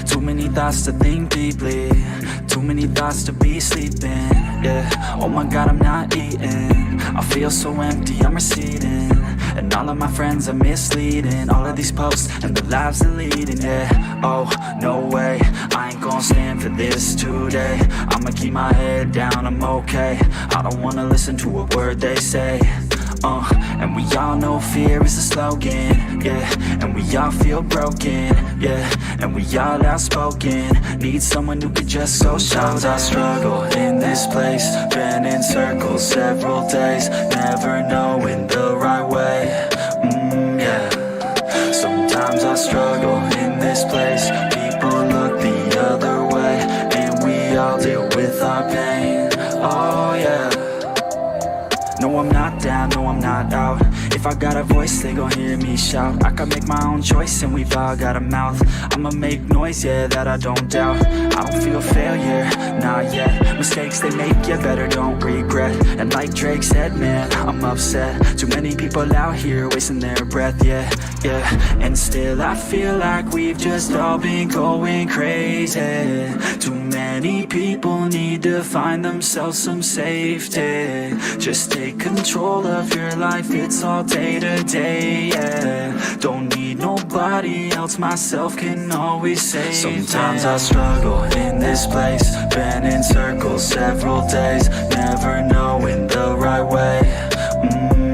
Too many thoughts to think deeply, too many thoughts to be sleeping, yeah. Oh my God, I'm not eating, I feel so empty, I'm receding. And all of my friends are misleading, all of these posts and the lives they're leading, yeah. Oh, no way, I ain't gon' stand for this today. I'ma keep my head down, I'm okay. I don't wanna listen to a word they say. And we all know fear is a slogan, yeah. And we all feel broken, yeah. And we all outspoken, need someone who could just go. Sometimes I struggle in this place, been in circles several days, never knowing the right way, yeah. Sometimes I struggle in this place, people look the other way, and we all deal with our pain, oh yeah. No, I'm not down, no, I'm not out. If I got a voice, they gon' hear me shout. I can make my own choice and we've all got a mouth. I'ma make noise, yeah, that I don't doubt. I don't feel failure, not yet. Mistakes they make, yeah, better don't regret. And like Drake said, man, I'm upset. Too many people out here wasting their breath, yeah, yeah. And still I feel like we've just all been going crazy. Too many people need to find themselves some safety. Just take control of your life, it's all day to day, yeah. Don't need nobody else, myself can always save. Sometimes I struggle in this place, been in circles several days, never knowing the right way,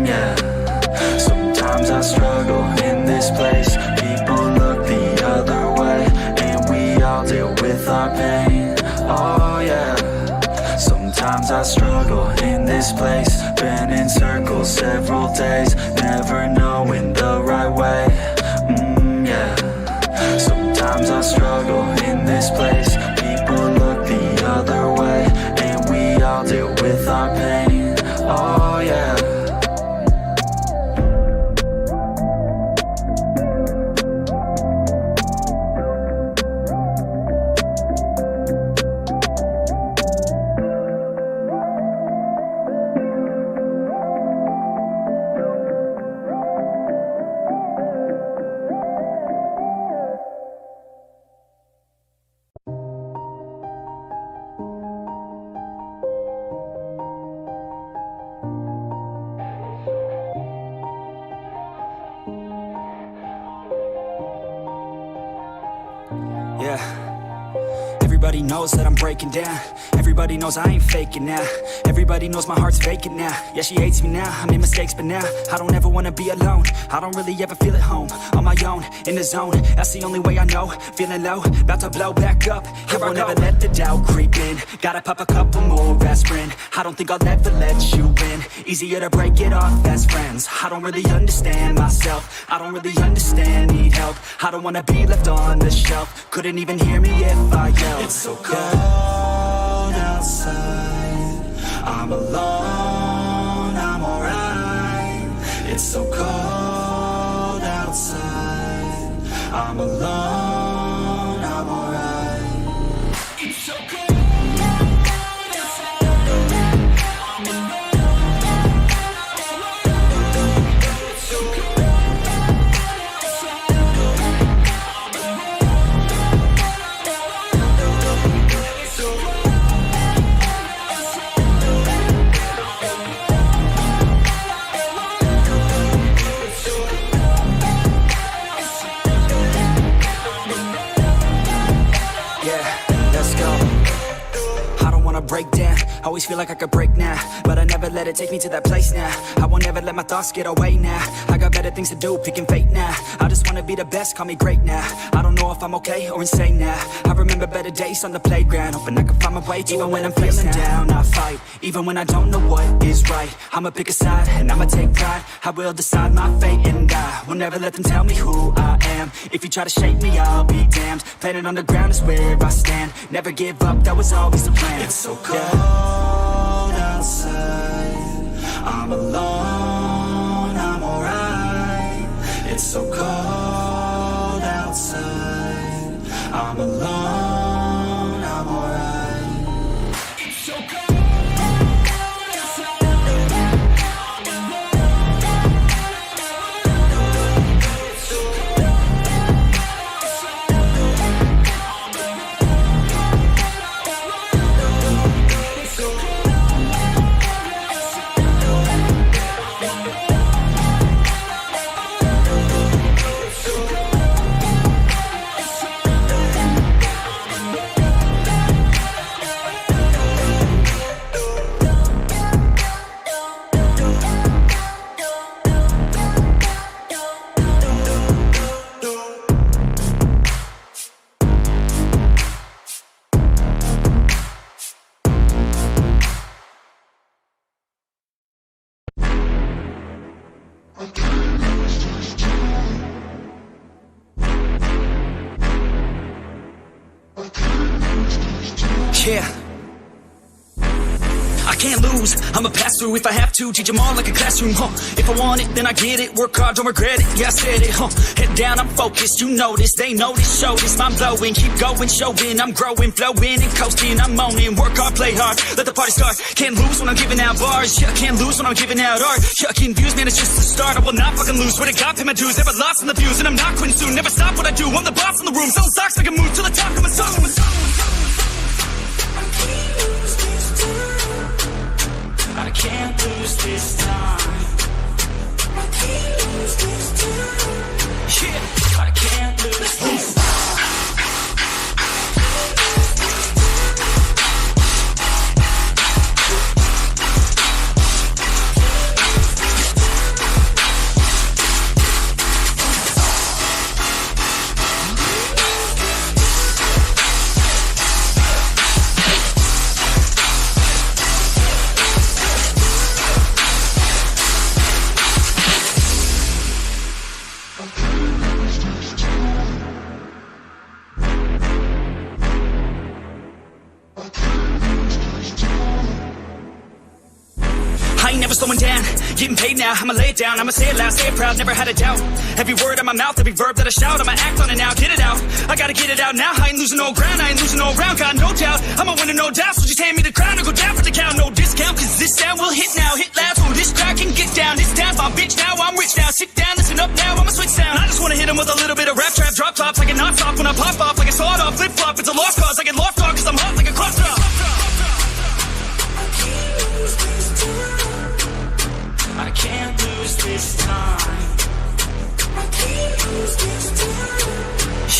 yeah. Sometimes I struggle in this place, people look the other way, and we all deal with our pain, oh yeah. Sometimes I struggle in this place, been in circles several days, never knowing the right way, yeah. Sometimes I struggle in this place, people look the other way, and we all deal with our pain, oh yeah. Yeah. Everybody knows that I'm breaking down. Everybody knows I ain't faking now. Everybody knows my heart's vacant now. Yeah, she hates me now, I made mistakes but now I don't ever wanna be alone. I don't really ever feel at home. On my own, in the zone, that's the only way I know. Feeling low, about to blow back up. Here I won't ever let the doubt creep in. Gotta pop a couple more aspirin. I don't think I'll ever let you in. Easier to break it off as friends. I don't really understand myself, I don't really understand, need help. I don't wanna be left on the shelf. Couldn't even hear me if I yelled. It's so cold outside, I'm alone, I'm alright. It's so cold outside, I'm alone, I'm alright. It's so cold. Break down, always feel like I could break now, but I never let it take me to that place now. I won't ever let my thoughts get away now. I got better things to do, picking fate now. I just wanna be the best, call me great now. I don't know if I'm okay or insane now. I remember better days on the playground, hoping I can find my way to even when I'm feeling down, I fight, even when I don't know what is right. I'ma pick a side, and I'ma take pride. I will decide my fate, and I will never let them tell me who I am. If you try to shake me, I'll be damned. Planet on the ground is where I stand. Never give up, that was always the plan. It's so cold outside, I'm alone, I'm alright. It's so cold outside, I'm alone, I'm alright. It's so cold. Yeah. I can't lose, I'ma pass through if I have to. Teach them all like a classroom, If I want it, then I get it. Work hard, don't regret it, yeah, I said it, Head down, I'm focused, you know this. They know this, show this, I'm blowing. Keep going, showing, I'm growing. Flowing and coasting, I'm moaning. Work hard, play hard, let the party start. Can't lose when I'm giving out bars. Yeah, can't lose when I'm giving out art. Chucking views, man, it's just the start. I will not fucking lose, swear to God, pay my dues. Never lost in the views, and I'm not quitting soon. Never stop what I do, I'm the boss in the room. Selling stocks, make a move to the top, coming soon. I can't lose this time. I can't lose this time. Yeah, I can't lose this time. Slowing down, getting paid now, I'ma lay it down, I'ma say it loud, say it proud, never had a doubt. Every word out my mouth, every verb that I shout, I'ma act on it now, get it out. I gotta get it out now, I ain't losing no ground, I ain't losing no round, got no doubt. I'ma win it, no doubt, so just hand me the crown or go down for the count. No discount, cause this sound will hit now, hit loud, so this track can get down. This town's my bitch now, I'm rich now, sit down, listen up now, I'ma switch sound. I just wanna hit 'em with a little bit of rap trap, drop tops, I get not stop when I pop off, like a sawed off, flip flop, it's a lost cause, I get lost dog, cause I'm hot like a cross drop. I can't lose this time. I can't lose this time.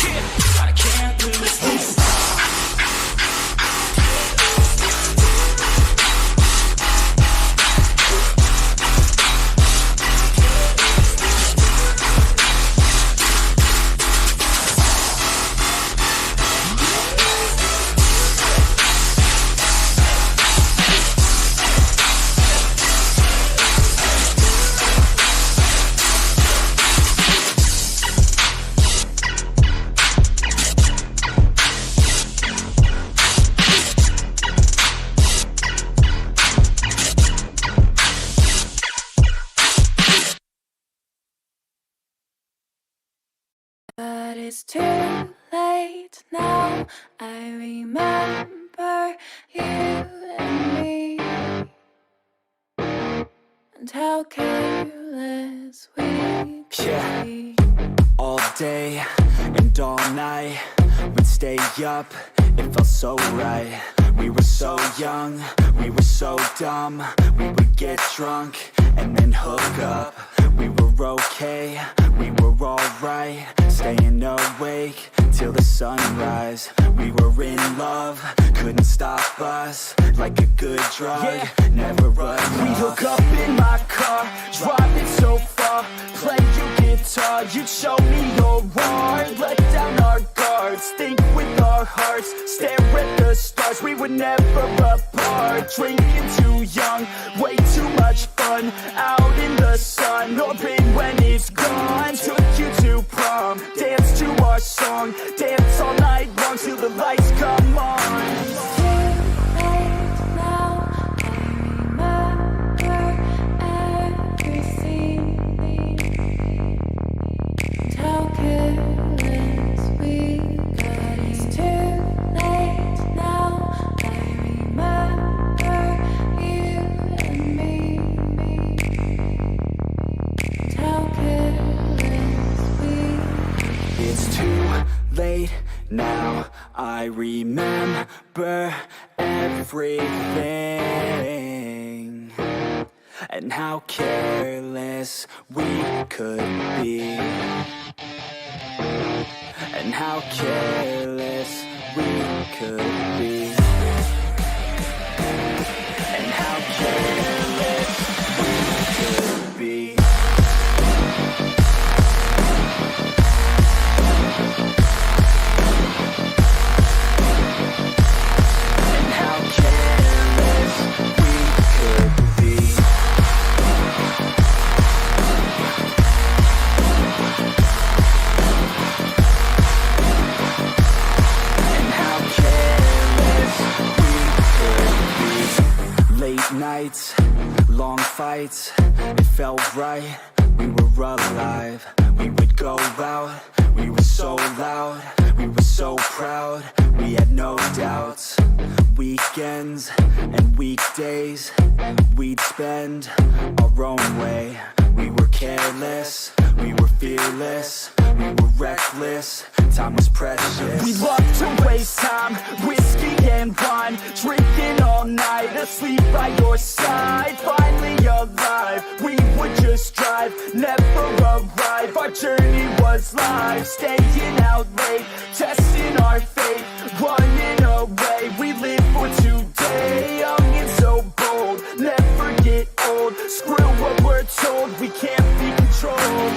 Yeah, I can't lose this time. But it's too late now. I remember you and me, and how careless we could be. All day and all night, we'd stay up, it felt so right. We were so young, we were so dumb. We would get drunk and then hook up. We were okay, we were alright, staying awake till the sunrise. We were in love, couldn't stop us, like a good drug, never enough. We'd hook up in my car, driving so far, play you guitar, you'd show me your art, let down our guards, think with our hearts, stare at the stars. We were never apart, drinking too young, way too much fun, out in the sun, hoping when it's gone. Took you to prom, dance to our song, dance all night long till the lights come on. How careless we got. It's too late now. I remember you and me. How careless we. It's too late now, I remember everything, and how careless we could be, and how careless we could be, and how careless we could be. And how careless nights, long fights, it felt right, we were alive. We would go out, we were so loud, we were so proud, we had no doubts. Weekends and weekdays, we'd spend our own way. We were careless, we were fearless, we were reckless, time was precious. We loved to waste time, whiskey and wine, drinking all night, asleep by your side. Finally alive, we would just drive, never arrive. Our journey was live, staying out late, testing our fate, running away. We live for today, young and so bold, never get old. Screw what we're told, we can't be controlled.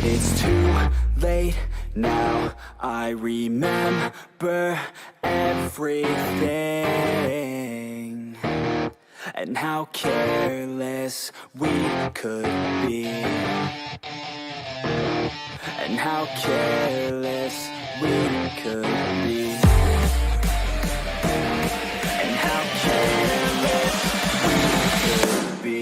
It's too late now, I remember everything, and how careless we could be, and how careless we could be, and how careless we could be.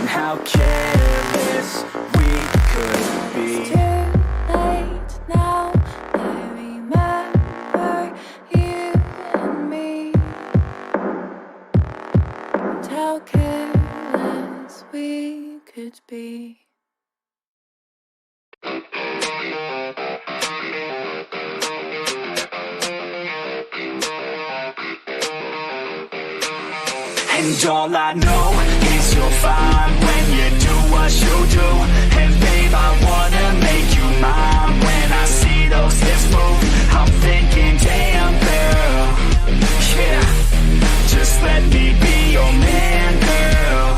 How careless we could be. It's too late now, I remember you and me, and how careless we could be. And all I know is you're fine when you do what you do. And babe, I wanna make you mine. When I see those hips move, I'm thinking, damn girl, yeah, just let me be your man, girl.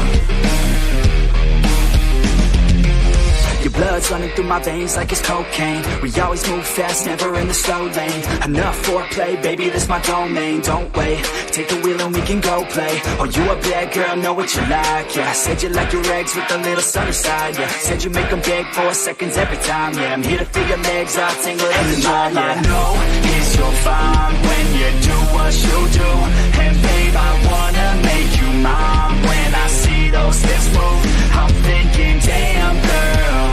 Your blood's running through my veins like it's cocaine. We always move fast, never in the slow lane. Enough foreplay, baby, this my domain. Don't wait, take the wheel and we can go play. Oh, you a bad girl, know what you like, yeah. Said you like your eggs with a little sunny side, yeah. Said you make them big 4 seconds every time, yeah. I'm here to feel your legs, I'll tingle every time, yeah. All I know is you're fine when you do what you do. And babe, I wanna make you mine. When I see those hips move, I'm thinking, damn girl,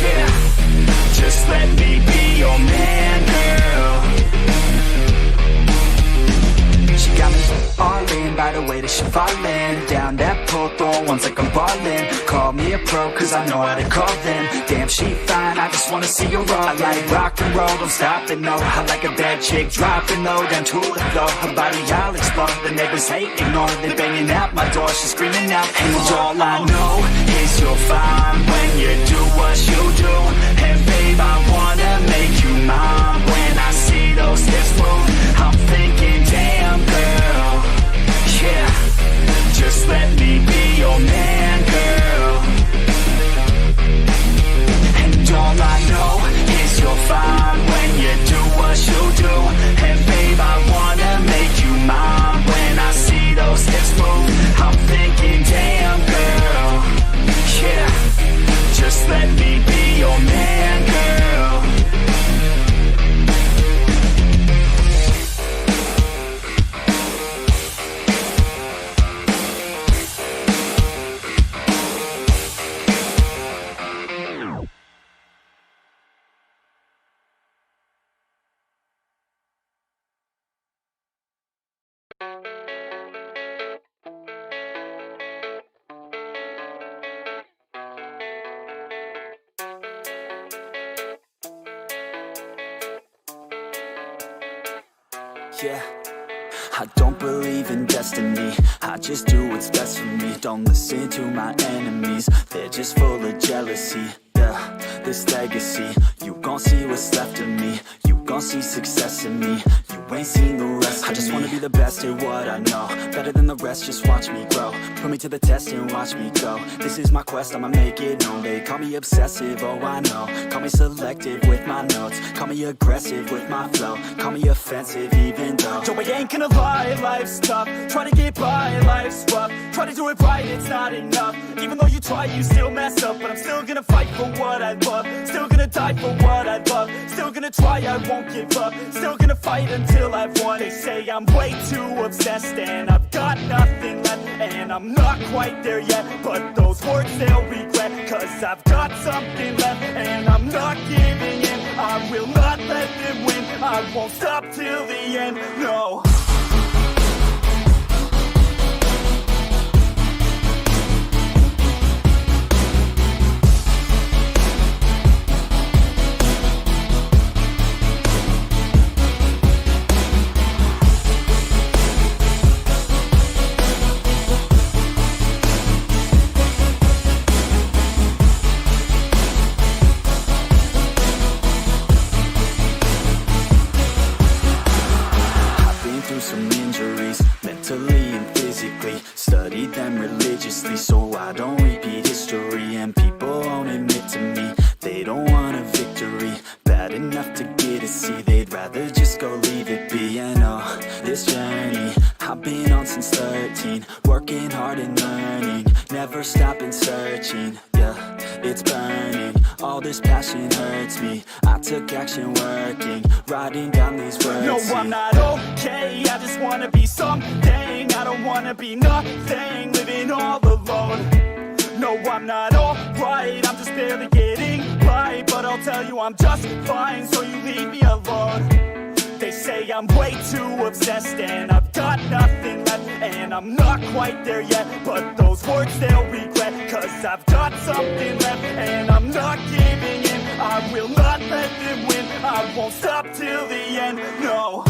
yeah, just let me be your man, girl. She got me all in by the way that she fallin' down that pole, throwing ones like I'm ballin'. Call me a pro, cause I know how to call them. Damn, she fine, I just wanna see her all. I like rock and roll, don't stop it, no. I like a bad chick, dropping low, down to the floor. Her body, I'll explode, the neighbors hate, ignore. They banging out my door, she's screaming out, and all I know is you're fine when you do what you do. And babe, I wanna make you mine. When I see those hips move, I'm thinking, damn girl, yeah, just let me be your man, girl. And all I know is you're fine when you do what you do. And babe, I wanna make you mine. When I see those hips move, I'm thinking, damn girl, yeah, just let me be your man, girl. yeah. I don't believe in destiny, I just do what's best for me. Don't listen to my enemies, they're just full of jealousy. Yeah, this legacy, you gon' see what's left of me. You gon' see success in me, you ain't seen the rest of me. I just wanna be the best at what I know, better than the rest, just watch me grow. Put me to the test and watch me go. This is my quest, I'ma make it known. They call me obsessive, oh I know. Call me selective with my notes, call me aggressive with my flow. Call me offensive even though Joe, I ain't gonna lie, life's tough. Try to get by, life's rough. Try to do it right, it's not enough. Even though you try, you still mess up. But I'm still gonna fight for what I love, still gonna die for what I love. Still gonna try, I won't give up. Still gonna fight until I've won. They say I'm way too obsessed and I've got nothing left, and I'm not quite there yet, but those words they'll regret. Cause I've got something left and I'm not giving in. I will not let them win, I won't stop till the end, no. Some injuries, mentally and physically. Studied them religiously so I don't repeat history. And people won't admit to me they don't want a victory bad enough to get a C. They'd rather just go leave it be. And oh, this journey I've been on since 13, working hard and learning, never stopping searching. Yeah, it's burning, all this passion hurts me. I took action working, writing down these words. No, I'm not okay, I just wanna be something. I don't wanna be nothing, living all alone. No, I'm not alright, I'm just barely getting by. But I'll tell you I'm just fine, so you leave me alone. They say I'm way too obsessed and I've got nothing left, and I'm not quite there yet, but those words they'll regret. Cause I've got something left and I'm not giving in. I will not let them win, I won't stop till the end, no.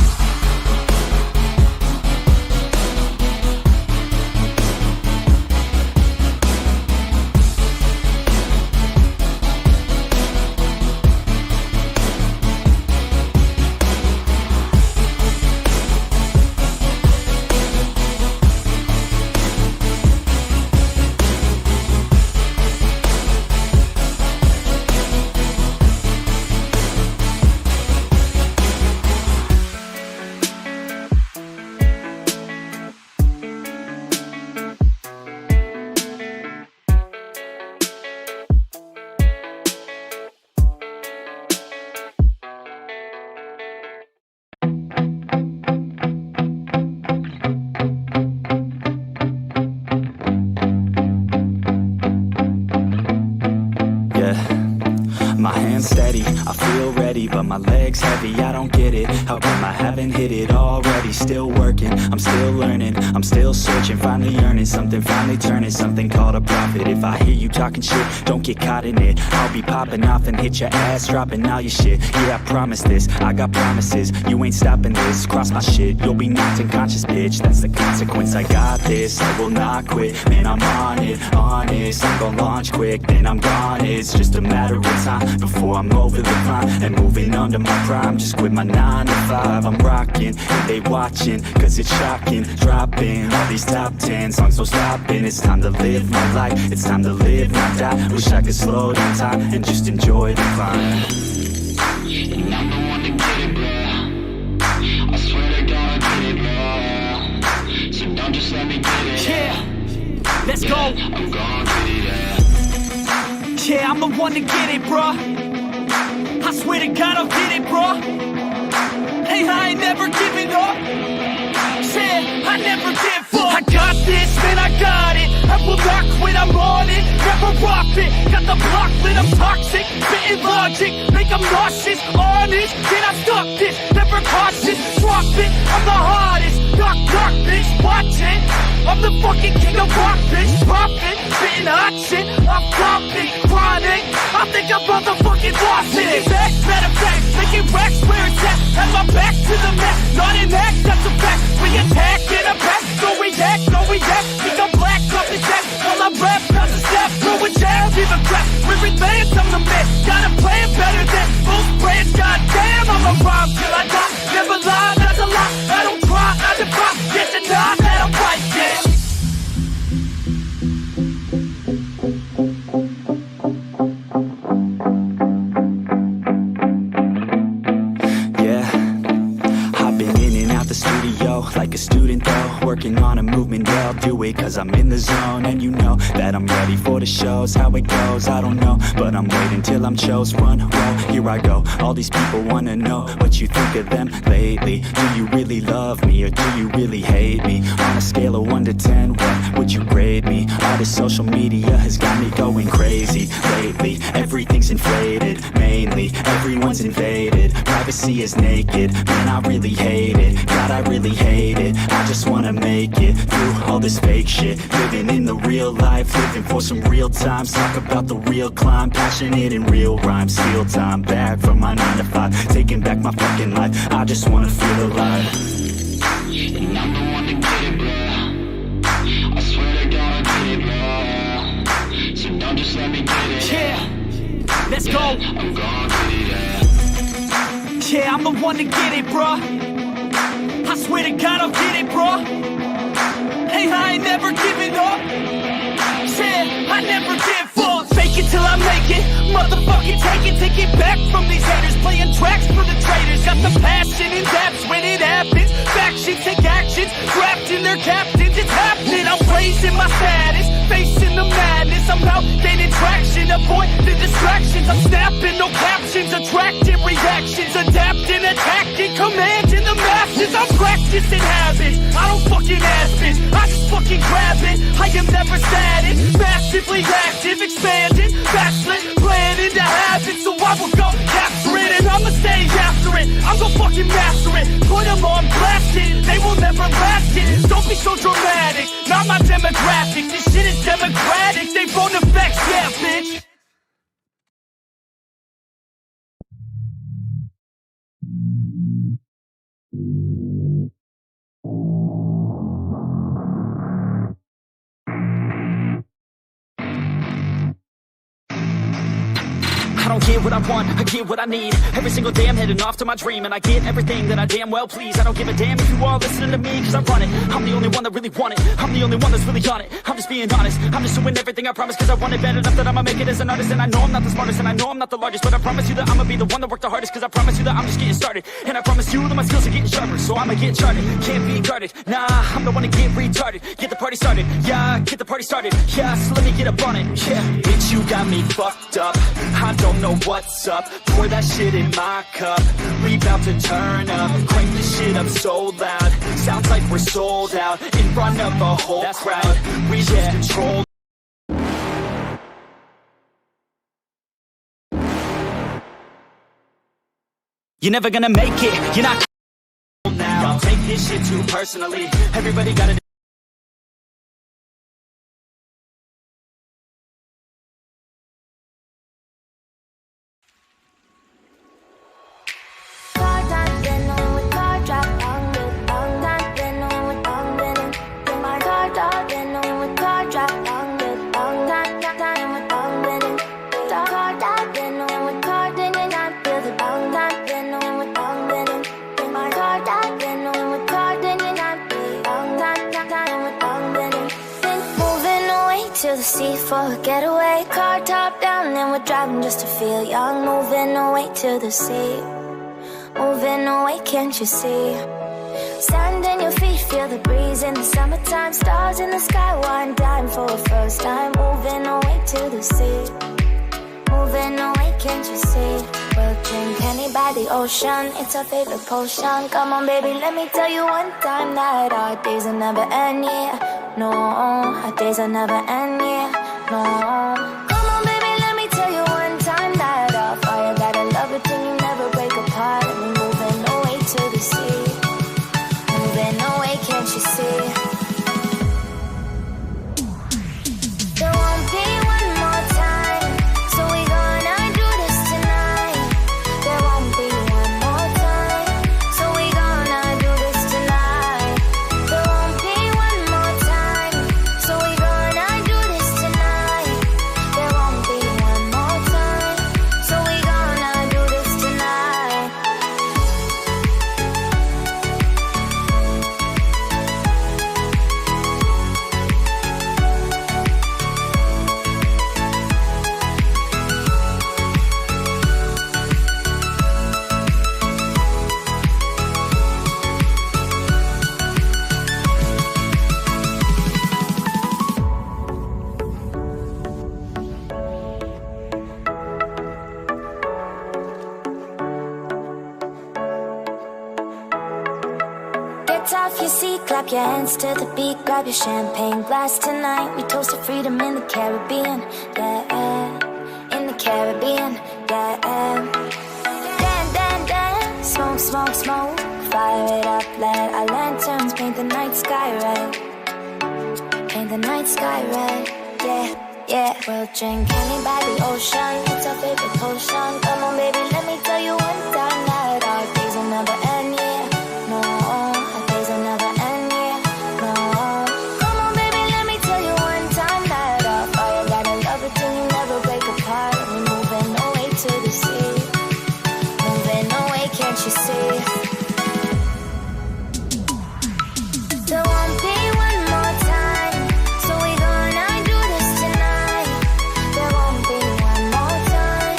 My hands steady, I feel ready, but my legs heavy, I don't get it. How come I haven't hit it already? Still working, I'm still learning, I'm still searching, finally earning something, finally turning something called a profit. If I hear you talking shit, don't get caught in it. I'll be popping off and hit your ass, dropping all your shit. Yeah, I promise this, I got promises, you ain't stopping this. Cross my shit, you'll be knocked unconscious, bitch. That's the consequence, I got this, I will not quit. Man, I'm on it, honest, I'm gon' launch quick, then I'm gone. It's just a matter of time before I'm over the climb and moving under my prime. Just quit my 9 to 5, I'm rocking and they watching, cause it's shocking. Dropping all these top 10 songs, so stopping. It's time to live my life, it's time to live, not die. Wish I could slow down time and just enjoy the climb. And I'm the one to get it, bro. I swear to God I get it, bro. So don't just let me get it. Yeah, let's go. I'm gonna get it, yeah, I'm the one to get it, bruh. I swear to God I'll get it, bruh. Hey, I ain't never giving up. Yeah, I never give up. I got this, man, I got it. I will not quit, I'm on it. Never rock it. Got the block lit, I'm toxic. Spitting logic, make them nauseous. Honest, can I stop this? Never cautious, drop it. I'm the hardest. Knock, knock, bitch, watch it. I'm the fucking king of rock, bitch. Poppin', spitting hot shit. I'm popping, chronic. I think I'm motherfucking lost it. Making back, matter of fact, making racks where it's at. Have my back to the mat, not an act. in and out the studio like a student though, working on a movement, yeah, I'll do it cause I'm in the zone. And you know that I'm ready for the shows. How it goes, I don't know, but I'm waiting till I'm chose. One row, here I go. All these people wanna know what you think of them lately. Do you really love me or do you really hate me? On a scale of 1 to 10, what would you grade me? All this social media has got me going crazy lately. Everything's inflated, mainly everyone's invaded. Privacy is naked, man, I really hate it. God, I really hate it. I just wanna make it through all this fake shit. Living in the real life, living for some real times. Talk about the real climb, passionate in real rhymes. Steal time back from my 9 to 5, taking back my fucking life. I just wanna feel alive. And I'm the one to get it, bro. I swear to God I'll get it, bro. So don't just let me get it. Yeah, let's go. I'm gonna get it, yeah. Yeah, I'm the one to get it, bro. I swear to God I'll get it, bro. Hey, I ain't never giving up. Yeah, I never give up. Fake it till I make it. Motherfucking take it back from these haters. Playing tracks for the traitors. Got the passion in depths when it happens. Factions take actions, drafting their captains. It's happening. I'm raising my status, facing the madness. I'm out gaining traction, avoid the distractions. I'm snapping, no captions, attracting reactions, adapting, attacking, commanding the masses. I'm practicing habits. I don't fucking ask bitch. I just fucking grab it. I am never static, massively active, expanding, backslid, planning to have it. So I will go capture it and I'ma stay after it. I'm gonna fucking master it. Put them on blasting, they will never last it. Don't be so dramatic, not my demographic. This shit is democratic, they phone effects, yeah, bitch. I don't get what I want, I get what I need. Every single day I'm heading off to my dream, and I get everything that I damn well please. I don't give a damn if you all listening to me, cause I run it. I'm the only one that really want it, I'm the only one that's really on it. I'm just being honest, I'm just doing everything I promise, cause I want it bad enough that I'ma make it as an artist. And I know I'm not the smartest, and I know I'm not the largest, but I promise you that I'ma be the one that worked the hardest. Cause I promise you that I'm just getting started, and I promise you that my skills are getting sharper. So I'ma get charted, can't be guarded. Nah, I'm the one to get retarded. Get the party started, yeah, get the party started. Yeah, so let me get up on it, yeah. Bitch, you got me fucked up, I don't know what's up. Pour that shit in my cup, we bout to turn up. Crank the shit up so loud, sounds like we're sold out. In front of a whole crowd, we lose control. You're never gonna make it, you're not Now, I'll take this shit too personally. Everybody gotta to the sea for a getaway. Car top down and we're driving just to feel young. Moving away to the sea, moving away, can't you see? Sand in your feet, feel the breeze in the summertime. Stars in the sky, one dime for a first time. Moving away to the sea, moving away, can't you see? We'll drink honey by the ocean, it's our favorite potion. Come on baby, let me tell you one time that our days will never end, yeah. No, our days will never end, yeah. No. Come on baby, let me tell you one time that our fire got a love it till you never break apart. And we're moving away to the sea, moving away, can't you see? There won't be one more time, so we gonna do this tonight. There won't be one more time, so we gonna do this tonight. There won't be one more time, so we gonna do this tonight. lights off your seat, clap your hands to the beat, grab your champagne glass tonight. We toast to freedom in the Caribbean, yeah, in the Caribbean, yeah. Dance, dance, dance, smoke, smoke, smoke, fire it up, let our lanterns paint the night sky red, paint the night sky red, yeah. Yeah, we'll drink honey by the ocean. It's our favorite potion. Come on, baby, let me tell you one time that our days will never end, yeah. No, our days will never end, yeah. No. Come on, baby, let me tell you one time that our fire gotta love it till you never break apart. We're moving away to the sea, moving away, can't you see? There won't be one more time, so we gonna do this tonight. There won't be one more time,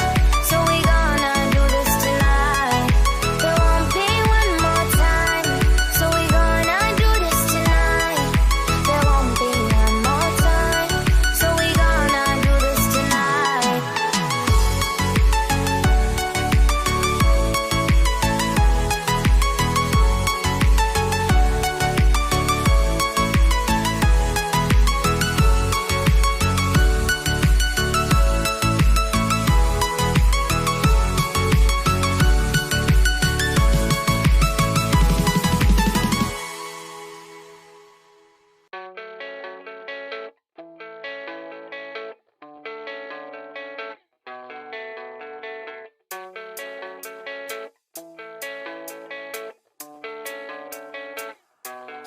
so we gonna do this tonight. There won't be one more time, so we gonna do this tonight. There won't be one more time, so we gonna do this tonight.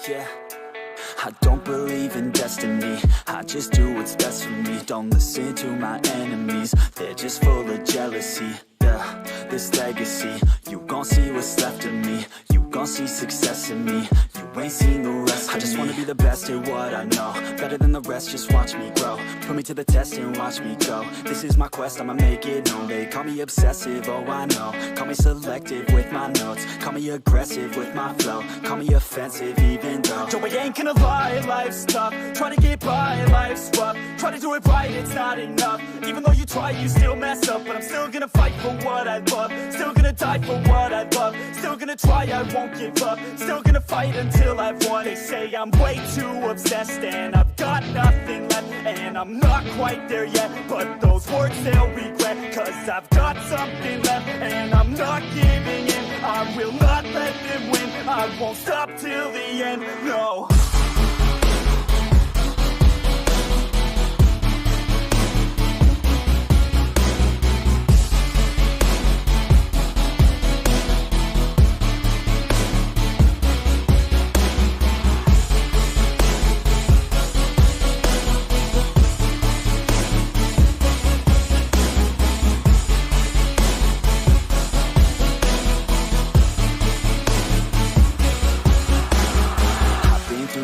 Yeah, I don't believe in destiny, I just do what's best for me. Don't listen to my enemies, they're just full of jealousy. Yeah, this legacy, you gon' see what's left of me. You gon' see success in me, you ain't seen the rest of me. I just wanna be the best at what I know, better than the rest, just watch me grow. Put me to the test and watch me go. This is my quest, I'ma make it known. They call me obsessive, oh I know. Call me selective with my notes, call me aggressive with my flow. Call me offensive even though Yo, I ain't gonna lie, life's tough. Try to get by, life's rough. Try to do it right, it's not enough. Even though you try, you still mess up. But I'm still gonna fight for what I love. Still gonna die for what I love. Still gonna try, I won't give up. Still gonna fight until I've won. They say I'm way too obsessed and I've got nothing left. And I'm not quite there yet, but those words they'll regret. Cause I've got something left and I'm not giving in. I will not let them win. I won't stop till the end, no.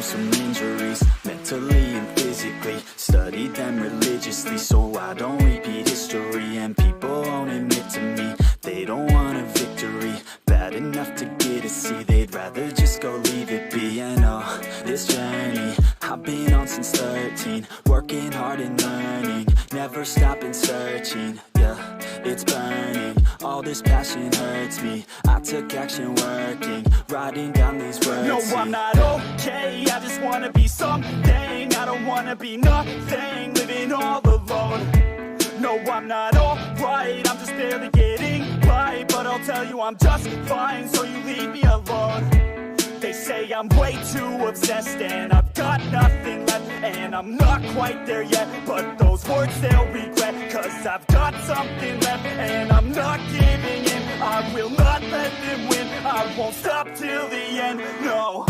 some injuries, mentally and physically. Studied them religiously so I don't repeat history. And people won't admit to me they don't want a victory bad enough to get a C. They'd rather just go leave it be. And oh, this journey I've been on since 13, working hard and learning, never stopping searching. Yeah, it's burning, all this passion hurts me. I took action working, writing down these words. No, I'm not okay, I just wanna be something. I don't wanna be nothing, living all alone. No, I'm not alright, I'm just barely getting by. But I'll tell you I'm just fine, so you leave me alone. They say I'm way too obsessed and I've got nothing left. And I'm not quite there yet, but those words they'll regret. Cause I've got something left and I'm not giving in. I will not let them win, I won't stop till the end, no.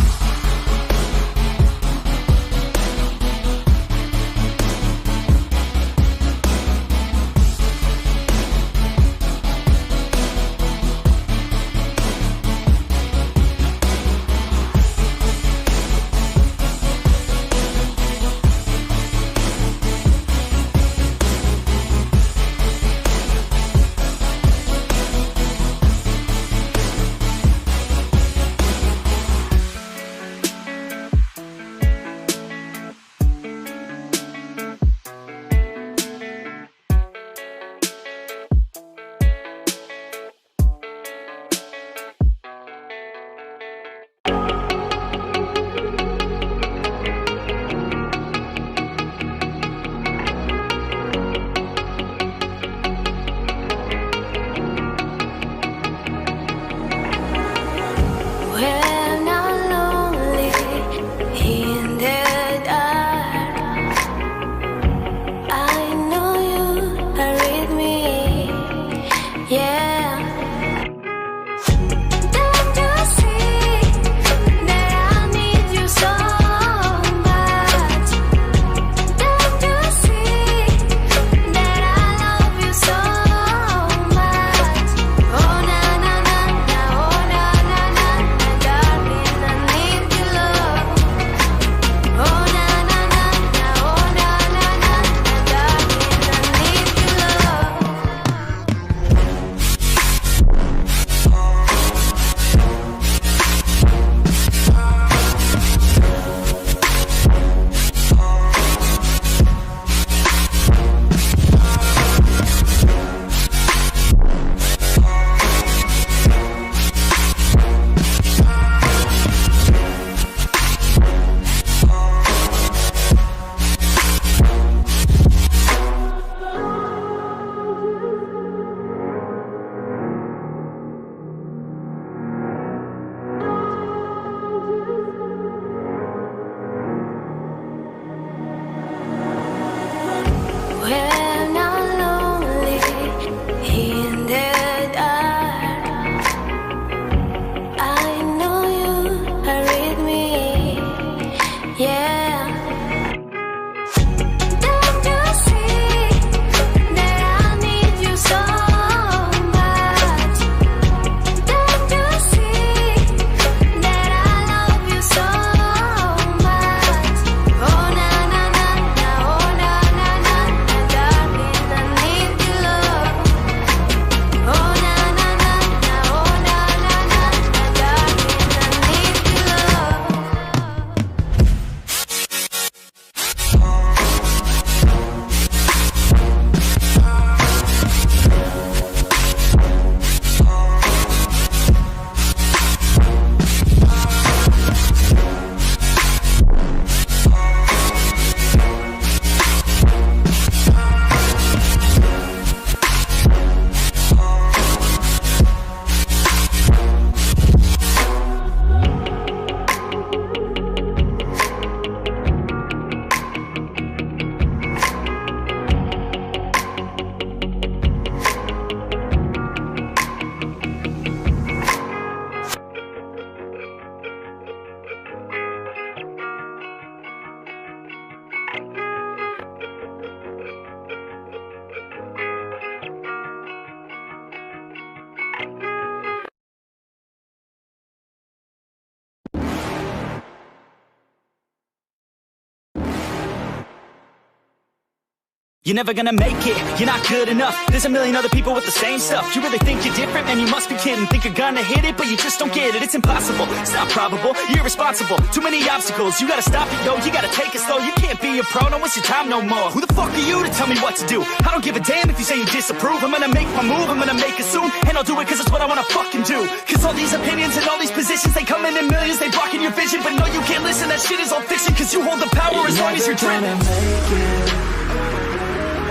You're never gonna make it, you're not good enough. There's a million other people with the same stuff. You really think you're different? Man, you must be kidding. Think you're gonna hit it, but you just don't get it. It's impossible, it's not probable, you're irresponsible. Too many obstacles, you gotta stop it, yo. You gotta take it slow, you can't be a pro. Don't waste your time no more. Who the fuck are you to tell me what to do? I don't give a damn if you say you disapprove. I'm gonna make my move, I'm gonna make it soon. And I'll do it cause it's what I wanna fucking do. Cause all these opinions and all these positions, they come in millions, they blocking your vision. But no, you can't listen, that shit is all fiction. Cause you hold the power as long as you're driven.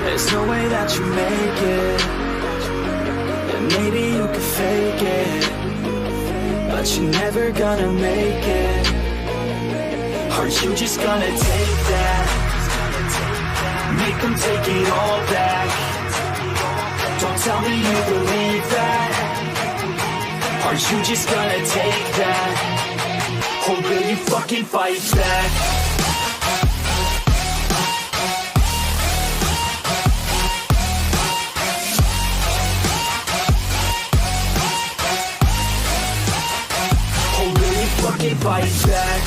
There's no way that you make it. And maybe you could fake it, but you're never gonna make it. Are you just gonna take that? Make them take it all back. Don't tell me you believe that. Are you just gonna take that? Or will you fucking fight back? Fight back.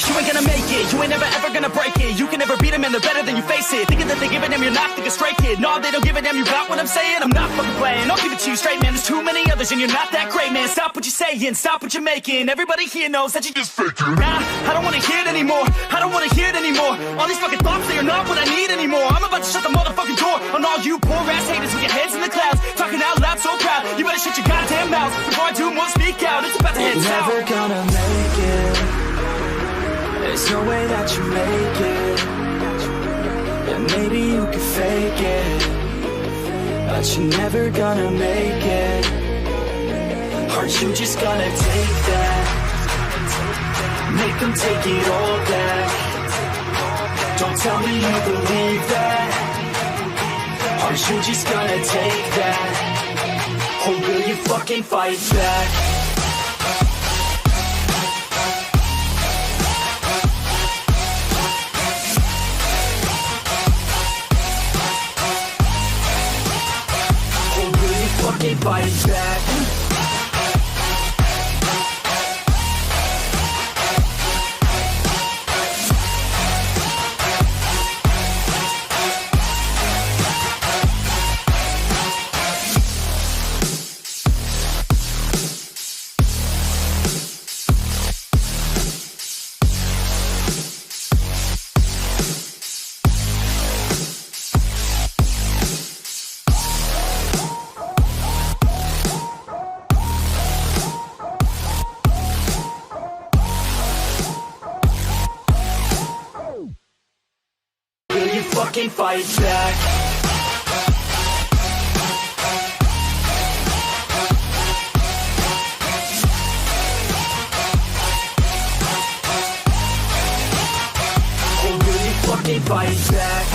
You ain't gonna make it, you ain't never ever gonna break it. You can never beat them and they're better than you face it. Thinking that they give a damn, you're not thinking straight, kid. No, they don't give a damn, you got what I'm saying? I'm not fucking playing, I'll give it to you straight, man. There's too many others and you're not that great, man. Stop what you're saying, stop what you're making. Everybody here knows that you just faking. Nah, I don't wanna hear it anymore, I don't wanna hear it anymore. All these fucking thoughts, they are not what I need anymore. I'm about to shut the motherfucking door on all you poor ass haters with your heads in the clouds, talking out loud so proud. You better shut your goddamn mouth before I do more speak out. It's about to head south. You're never gonna make it. There's no way that you make it. And maybe you could fake it, but you're never gonna make it. Are you just gonna take that? Make them take it all back. Don't tell me you believe that. Are you just gonna take that? Or will you fucking fight back? Fight back. Fucking fight back. Or will you fucking fight back?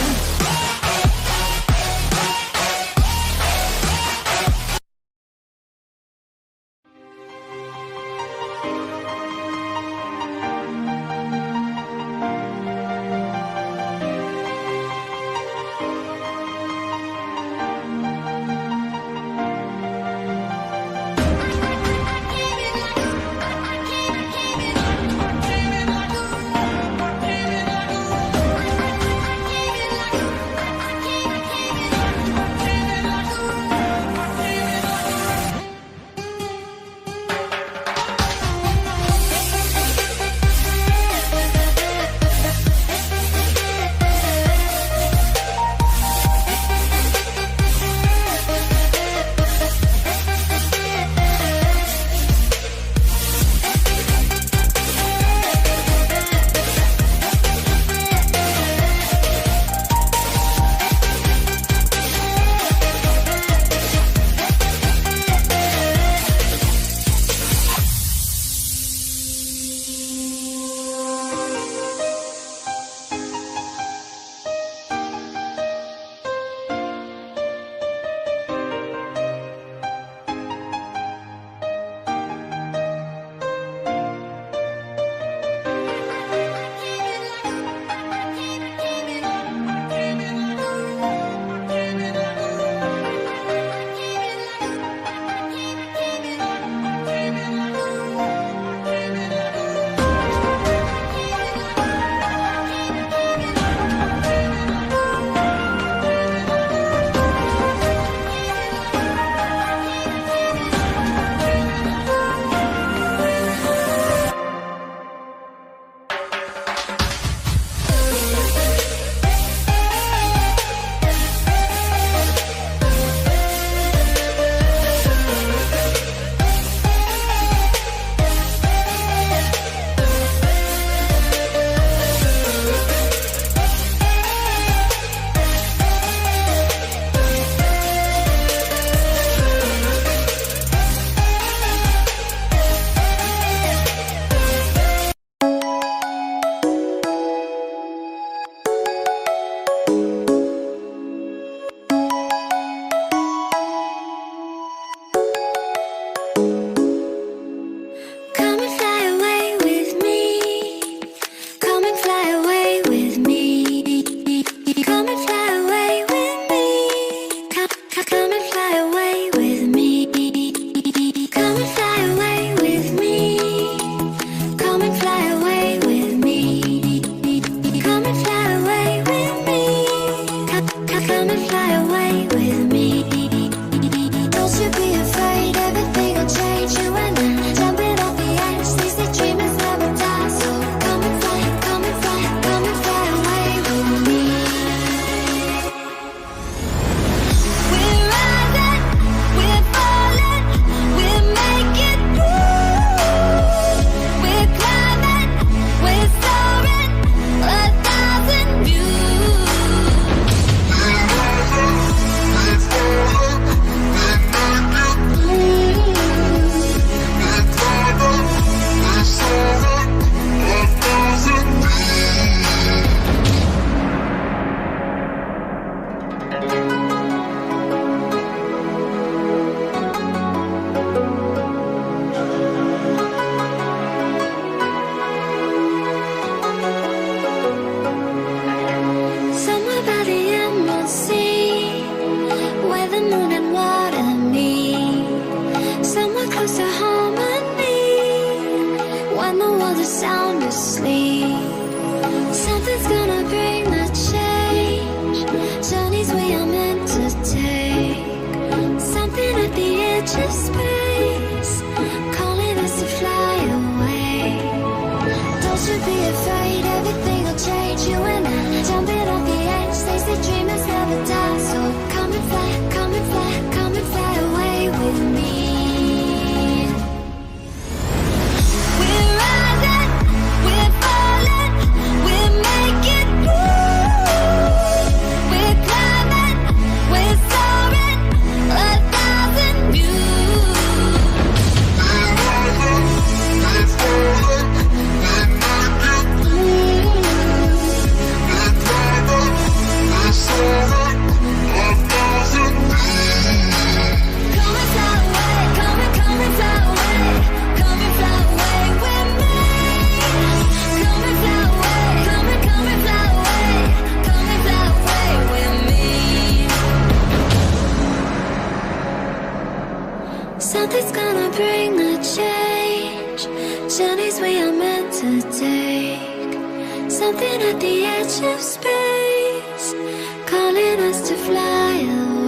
the moon and what I need. Somewhere close to harmony. When the world is sound asleep, something's gonna bring the change. Journeys we are meant to take. Something at the edge of space, calling us to fly away. Don't you be afraid, everything will change. You and I, jumping off the edge. They say dreamers never die. So come and fly, come and fly, come and fly away with me. We're rising, we're falling, we're making moves. We're climbing, we're soaring, 1,000 views. We're rising, we're falling, we're making moves. We're climbing, we're soaring, 1,000 views. Come and fly away, come and fly away, come and fly away with me. Come and fly away, come and fly away, come and fly away with me. Something's gonna bring the change. Journeys we are meant to take. Something at the edge of space, calling us to fly away.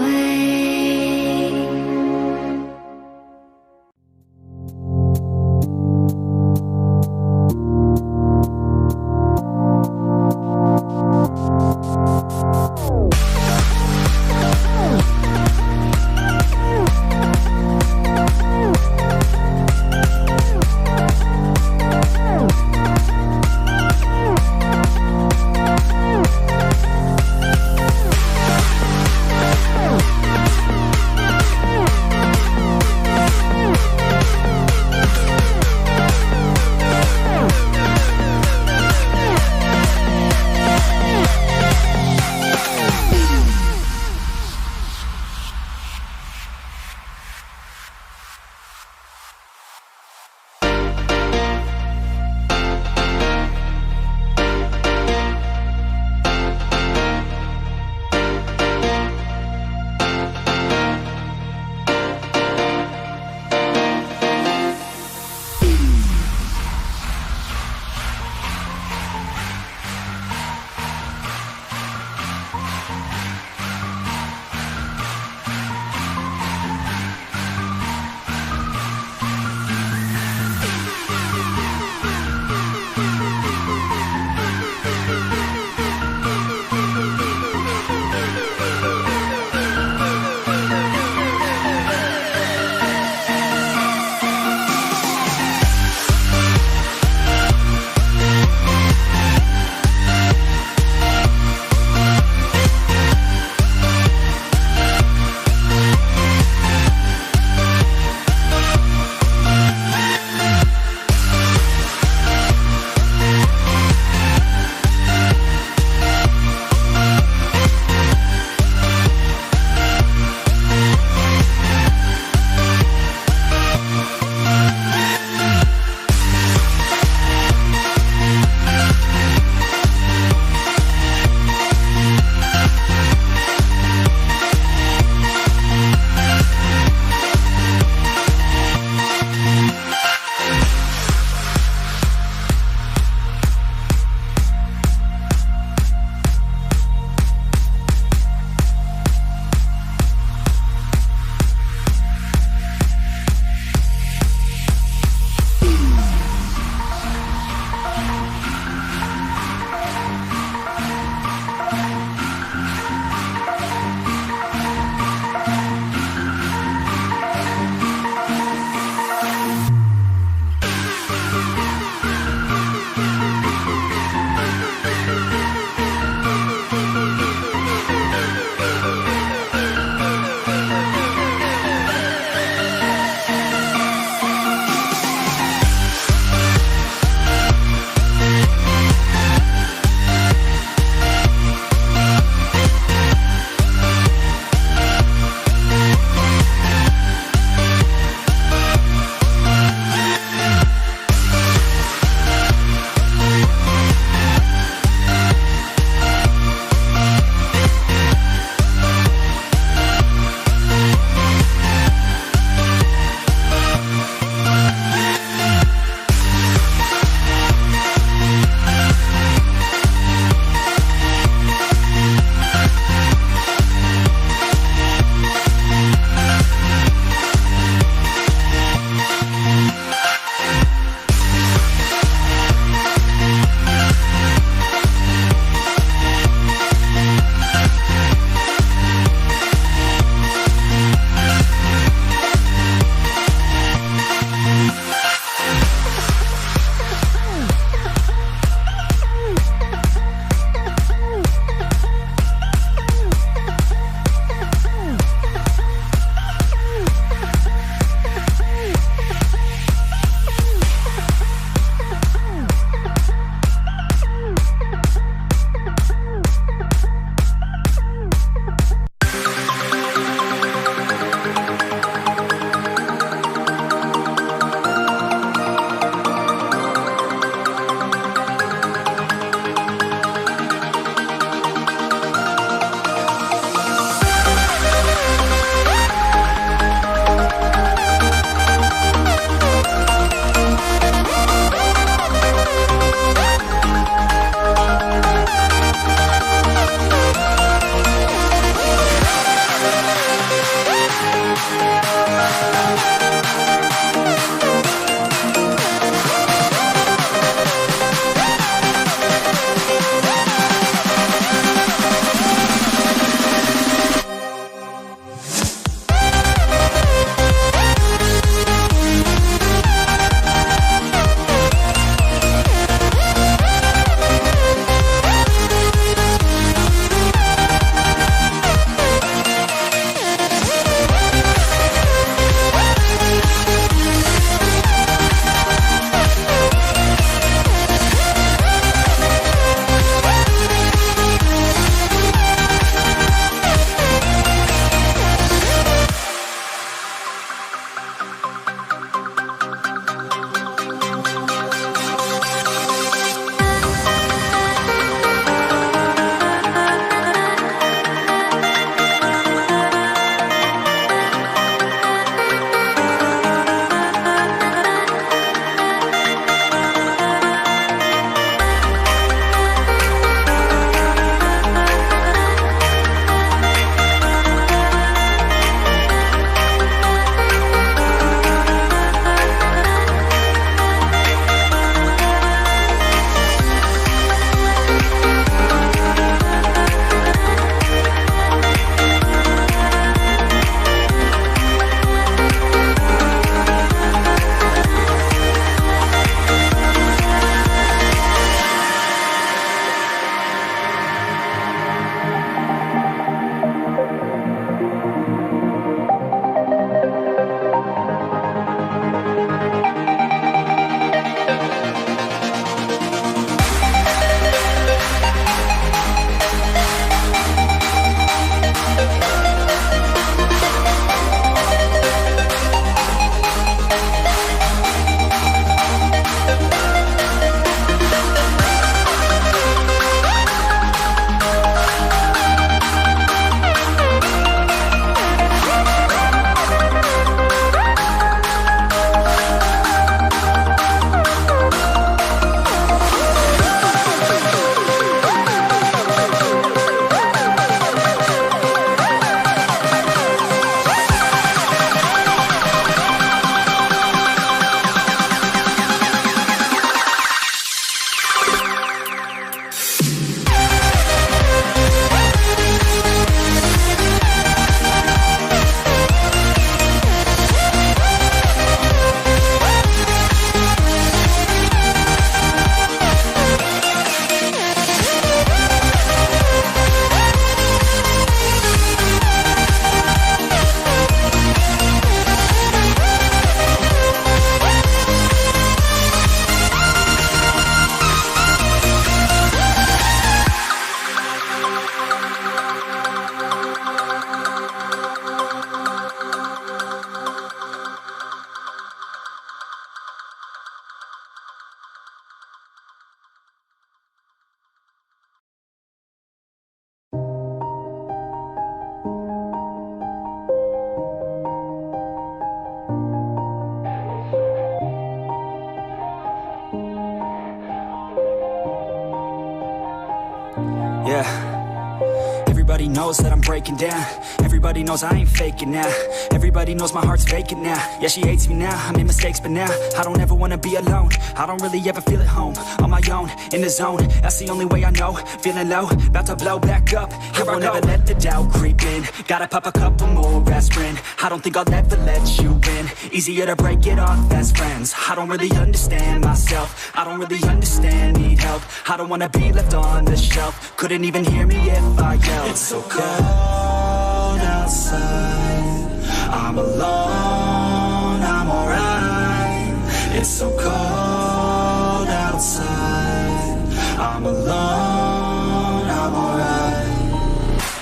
yeah. Everybody knows that I'm breaking down. Everybody knows I ain't faking now. Everybody knows my heart's vacant now. Yeah, she hates me now, I made mistakes but now I don't ever wanna be alone. I don't really ever feel at home. On my own, in the zone, that's the only way I know. Feeling low, about to blow back up. Here I won't ever let the doubt creep in. Gotta pop a couple more aspirin. I don't think I'll ever let you in. Easier to break it off as friends. I don't really understand myself. I don't really understand, need help. I don't wanna be left on the shelf. Couldn't even hear me if I yelled. It's so cold outside. I'm alone, I'm alright. It's so cold outside. I'm alone, I'm alright.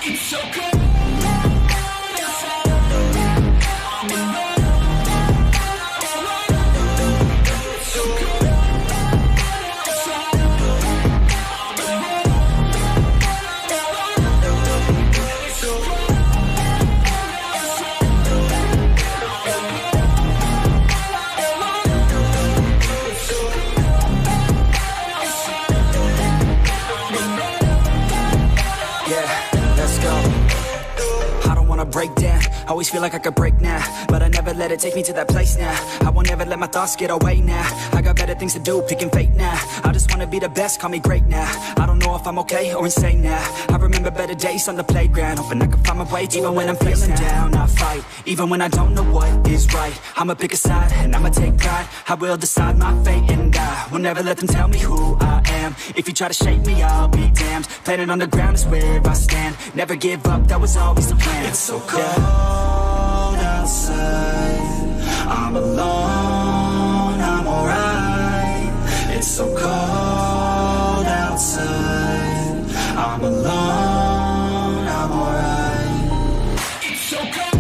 It's so cold. Break down, always feel like I could break now, but I never let it take me to that place now. I won't ever let my thoughts get away now. I got better things to do, picking fate now. I just wanna be the best, call me great now. I don't know if I'm okay or insane now. I remember better days on the playground, hoping I can find my way. Even when I'm feeling down, I fight. Even when I don't know what is right, I'ma pick a side and I'ma take pride. I will decide my fate and I will never let them tell me who I am. If you try to shake me, I'll be damned. Planet on the ground is where I stand. Never give up, that was always the plan. It's so cold outside. I'm alone, I'm alright. It's so cold outside. I'm alone, I'm alright. It's so cold.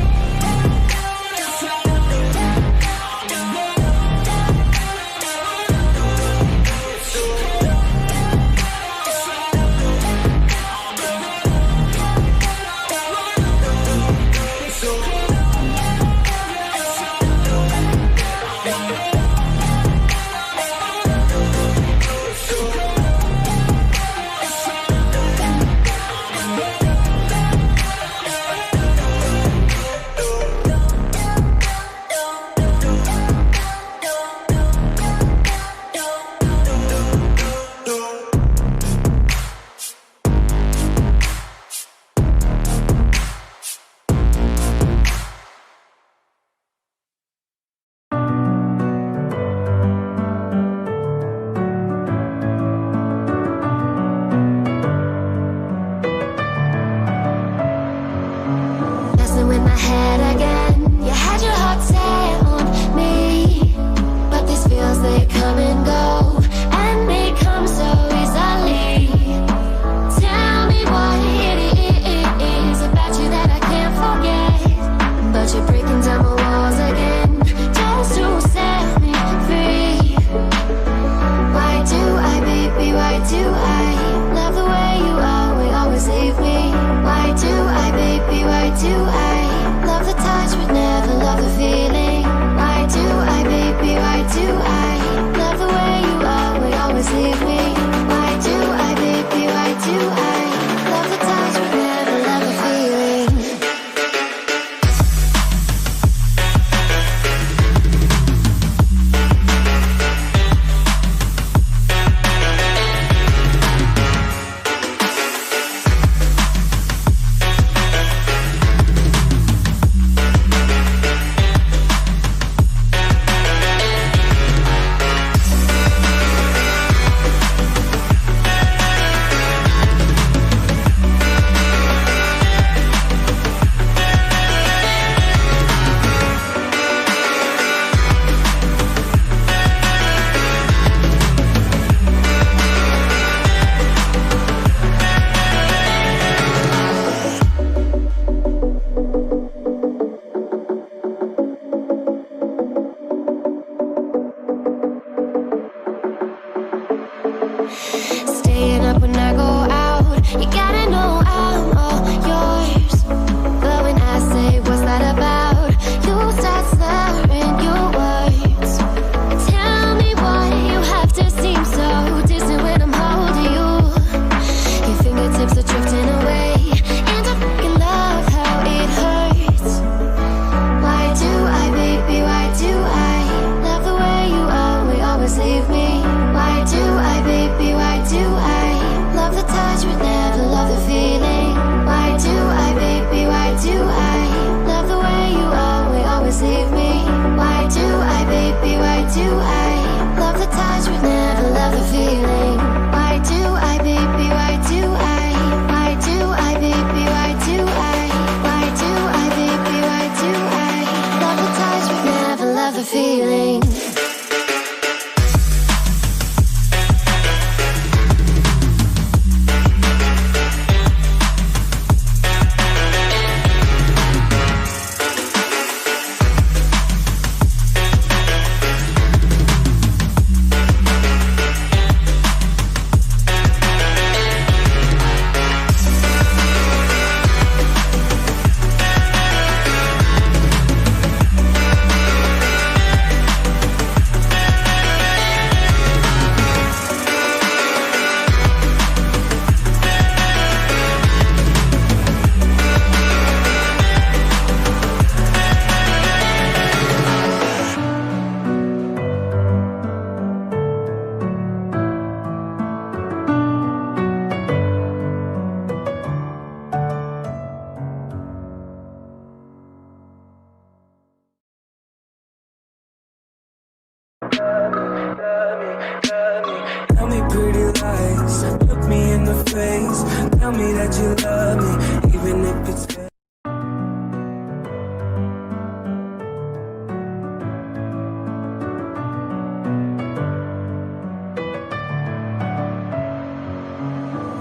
tell me that you love me, even if it's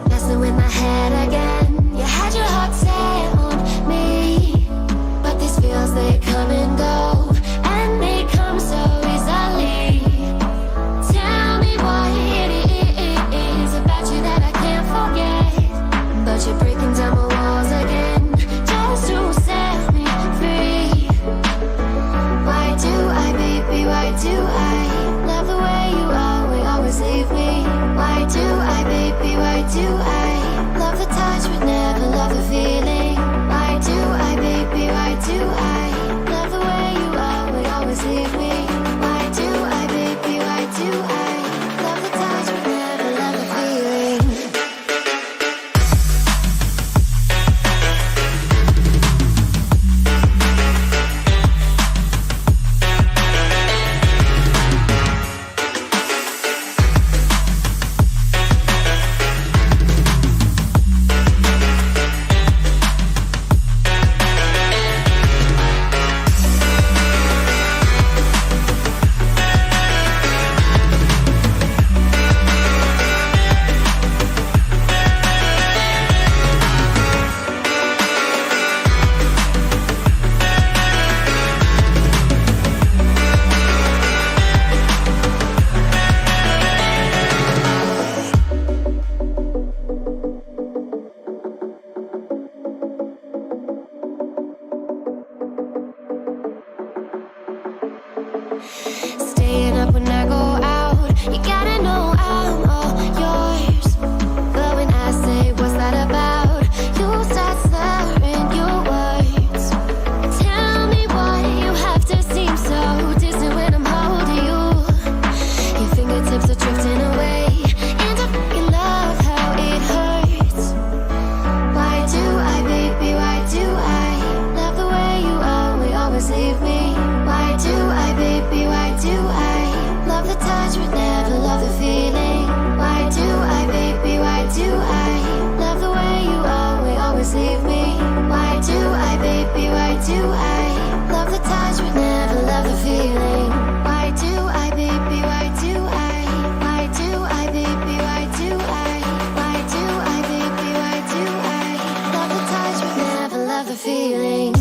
messing with my head again. You had your heart set on me, but these feels, they come and go, and they come so easily. Tell me what it is about you that I can't forget, but you're breaking down my walls again, just to set me free. Why do I, baby, why do I love the way you always leave me? Why do I, baby, why do I love the touch but never love the feeling? Why do I, baby, why do I love the way you always leave me? Why do I, baby, why do I love the touch but never love the feeling? Staying up when I go out, you gotta know I'm all yours. But when I say what's that about, you start slurring your words. Tell me why you have to seem so distant when I'm holding you. Your fingertips are drifting away, and I fucking love how it hurts. Why do I, baby, why do I love the way you always leave me? Why do I, baby, why do I love the touch but never love the feeling? Why do I, baby, why do I love the way you always leave me? Why do I, baby, why do I love the touch but never love the feeling? Why do I, baby, why do I baby, why do I baby, why do I love the touch but never love the feeling?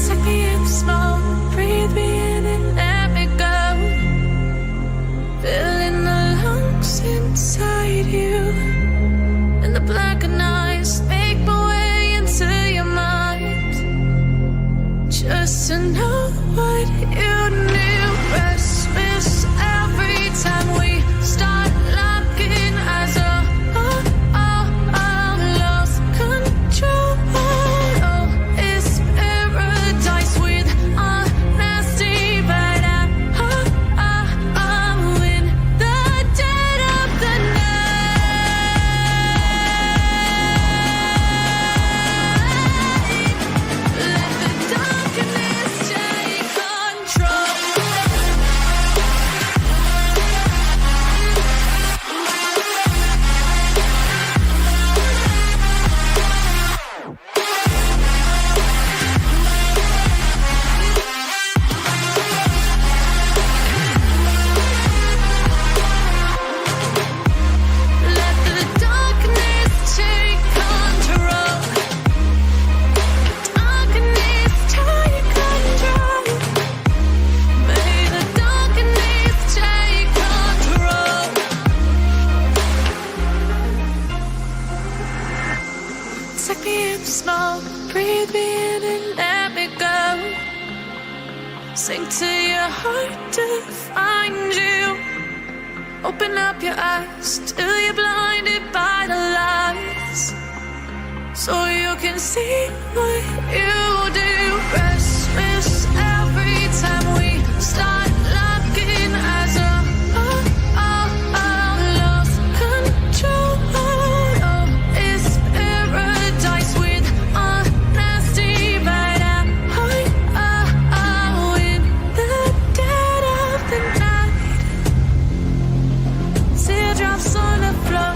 Take me in the smoke, breathe me in and let me go. Filling the lungs inside you, and the blackened eyes make my way into your mind. Just to know what you knew. Restless every time we start locking eyes. Lost control. Take me in the smoke, breathe me in and let me go. Sink to your heart to find you. Open up your eyes till you're blinded by the lights, so you can see what you do. Restless every time we start locking eyes. Lost control. On the floor,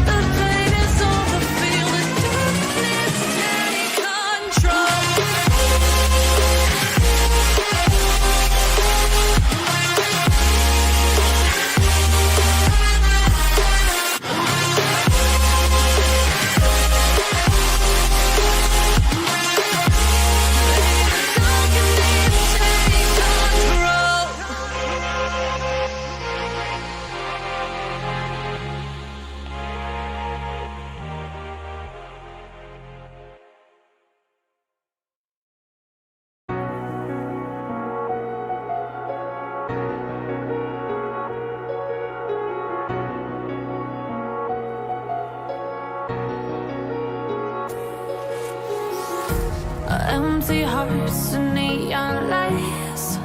the pain is over. Feel the darkness take control. Empty hearts and neon lights,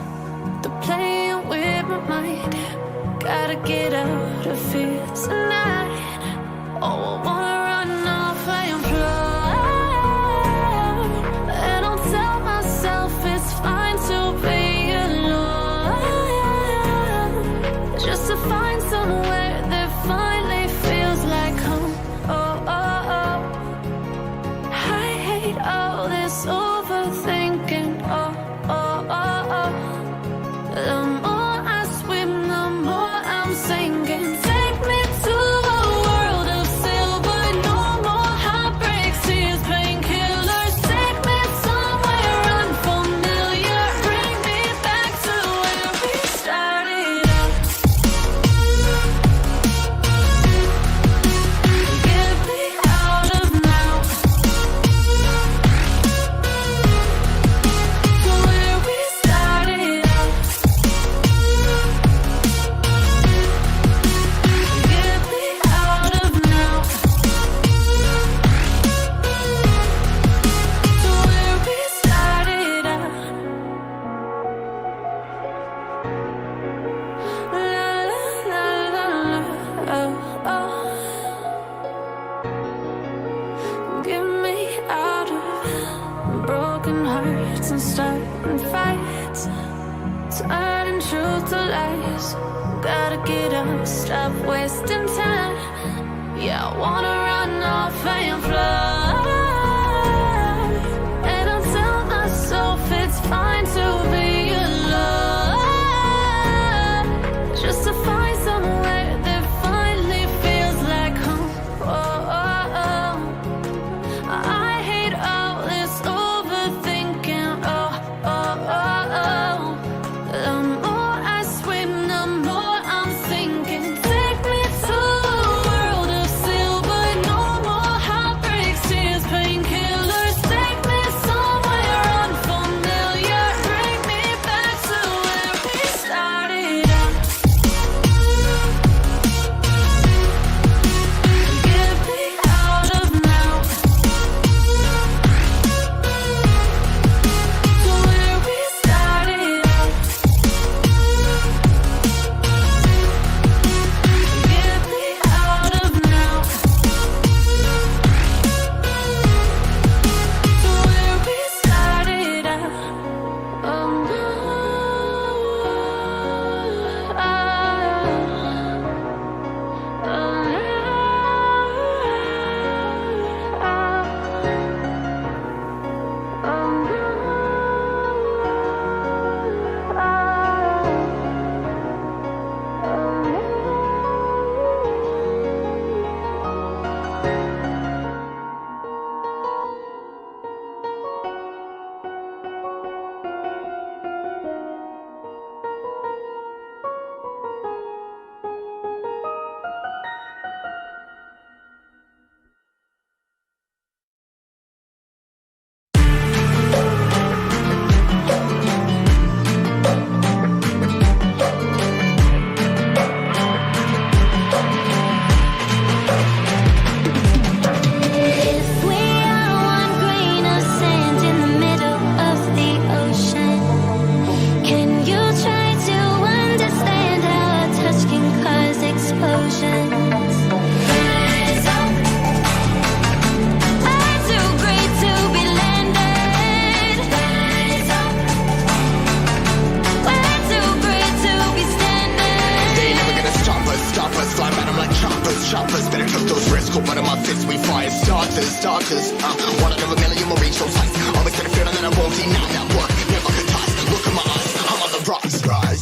they're playing with my mind. Gotta get out of here tonight. Oh, I wanna run off and fly, and I'll tell myself it's fine to be alone, just to find somewhere that finally feels like home. Oh, oh, oh. I hate all this overthinking. Oh, oh, oh, oh. The more I swim, the more I'm sinking. Take me to a world of silver. No more heartbreaks, tears, painkillers. Take me somewhere unfamiliar. Bring me back to where we started out. Get me out of now. To where we started out. Get me out of now. To where we started out. La la la la, oh oh. Get me out of broken hearts and starting fights, turning truth to lies. Gotta get up, stop wasting time. Yeah, I wanna run off and fly, and I'll tell myself it's fine to be alone, just to find somewhere that finally feels like home. Oh, oh, oh. I hate all this overthinking. Oh, oh, oh, oh. The more I swim, the more I'm sinking. Take me to a world of silver. No more heartbreaks, tears, painkillers. Take me somewhere unfamiliar. Bring me back to where we started out. Get me out of now. To where we started out. Get me out of now. To where we started out. Oh no. If we are one grain of sand in the middle of the ocean, can you try to understand how a touch can cause explosions? Rise up. I'm too great to be landed. Rise up. We're too great to be standing. They ain't never gonna stop us, fly at 'em like choppers, better took those risks, go one of my fists, we fire starters, one out of a million will reach those heights, always got a feeling that I won't deny that work, never could toss, look in my eyes, I'm on the rocks, rise.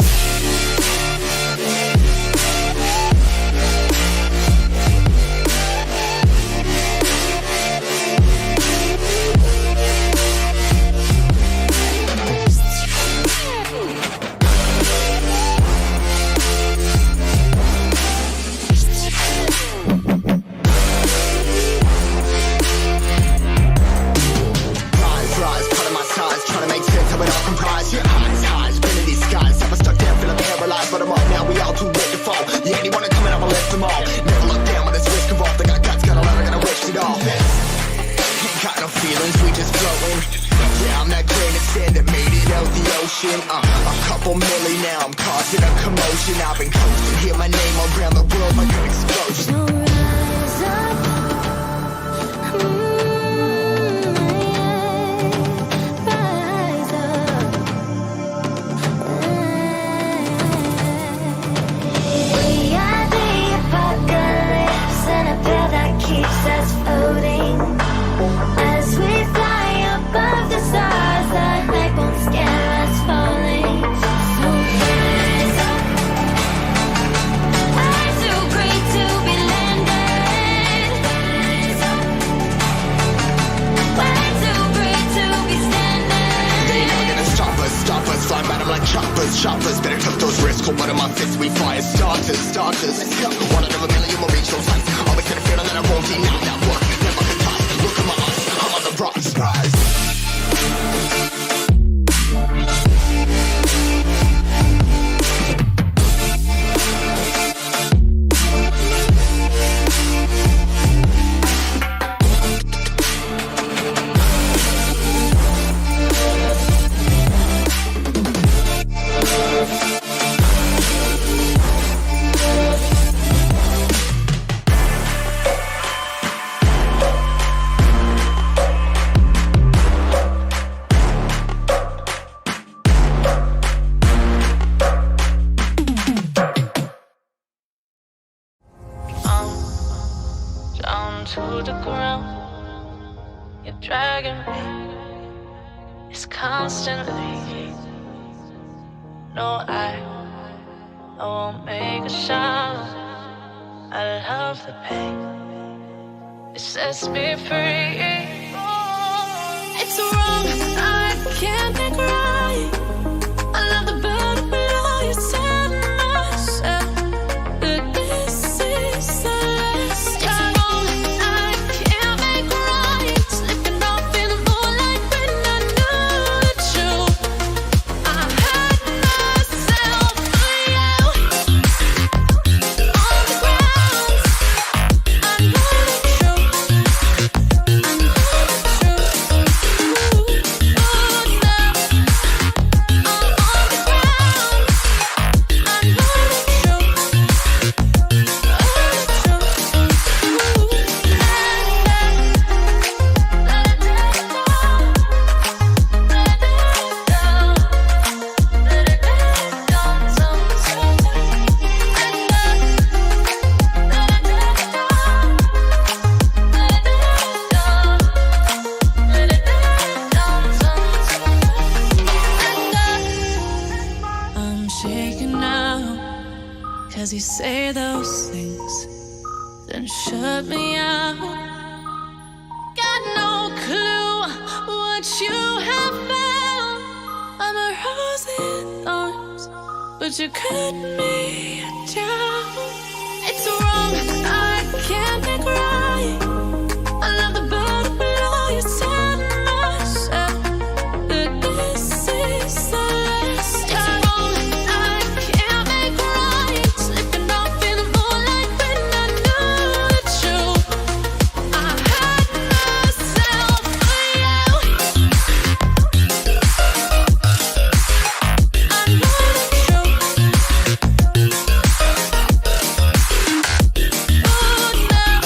Rise, cutting my size, trying to make sense of for Millie. Now I'm causing a commotion. I've been coasting, hear my name around the world like an explosion. So rise up, rise up. We are the apocalypse, and a pill that keeps us floating. As we fly above the stars, the night won't scare us falling. So rise up. I'm too great to be landed. Rise up. Way too great to be standing. They never gonna stop us, fly by them like choppers. Better tuck those wrists, cold blood in my fists, we fire starters. Let's go. One out of a million will reach those heights. Always get a feeling that I won't deny that work. Never can toss. Look at my eyes, I'm on the rise. Down to the ground, you're dragging me. It's constantly. No, I won't make a sound. I love the pain. It sets me free. It's wrong, I can't make right. I love the bird below you, tell myself that this is the last time. I can't make right. Slipping off in the moonlight when I knew the truth. I had myself for you. On the ground, I know the truth. I know the truth. Ooh, now I'm on the ground. I know the truth. I'm shaking now, 'cause you say those things, then shut me out. Got no clue what you have found. I'm a rose in thorns, but you cut me down. It's wrong, I can't make right. I love the bird below you, tell myself that this is the last time. I can't make right. Slipping off in the moonlight when I knew the truth. I had myself for you. I know the truth. Oh, now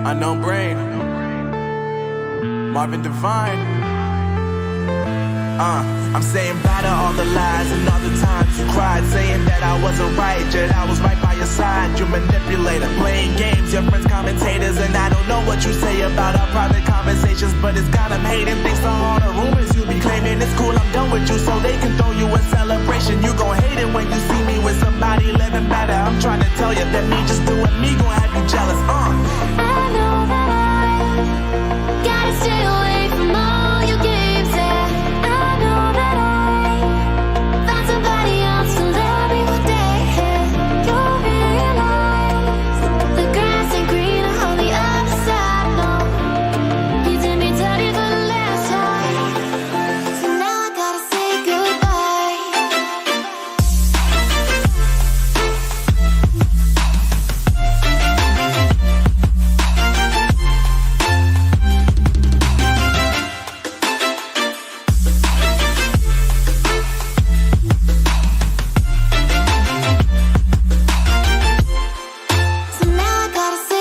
Unknown Brain, Marvin Devine. I'm saying bye to all the lies and all the times you cried, saying that I wasn't right, yet I was right by your side. You manipulator, playing games, your friends commentators, and I don't know what you say about our private conversations, but it's got them hating. Thanks to all the rumors you be claiming, it's cool, I'm done with you, so they can throw you a celebration. You gon' hate it when you see me with somebody living better. I'm trying to tell you that me just doing me gon' have you jealous. I know that I gotta stay away from all your games, yeah. I know that I found somebody else to love me one day, yeah. You'll realize the grass ain't greener on the other side, no. You did me dirty for the last time, so now I gotta say goodbye. So now I gotta say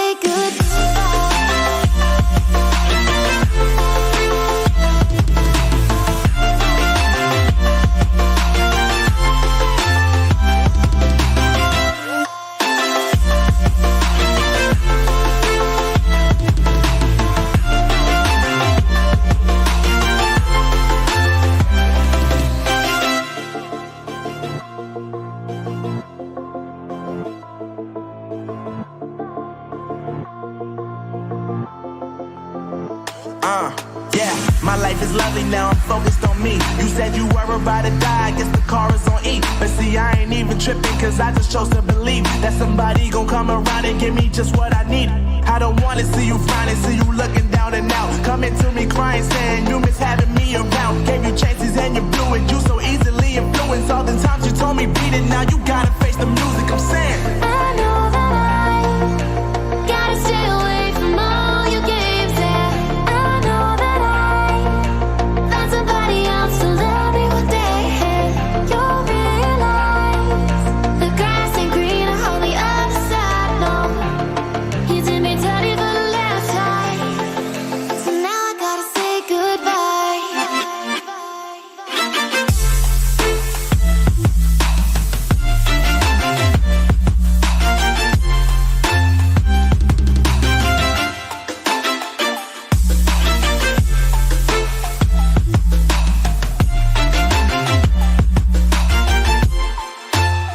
Yeah, my life is lovely now, I'm focused on me. You said you were about to die, I guess the car is on E. But see, I ain't even tripping, cause I just chose to believe that somebody gon' come around and give me just what I need. I don't wanna see you frowning, see you looking down and out, coming to me crying, saying you miss having me around. Gave you chances and you blew it, you so easily influenced. All the times you told me beat it, now you gotta face the music. I'm saying I know that I gotta stay away from all your games, yeah. I know that I found somebody else to love me one day, yeah. You'll realize the grass ain't greener on the other side, no. You did me dirty for the last time, so now I gotta say goodbye.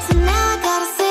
So now I gotta say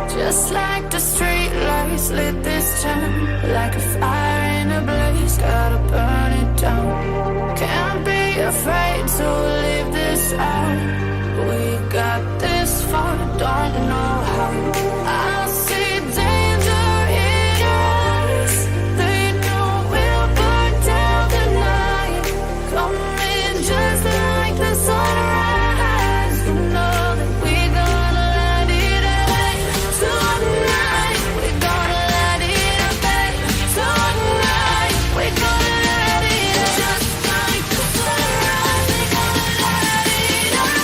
just like the street lights lit this town, like a fire in a blaze, gotta burn it down. Can't be afraid to leave this out. We got this far, don't know how. I see danger in your eyes. They know we'll burn down the night. Coming just like the sunrise. You know that we gonna light it up tonight. We gonna light it up tonight. We gonna light it up just like the sunrise. We gonna light it up.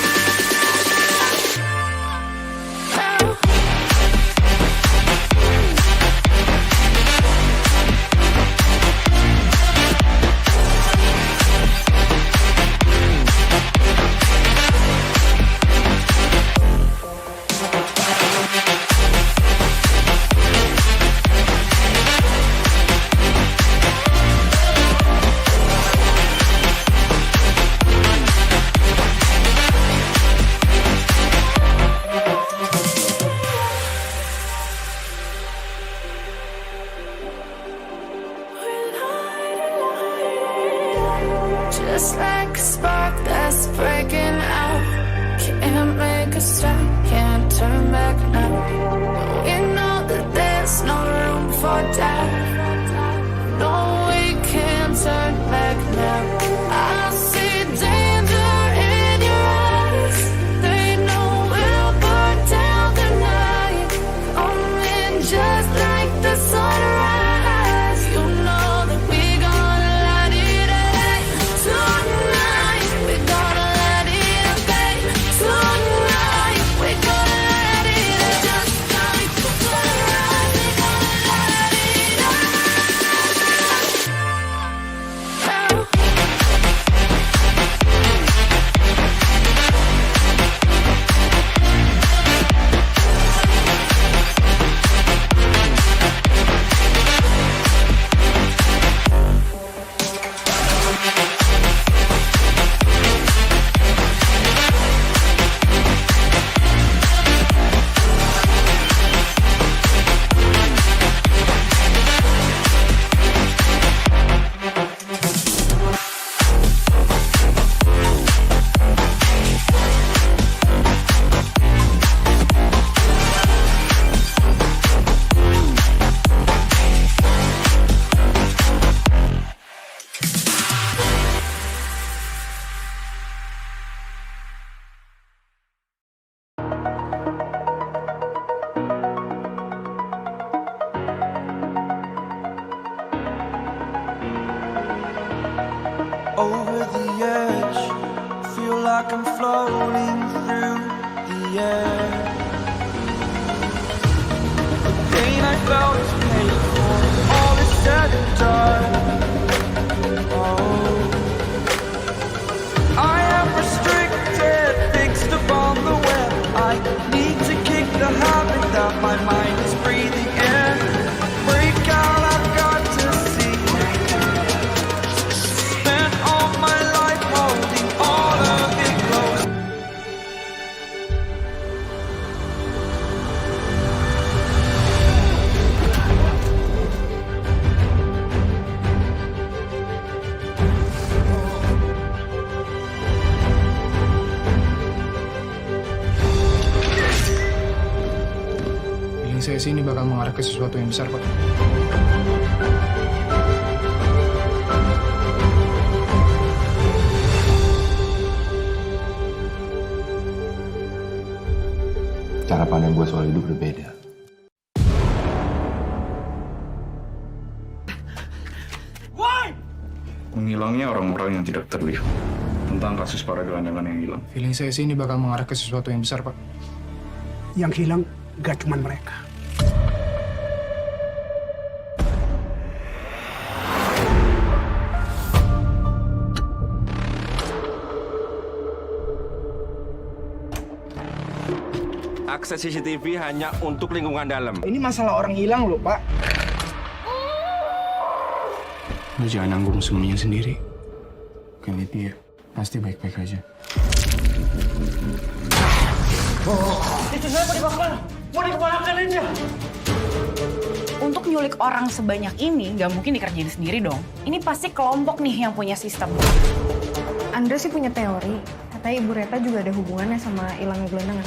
like I'm floating through the air. The pain I felt is paid for, all is said and done. Oh, I am restricted, fixed upon the web. I need to kick the habit that my mind is breathing in. Break out, I've got to see. Spent all my life holding all of it close. Feeling saya sih ini bakal mengarah ke sesuatu yang besar, Pak. Cara pandang gue soal hidup berbeda. Menghilangnya orang-orang yang tidak terlihat. Tentang kasus para gelandangan yang hilang. Feeling saya sih ini bakal mengarah ke sesuatu yang besar, Pak. Yang hilang gak cuma mereka. Akses CCTV hanya untuk lingkungan dalam. Ini masalah orang hilang loh, Pak. Lu jangan nanggung semuanya sendiri. Kali dia pasti baik-baik aja. Itu saya mau dibawa kemana? Mau dikemanakan aja? Untuk nyulik orang sebanyak ini, nggak mungkin dikerjain sendiri dong. Ini pasti kelompok nih yang punya sistem. Andra sih punya teori. Katanya Ibu Reta juga ada hubungannya sama hilangnya gelandangan.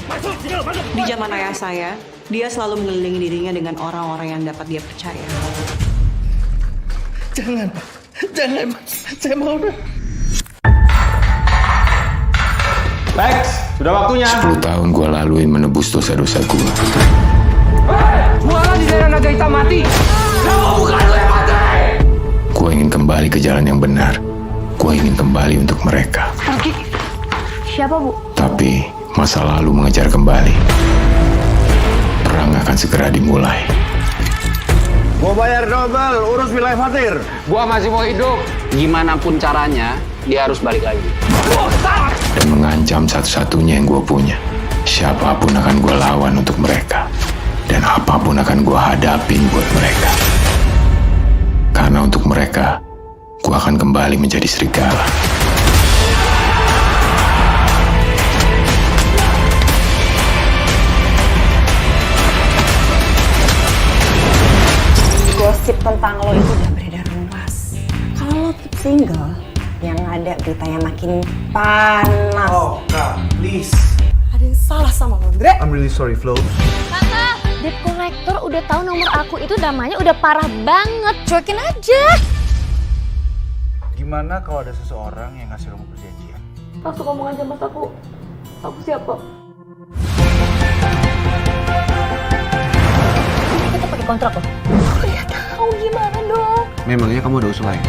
Di zaman ayah saya, dia selalu mengelilingi dirinya dengan orang-orang yang dapat dia percaya. Jangan, Pak. Jangan, Pak. Saya mau. Lex, sudah waktunya. 10 tahun gue laluin menebus dosa-dosa gue. Jualan di daerah Naga Hitam mati. Kamu bukan lu yang mati. Gue ingin kembali ke jalan yang benar. Gue ingin kembali untuk mereka. Siapa, Bu? Tapi masa lalu mengejar kembali. Perang akan segera dimulai. Gua bayar double, urus wilayah Fatir. Gua masih mau hidup. Gimana pun caranya, dia harus balik lagi. Dan mengancam satu-satunya yang gue punya. Siapapun akan gue lawan untuk mereka. Dan apapun akan gue hadapin buat mereka. Karena untuk mereka, gue akan kembali menjadi serigala. Gosip tentang lo itu udah beredar luas. Kalau lo tetap single, yang ada beritanya makin panas. Oh, Kak, please. Ada yang salah sama lo, Andre. I'm really sorry, Flo. Tante, debt collector udah tahu nomor aku itu namanya udah parah banget. Cuekin aja. Gimana kalau ada seseorang yang ngasih kamu perjanjian? Langsung ngomong aja mas aku siapa? Kita pakai kontrak loh. Aku ya tahu gimana dong. Memangnya kamu ada usul lain?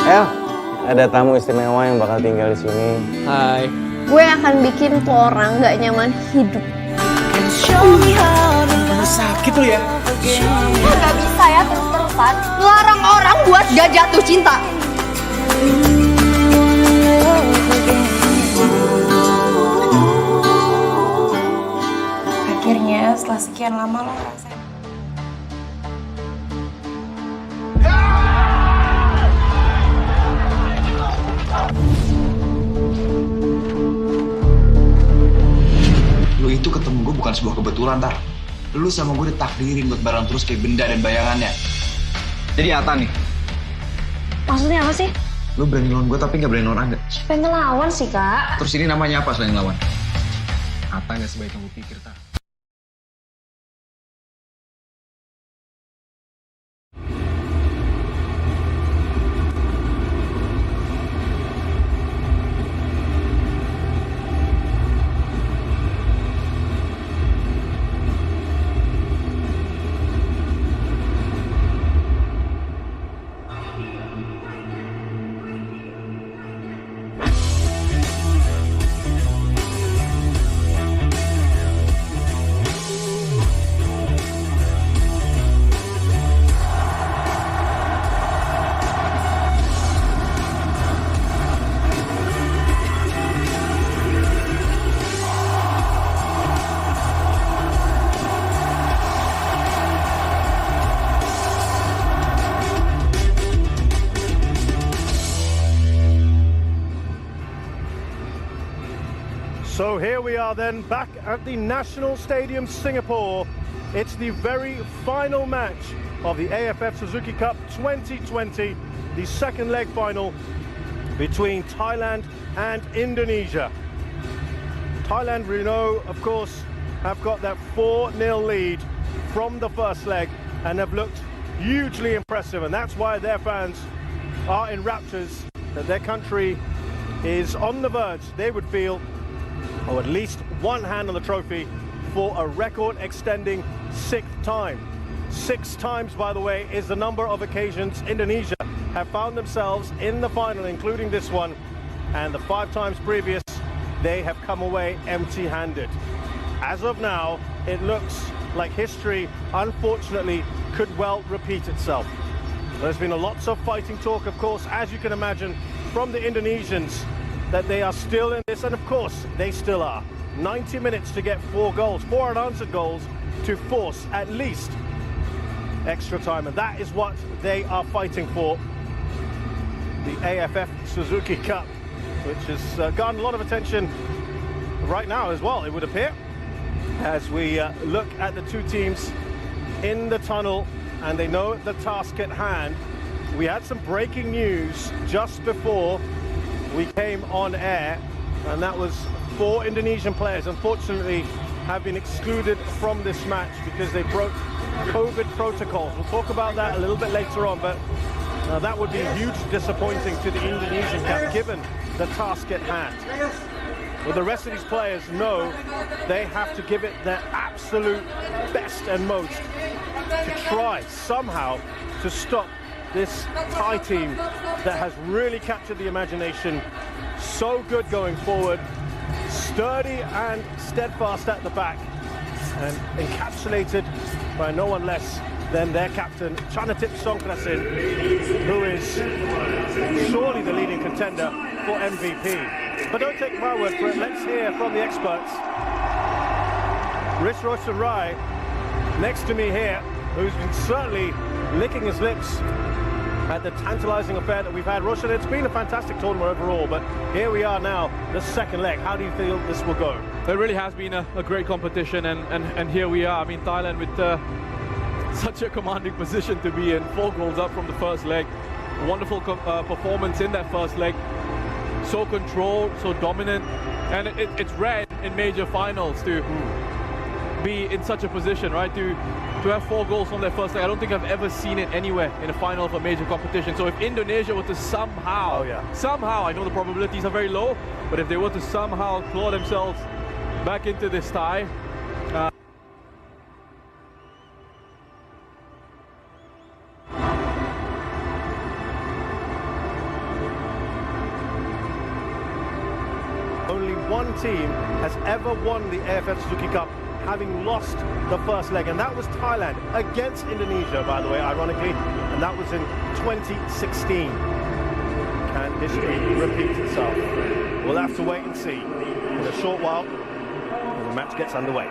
El, ada tamu istimewa yang bakal tinggal di sini. Hai. Gue akan bikin tuh orang gak nyaman hidup. Sakit lo ya? Lo gak bisa ya terus-terusan ngelarang orang buat gak jatuh cinta. Akhirnya setelah sekian lama lo ngerasain. Lu itu ketemu gue bukan sebuah kebetulan, Tar. Lu sama gue ditakdirin buat bareng terus kayak benda dan bayangannya. Jadi Ata nih. Maksudnya apa sih? Lu berani lawan gue tapi gak berani lawan Angga. Siapa yang ngelawan sih, Kak? Terus ini namanya apa selain lawan? Ata gak sebaik yang gue pikir, Tar. So here we are then, back at the National Stadium, Singapore. It's the very final match of the AFF Suzuki Cup 2020, the second leg final between Thailand and Indonesia. Thailand, we know, of course, have got that 4-0 lead from the first leg and have looked hugely impressive, and that's why their fans are in raptures that their country is on the verge, they would feel, or at least one hand on the trophy for a record-extending 6th time. 6 times, by the way, is the number of occasions Indonesia have found themselves in the final, including this one, and the 5 times previous, they have come away empty-handed. As of now, it looks like history, unfortunately, could well repeat itself. There's been lots of fighting talk, of course, as you can imagine, from the Indonesians, that they are still in this, and of course, they still are. 90 minutes to get 4 goals, 4 unanswered goals, to force at least extra time, and that is what they are fighting for. The AFF Suzuki Cup, which has gotten a lot of attention right now as well, it would appear, as we look at the two teams in the tunnel, and they know the task at hand. We had some breaking news just before we came on air, and that was 4 Indonesian players, unfortunately, have been excluded from this match because they broke COVID protocols. We'll talk about that a little bit later on, but that would be hugely disappointing to the Indonesian camp, given the task at hand. Well, the rest of these players know they have to give it their absolute best and most to try somehow to stop this Thai team that has really captured the imagination. So good going forward, sturdy and steadfast at the back, and encapsulated by no one less than their captain, Chanatip Songkrasin, who is surely the leading contender for MVP. But don't take my word for it, let's hear from the experts. Rich Rai, next to me here, who's been certainly licking his lips at the tantalizing affair that we've had. Roshan, it's been a fantastic tournament overall, but here we are now, the second leg. How do you feel this will go? It really has been a great competition, and here we are. I mean, Thailand with such a commanding position to be in, 4 goals up from the first leg. Wonderful performance in that first leg. So controlled, so dominant, and it's rare in major finals to be in such a position, right? To have 4 goals from their first leg. I don't think I've ever seen it anywhere in a final of a major competition. So if Indonesia were to somehow, I know the probabilities are very low, but if they were to somehow claw themselves back into this tie, only one team has ever won the AFF Suzuki Cup having lost the first leg, and that was Thailand against Indonesia, by the way, ironically, and that was in 2016. Can history repeat itself? We'll have to wait and see in a short while when the match gets underway.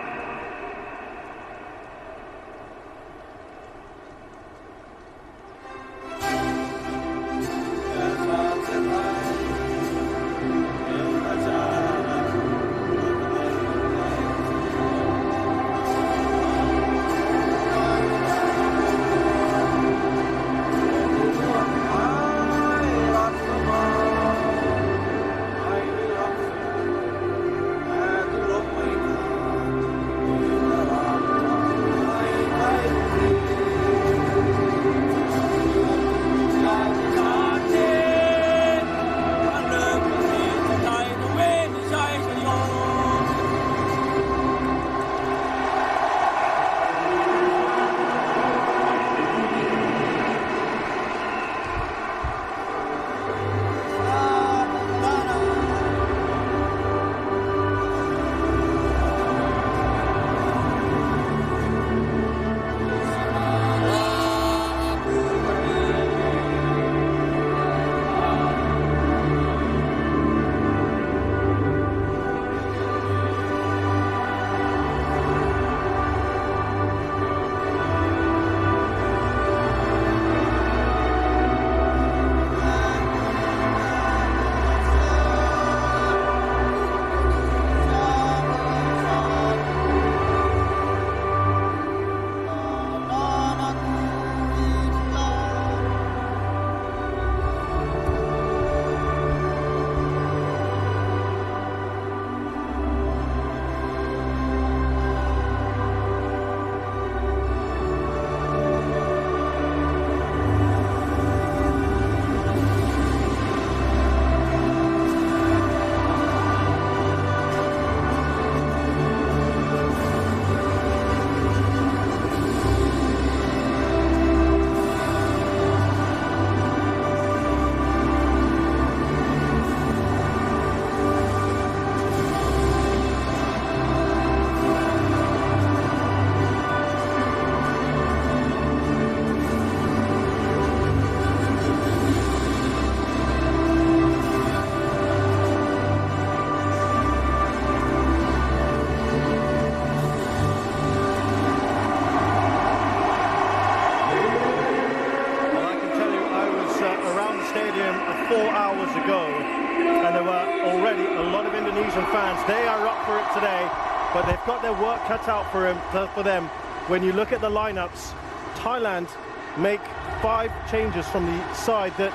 Stadium 4 hours ago, and there were already a lot of Indonesian fans. They are up for it today, but they've got their work cut out for them. When you look at the lineups, Thailand make 5 changes from the side that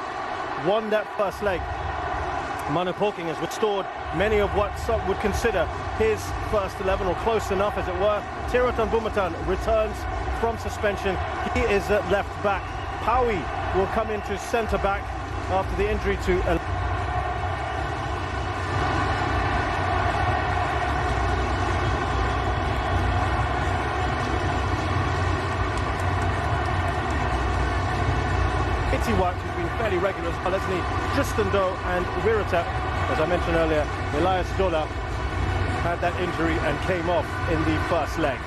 won that first leg. Manu Polking has restored many of what some would consider his first 11, or close enough as it were. Tiratan Bumatan returns from suspension. He is at left back. Paui will come into centre back after the injury to White, who's been fairly regular as well, hasn't he? Tristando and Wirata, as I mentioned earlier. Elias Dola had that injury and came off in the first leg.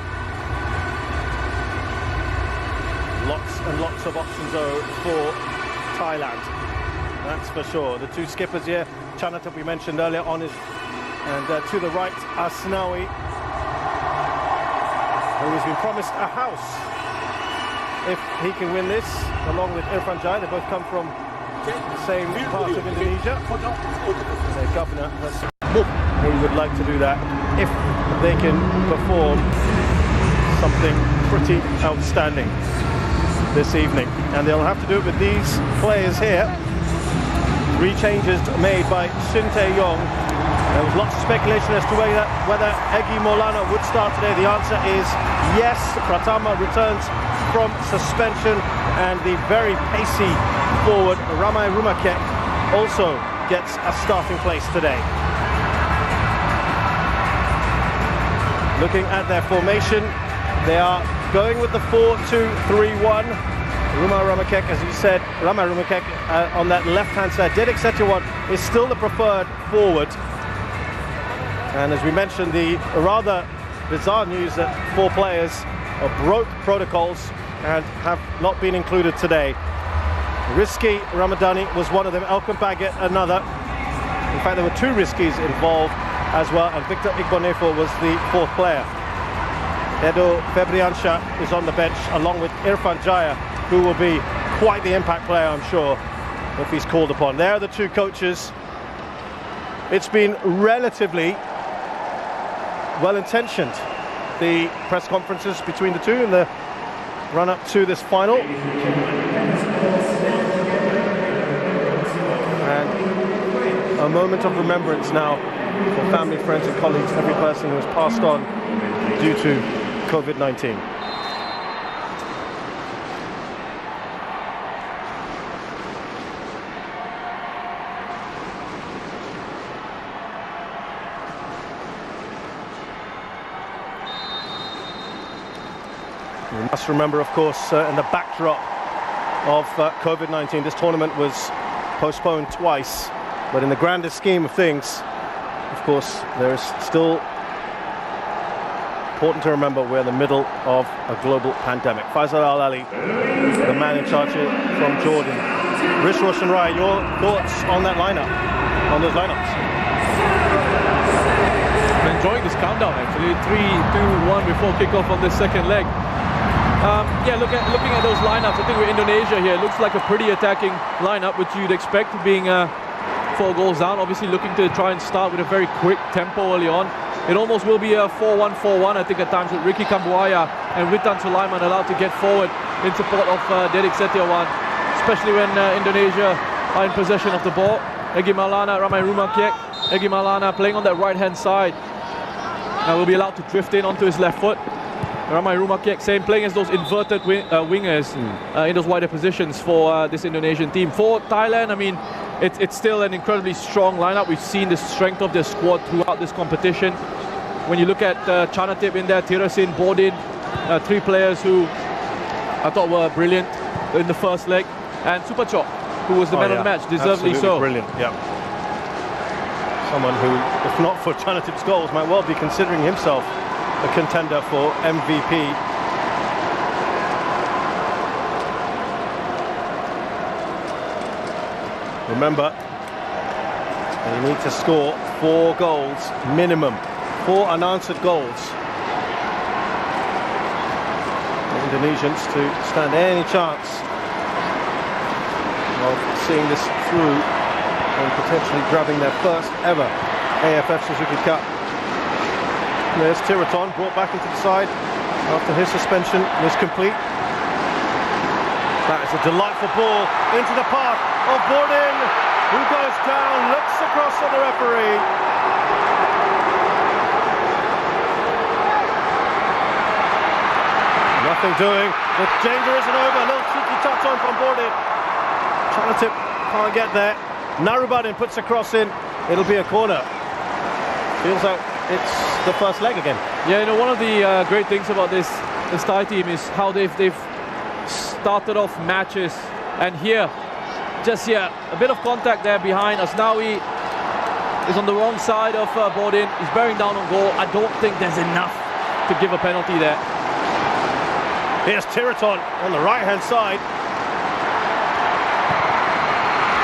Lots and lots of options though for Thailand, that's for sure. The 2 skippers here, Chanatip we mentioned earlier on his, and to the right Asnawi, who has been promised a house if he can win this, along with Irfan Jaya. They both come from the same part of Indonesia. Their governor has he would like to do that if they can perform something pretty outstanding this evening. And they'll have to do it with these players here. 3 changes made by Shin Tae-yong. There was lots of speculation as to whether Egy Maulana would start today. The answer is yes. Pratama returns from suspension, and the very pacey forward Ramai Rumakek also gets a starting place today. Looking at their formation, they are going with the 4-2-3-1. Ramai Rumakek, as you said, Ramai Rumakek on that left-hand side. Dedek Setiawan is still the preferred forward. And as we mentioned, the rather bizarre news that 4 players broke protocols and have not been included today. Rizky Ramadhani was one of them, Elkan Baggett another. In fact, there were 2 Rizkys involved as well, and Victor Igbonefo was the 4th player. Edo Febriansha is on the bench along with Irfan Jaya, who will be quite the impact player, I'm sure, if he's called upon. There are the 2 coaches. It's been relatively well-intentioned, the press conferences between the 2 in the run-up to this final. And a moment of remembrance now for family, friends and colleagues, every person who has passed on due to COVID-19. We must remember, of course, in the backdrop of COVID-19, this tournament was postponed twice. But in the grander scheme of things, of course, there is still important to remember we're in the middle of a global pandemic. Faisal Al-Ali, the man in charge here from Jordan. Rish Roshan Rai, your thoughts on that lineup, on those lineups? I'm enjoying this countdown actually. 3, 2, 1 before kickoff on this second leg. Yeah, looking at those lineups, I think with Indonesia here, it looks like a pretty attacking lineup, which you'd expect being 4 goals down. Obviously looking to try and start with a very quick tempo early on. It almost will be a 4-1-4-1, I think, at times, with Ricky Kambuaya and Witan Sulaiman allowed to get forward in support of Dedek Setiawan, especially when Indonesia are in possession of the ball. Egy Maulana, Ramai Rumakek, Egy Maulana playing on that right-hand side. Will be allowed to drift in onto his left foot. Ramai Rumakek, same, playing as those inverted wingers in those wider positions for this Indonesian team. For Thailand, I mean, it's still an incredibly strong lineup. We've seen the strength of their squad throughout this competition. When you look at Chanatip in there, Tirasin, Bodin, 3 players who I thought were brilliant in the first leg, and Supachok, who was the man of the match, deservedly so. Brilliant, yeah. Someone who, if not for Chanatip's goals, might well be considering himself a contender for MVP. Remember, they need to score 4 goals minimum, 4 unanswered goals for Indonesians to stand any chance of seeing this through and potentially grabbing their first ever AFF Suzuki Cup. There's Tiraton brought back into the side after his suspension was complete. That is a delightful ball into the path of Bordin, who goes down, looks across at the referee. Nothing doing. The danger isn't over. A little cheeky touch on from Bordin. Trying to tip, can't get there. Narubadin puts a cross in. It'll be a corner. Feels like it's the first leg again. Yeah, you know, one of the great things about this Thai team is how they've started off matches, and here, a bit of contact there behind. Asnawi is on the wrong side of Bordin. He's bearing down on goal. I don't think there's enough to give a penalty there. Here's Tiraton on the right-hand side.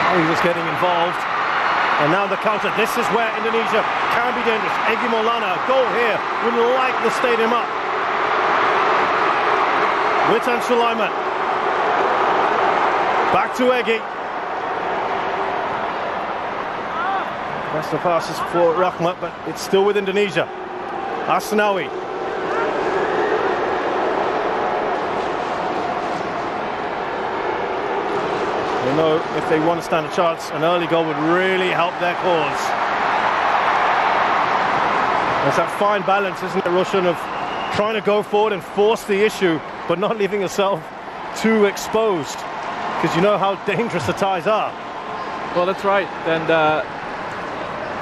Oh, he was getting involved. And now the counter. This is where Indonesia can be dangerous. Egy Maulana, goal here. Would like the stadium up. Witan Sulaiman. Back to Egy. That's the passes for Rahmat, but it's still with Indonesia. Asnawi. You know, if they want to stand a chance, an early goal would really help their cause. There's that fine balance, isn't it, Roshan, of trying to go forward and force the issue, but not leaving yourself too exposed, because you know how dangerous the Thais are. Well, that's right, and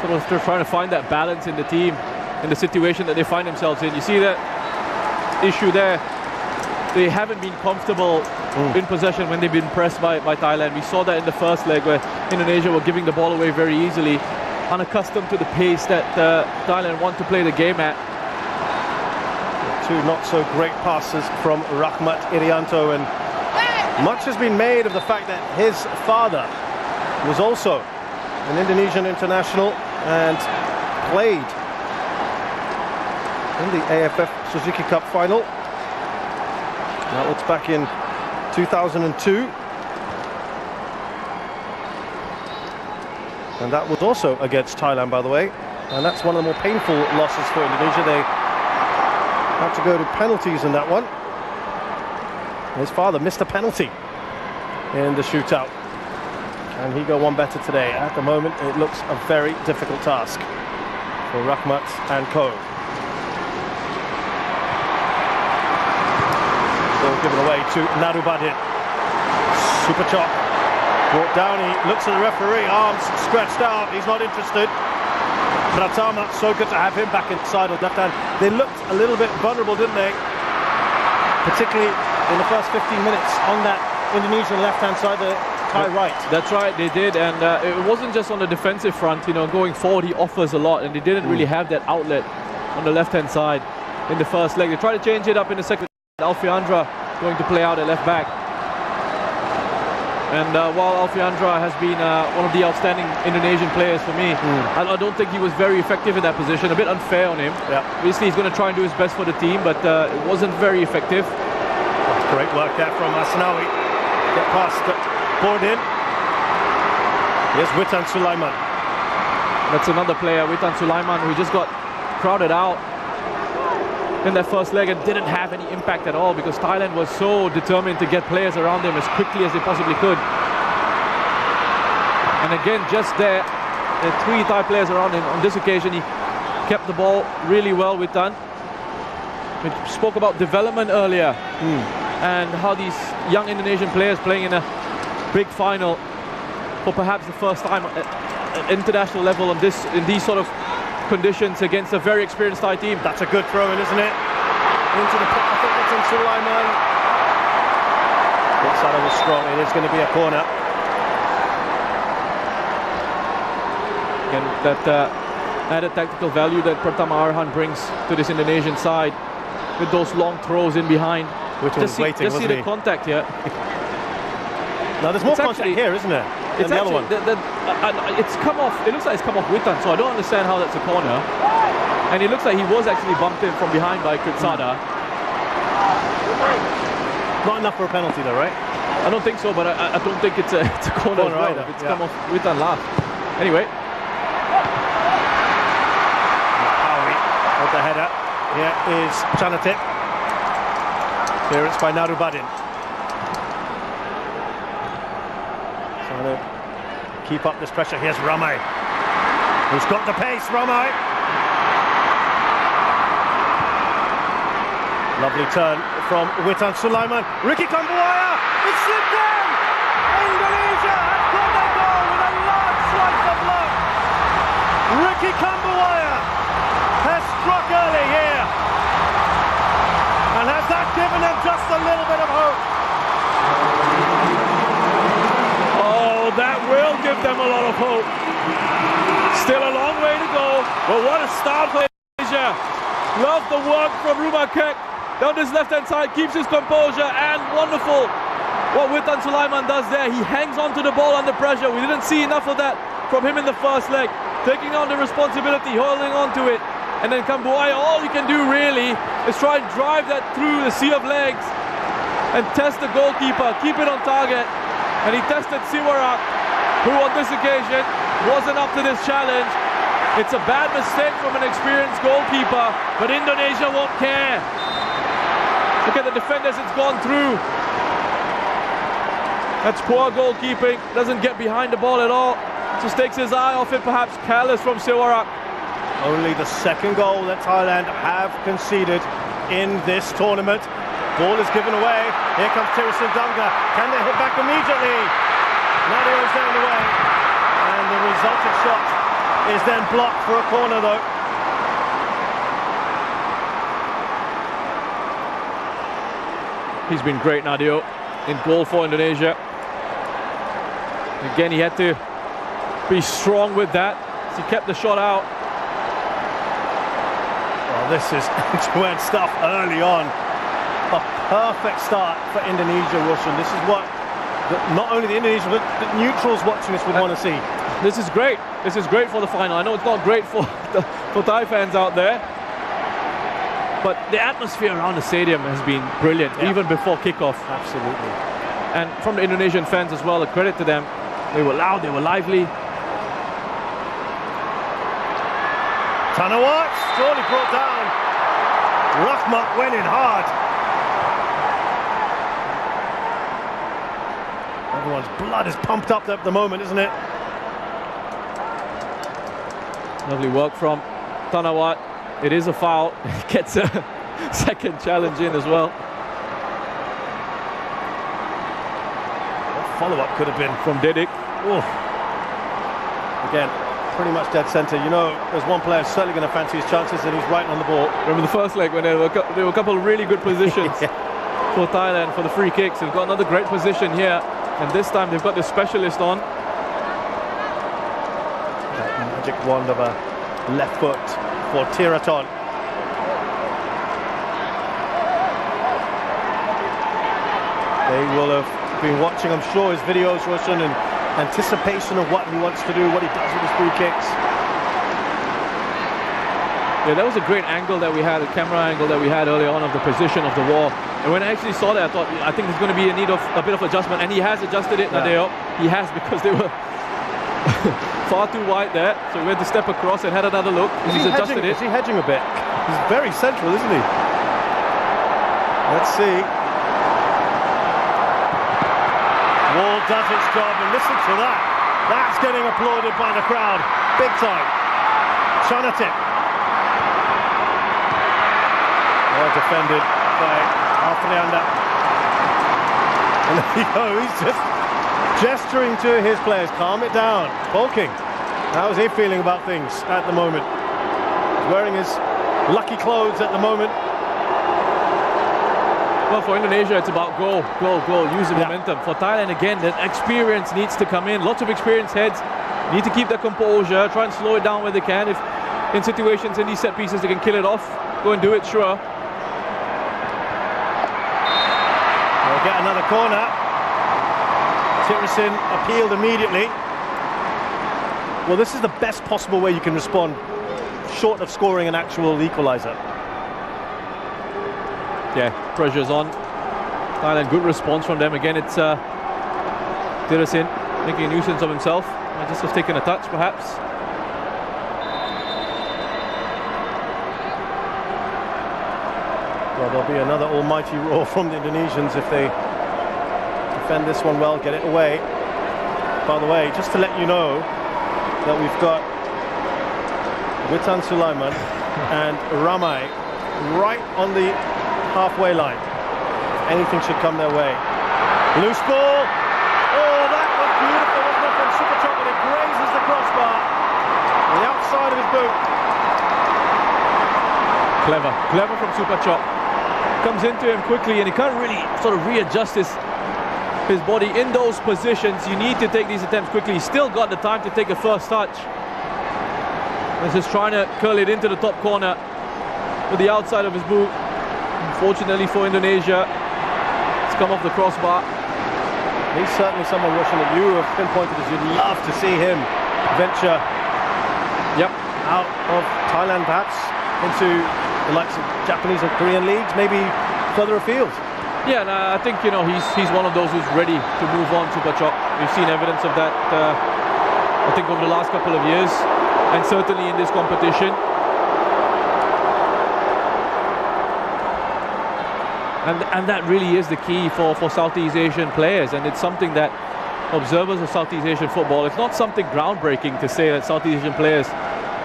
sort of they're trying to find that balance in the team, in the situation that they find themselves in. You see that issue there. They haven't been comfortable in possession when they've been pressed by Thailand. We saw that in the first leg where Indonesia were giving the ball away very easily, unaccustomed to the pace that Thailand want to play the game at. Two not so great passes from Rahmat Irianto, and much has been made of the fact that his father was also an Indonesian international and played in the AFF Suzuki Cup final. That was back in 2002. And that was also against Thailand, by the way. And that's one of the more painful losses for Indonesia. They had to go to penalties in that one. His father missed a penalty in the shootout. Can he go one better today? At the moment, it looks a very difficult task for Rahmat and co. Given away to Narubadin. Super chop. Brought down, he looks at the referee, arms stretched out, he's not interested. Pratama, so good to have him back inside on left hand. They looked a little bit vulnerable, didn't they? Particularly in the first 15 minutes on that Indonesian left-hand side, the Thai right. That's right, they did, and it wasn't just on the defensive front, you know, going forward he offers a lot, and they didn't really have that outlet on the left-hand side in the first leg. They tried to change it up in the second. Alfiandra going to play out at left back. And while Alfiandra has been one of the outstanding Indonesian players for me, I don't think he was very effective in that position. A bit unfair on him. Yeah. Obviously he's going to try and do his best for the team, but it wasn't very effective. That's great work there from Asnawi. Get past Bordin. Here's Witan Sulaiman. That's another player, Witan Sulaiman, who just got crowded out in that first leg and didn't have any impact at all because Thailand was so determined to get players around him as quickly as they possibly could. And again, just there are 3 Thai players around him. On this occasion, he kept the ball really well with Tan. We spoke about development earlier and how these young Indonesian players playing in a big final for perhaps the first time at international level on in these sort of conditions against a very experienced Thai team. That's a good throw in, isn't it? Into the I think it's in Sulaiman. Inside was strong. It is going to be a corner. And that added tactical value that Pratama Arhan brings to this Indonesian side with those long throws in behind. Which was waiting, just see the contact here. Now there's more contact here, isn't there? It's the other one. It's come off. It looks like it's come off Witan, so I don't understand how that's a corner. And it looks like he was actually bumped in from behind by Kritsada. Not enough for a penalty, though, right? I don't think so, but I don't think it's a corner as well. It's come off with that last. Anyway. Howie with the header. Here is Chanatip. Clearance by Narubadin. Trying to keep up this pressure. Here's Ramai, who's got the pace. Ramai. Lovely turn from Witan Sulaiman. Ricky Kambuaya. It's slipped in. Indonesia has got their goal with a large slice of luck. Ricky Kambuaya has struck early here. And has that given them just a little bit of hope? Oh, that will give them a lot of hope. Still a long way to go, but what a start for Indonesia. Love the work from Rumakek. Down his left-hand side, keeps his composure, and wonderful what Witan Sulaiman does there. He hangs on to the ball under pressure. We didn't see enough of that from him in the first leg. Taking on the responsibility, holding on to it. And then Kambuaya, all he can do really is try and drive that through the sea of legs and test the goalkeeper, keep it on target. And he tested Siwarak, who on this occasion wasn't up to this challenge. It's a bad mistake from an experienced goalkeeper, but Indonesia won't care. Look at the defenders it's gone through. That's poor goalkeeping. Doesn't get behind the ball at all. Just takes his eye off it, perhaps careless from Siwarak. Only the second goal that Thailand have conceded in this tournament. Ball is given away. Here comes Tirisan Dunga. Can they hit back immediately? Nadio's down the way. And the resulting shot is then blocked for a corner though. He's been great, Nadio, in goal for Indonesia. Again, he had to be strong with that. He kept the shot out. Well, this is end-to-end stuff early on. A perfect start for Indonesia, Wilson. This is what not only the Indonesians, but the neutrals watching this would want to see. This is great. This is great for the final. I know it's not great for Thai fans out there, but the atmosphere around the stadium has been brilliant, even before kickoff. Absolutely. And from the Indonesian fans as well, a credit to them. They were loud, they were lively. Tanawat, surely brought down. Rahmat went in hard. Everyone's blood is pumped up at the moment, isn't it? Lovely work from Tanawat. It is a foul. Gets a second challenge in as well. What follow-up could have been from Didik. Ooh. Again, pretty much dead centre. You know, there's one player certainly going to fancy his chances, and he's right on the ball. Remember the first leg when there were a couple of really good positions for Thailand for the free kicks. They've got another great position here, and this time they've got the specialist on. That magic wand of a left foot for Tiraton. They will have been watching, I'm sure, his videos, Roshan, in anticipation of what he wants to do, what he does with his free kicks. Yeah, that was a great angle that we had, a camera angle that we had early on of the position of the wall. And when I actually saw that, I think there's going to be a need of a bit of adjustment, and he has adjusted it, Nadeo. He has, because they were far too wide there, so he went to step across and had another look. He's adjusted it. Is he hedging a bit? He's very central, isn't he? Let's see. Wall does its job, and listen to that. That's getting applauded by the crowd, big time. Chanatip. Well defended by Afrianda. And there you go, he's just gesturing to his players, calm it down. Bolking, how is he feeling about things at the moment? He's wearing his lucky clothes at the moment. Well, for Indonesia, it's about goal, use the momentum. For Thailand, again, that experience needs to come in. Lots of experienced heads need to keep their composure, try and slow it down where they can. If in situations, in these set pieces, they can kill it off, go and do it, sure. They'll get another corner. Tirisan appealed immediately. Well, this is the best possible way you can respond, short of scoring an actual equaliser. Yeah, pressure's on. Thailand, good response from them. Again, it's Tirasin making a nuisance of himself. Might just have taken a touch, perhaps. Well, there'll be another almighty roar from the Indonesians if they defend this one well, get it away. By the way, just to let you know that we've got Witan Sulaiman and Ramai right on the halfway line. Anything should come their way. Loose ball. Oh, that was beautiful, wasn't it, from Super Chop, and it grazes the crossbar. The outside of his boot. Clever from Super Chop. Comes into him quickly, and he can't really sort of readjust his body in those positions. You need to take these attempts quickly. He's still got the time to take a first touch. This is trying to curl it into the top corner with the outside of his boot. Unfortunately for Indonesia, it's come off the crossbar. He's certainly someone, Roshan, that you have pinpointed as you'd love to see him venture out of Thailand, perhaps into the likes of Japanese and Korean leagues, maybe further afield. Yeah, and I think, you know, he's one of those who's ready to move on, Super Chop. We've seen evidence of that, I think, over the last couple of years, and certainly in this competition. And that really is the key for Southeast Asian players, and it's something that observers of Southeast Asian football, it's not something groundbreaking to say that Southeast Asian players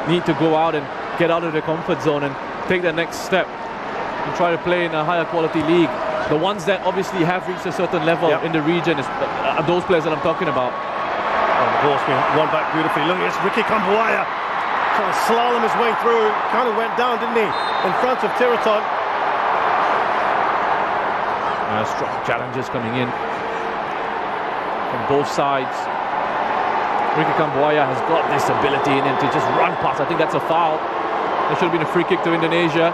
need to go out and get out of their comfort zone and take that next step and try to play in a higher quality league. The ones that obviously have reached a certain level in the region are those players that I'm talking about. Oh, the ball's been won back beautifully. Look, it's Ricky Kambuaya trying to slalom his way through. Kind of went down, didn't he, in front of Tiraton. Strong challenges coming in from both sides. Ricky Kambuaya has got this ability in him to just run past. I think that's a foul. There should have been a free kick to Indonesia.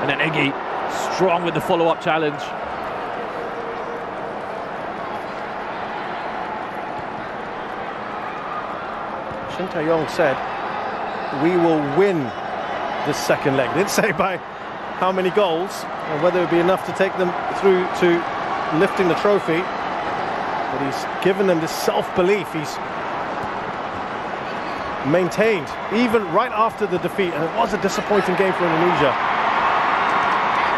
And then Egy, strong with the follow-up challenge. Shin Tae-yong said, we will win this second leg. Didn't say by how many goals and whether it would be enough to take them through to lifting the trophy. But he's given them this self-belief. He's maintained, even right after the defeat, and it was a disappointing game for Indonesia.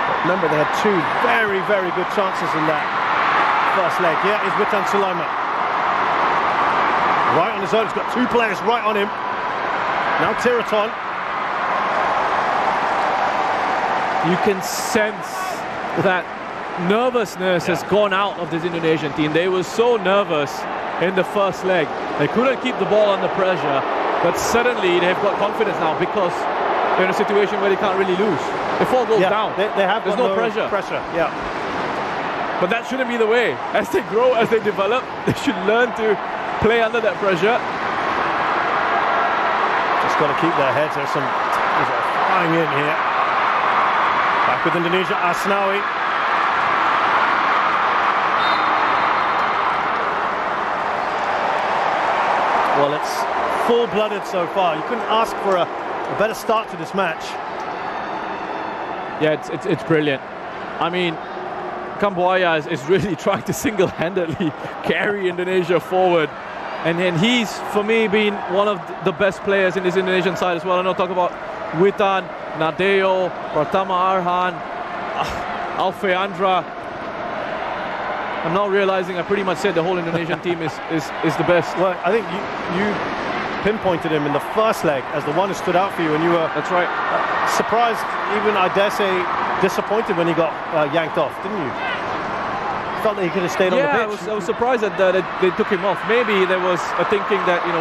But remember, they had two very, very good chances in that first leg. Here is Witan Sulaiman. Right on his own, he's got two players right on him. Now Tiraton. You can sense that nervousness has gone out of this Indonesian team. They were so nervous in the first leg. They couldn't keep the ball under pressure, but suddenly they've got confidence now because they're in a situation where they can't really lose. If all goes down, they have there's no pressure. Yeah. But that shouldn't be the way. As they grow, as they develop, they should learn to play under that pressure. Just got to keep their heads. There's flying in here. Back with Indonesia, Asnawi. Well, it's full-blooded so far. You couldn't ask for a better start to this match. Yeah, it's brilliant. I mean, Kambuaya is really trying to single-handedly carry Indonesia forward. And he's, for me, been one of the best players in this Indonesian side as well. I know, talk about Witan, Nadeo, Pratama Arhan, Alfeandra. I'm now realizing I pretty much said the whole Indonesian team is the best. Well, I think you pinpointed him in the first leg as the one who stood out for you, and you were surprised, even I dare say disappointed when he got yanked off, didn't you? Felt that he could have stayed on the pitch. I was surprised that they took him off. Maybe there was a thinking that, you know,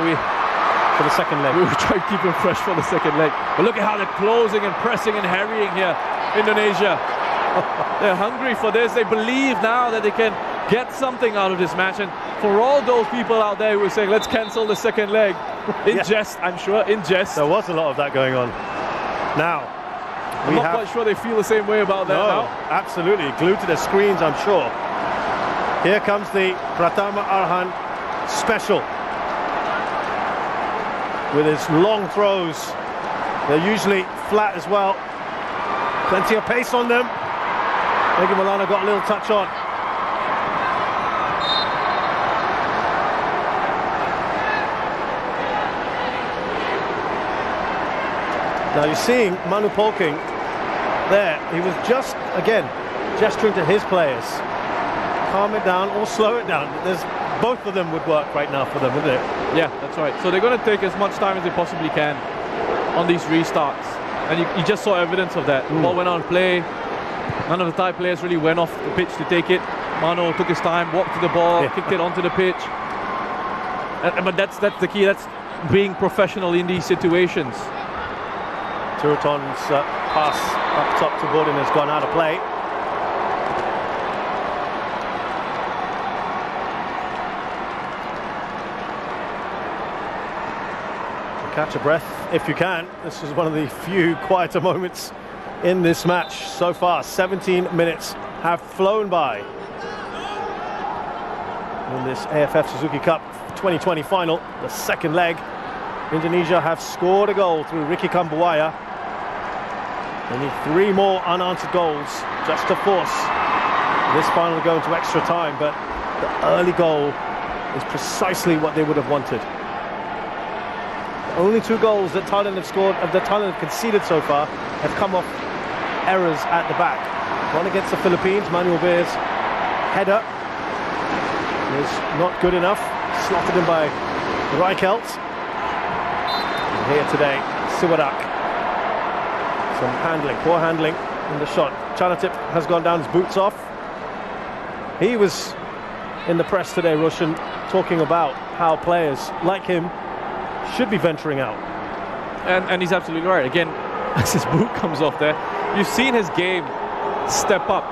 for the second leg. We will try to keep him fresh for the second leg. But look at how they're closing and pressing and harrying here, Indonesia. They're hungry for this. They believe now that they can get something out of this match. And for all those people out there who are saying, let's cancel the second leg, in jest, I'm sure, in jest. There was a lot of that going on. Now, I'm not quite sure they feel the same way about that now. Absolutely. Glued to their screens, I'm sure. Here comes the Pratama Arhan special. With his long throws. They're usually flat as well. Plenty of pace on them. Egi Maulana got a little touch on. Now you're seeing Manu Polking there. He was just, again, gesturing to his players. Calm it down or slow it down. Both of them would work right now for them, wouldn't it? Yeah, that's right. So they're going to take as much time as they possibly can on these restarts. And you just saw evidence of that. The ball went on play. None of the Thai players really went off the pitch to take it. Mano took his time, walked to the ball, kicked it onto the pitch. But that's the key. That's being professional in these situations. Turaton's pass up top to Gordon has gone out of play. Catch a breath if you can. This is one of the few quieter moments in this match so far. 17 minutes have flown by in this AFF Suzuki Cup 2020 final, the second leg. Indonesia have scored a goal through Ricky Kambuaya. They need 3 more unanswered goals just to force this final to go into extra time, but the early goal is precisely what they would have wanted. Only 2 goals that Thailand have scored, that Thailand have conceded so far, have come off errors at the back. One against the Philippines, Manuel Beer's header is not good enough, slotted in by Reichelt. And here today, Siwadak. Some handling, poor handling in the shot. Chanatip has gone down, his boots off. He was in the press today, Roshan, talking about how players like him should be venturing out. And he's absolutely right. Again, as his boot comes off there, you've seen his game step up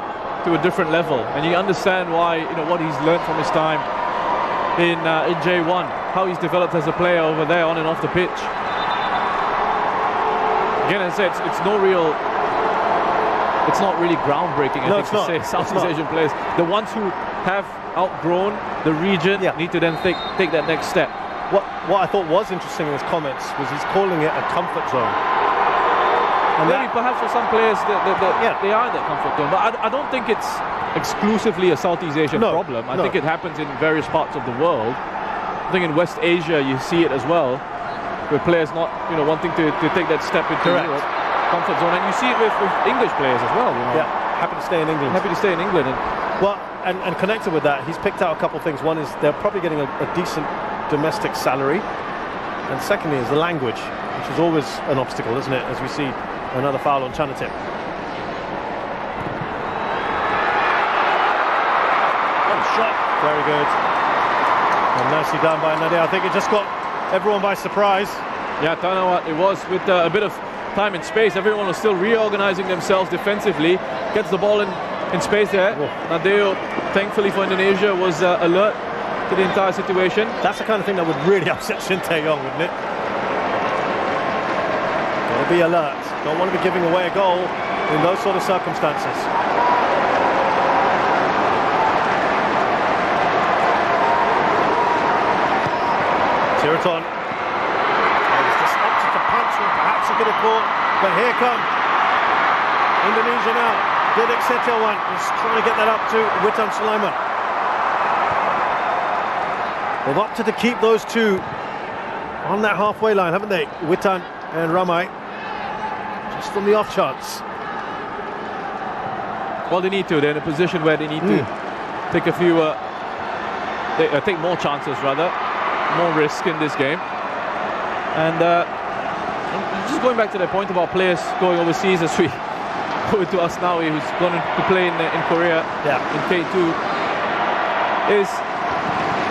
to a different level, and you understand why, what he's learned from his time in J1, how he's developed as a player over there on and off the pitch. Again, as I said, it's not really groundbreaking, I think, to say Southeast Asian players. The ones who have outgrown the region need to then take that next step. What I thought was interesting in his comments was he's calling it a comfort zone. And maybe perhaps for some players they are in that comfort zone, but I don't think it's exclusively a Southeast Asian problem. I think it happens in various parts of the world. I think in West Asia you see it as well, where players not wanting to take that step into Europe, comfort zone, and you see it with English players as well. Yeah, happy to stay in England. Happy to stay in England. And connected with that, he's picked out a couple of things. One is they're probably getting a decent domestic salary, and secondly is the language, which is always an obstacle, isn't it, as we see another foul on Chanatip. Shot, very good, and nicely done by Nadia. I think it just got everyone by surprise. Yeah, I don't know what it was. With a bit of time and space, everyone was still reorganizing themselves defensively. Gets the ball in space there. Nadeo, thankfully for Indonesia, was alert to the entire situation. That's the kind of thing that would really upset Shin Tae-yong, wouldn't it? Gotta be alert. Don't want to be giving away a goal in those sort of circumstances. Turaton. He's just opted to punch when perhaps he could have caught, but here come Indonesia now. Didik Setiawan is trying to get that up to Witan Sulaiman. They've opted to keep those two on that halfway line, haven't they? Witan and Ramai, just from the off chance. Well, they need to. They're in a position where they need to take a few, take more chances rather, more risk in this game. And just going back to the point about players going overseas, as we go to Asnawi, who's going to play in Korea, in K2, is,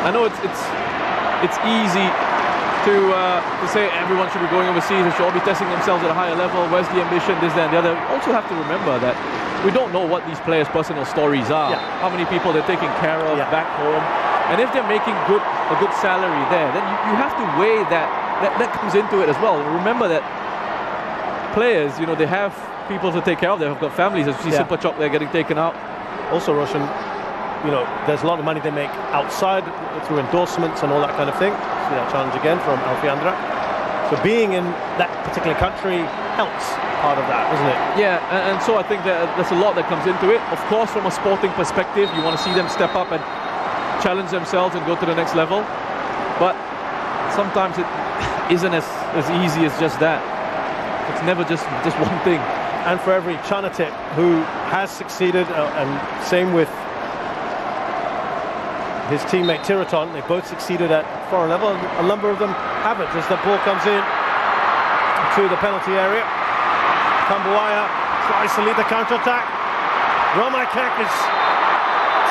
I know it's easy to say everyone should be going overseas, they should all be testing themselves at a higher level, where's the ambition, this, that, and the other. We also have to remember that we don't know what these players' personal stories are, how many people they're taking care of back home, and if they're making a good salary there, then you have to weigh that comes into it as well. Remember that players, they have people to take care of, they've got families, as you see Super Chok, they're getting taken out. Also, Roshan, there's a lot of money they make outside through endorsements and all that kind of thing. See that challenge again from Alfiandra. So being in that particular country helps part of that, doesn't it? Yeah, and so I think that there's a lot that comes into it. Of course, from a sporting perspective, you want to see them step up and challenge themselves and go to the next level. But sometimes it isn't as easy as just that. It's never just one thing. And for every Chanatit who has succeeded, and same with his teammate Tiraton, they both succeeded at foreign level. A number of them haven't, as the ball comes in to the penalty area. Kambuaya tries to lead the counter-attack. Romakek is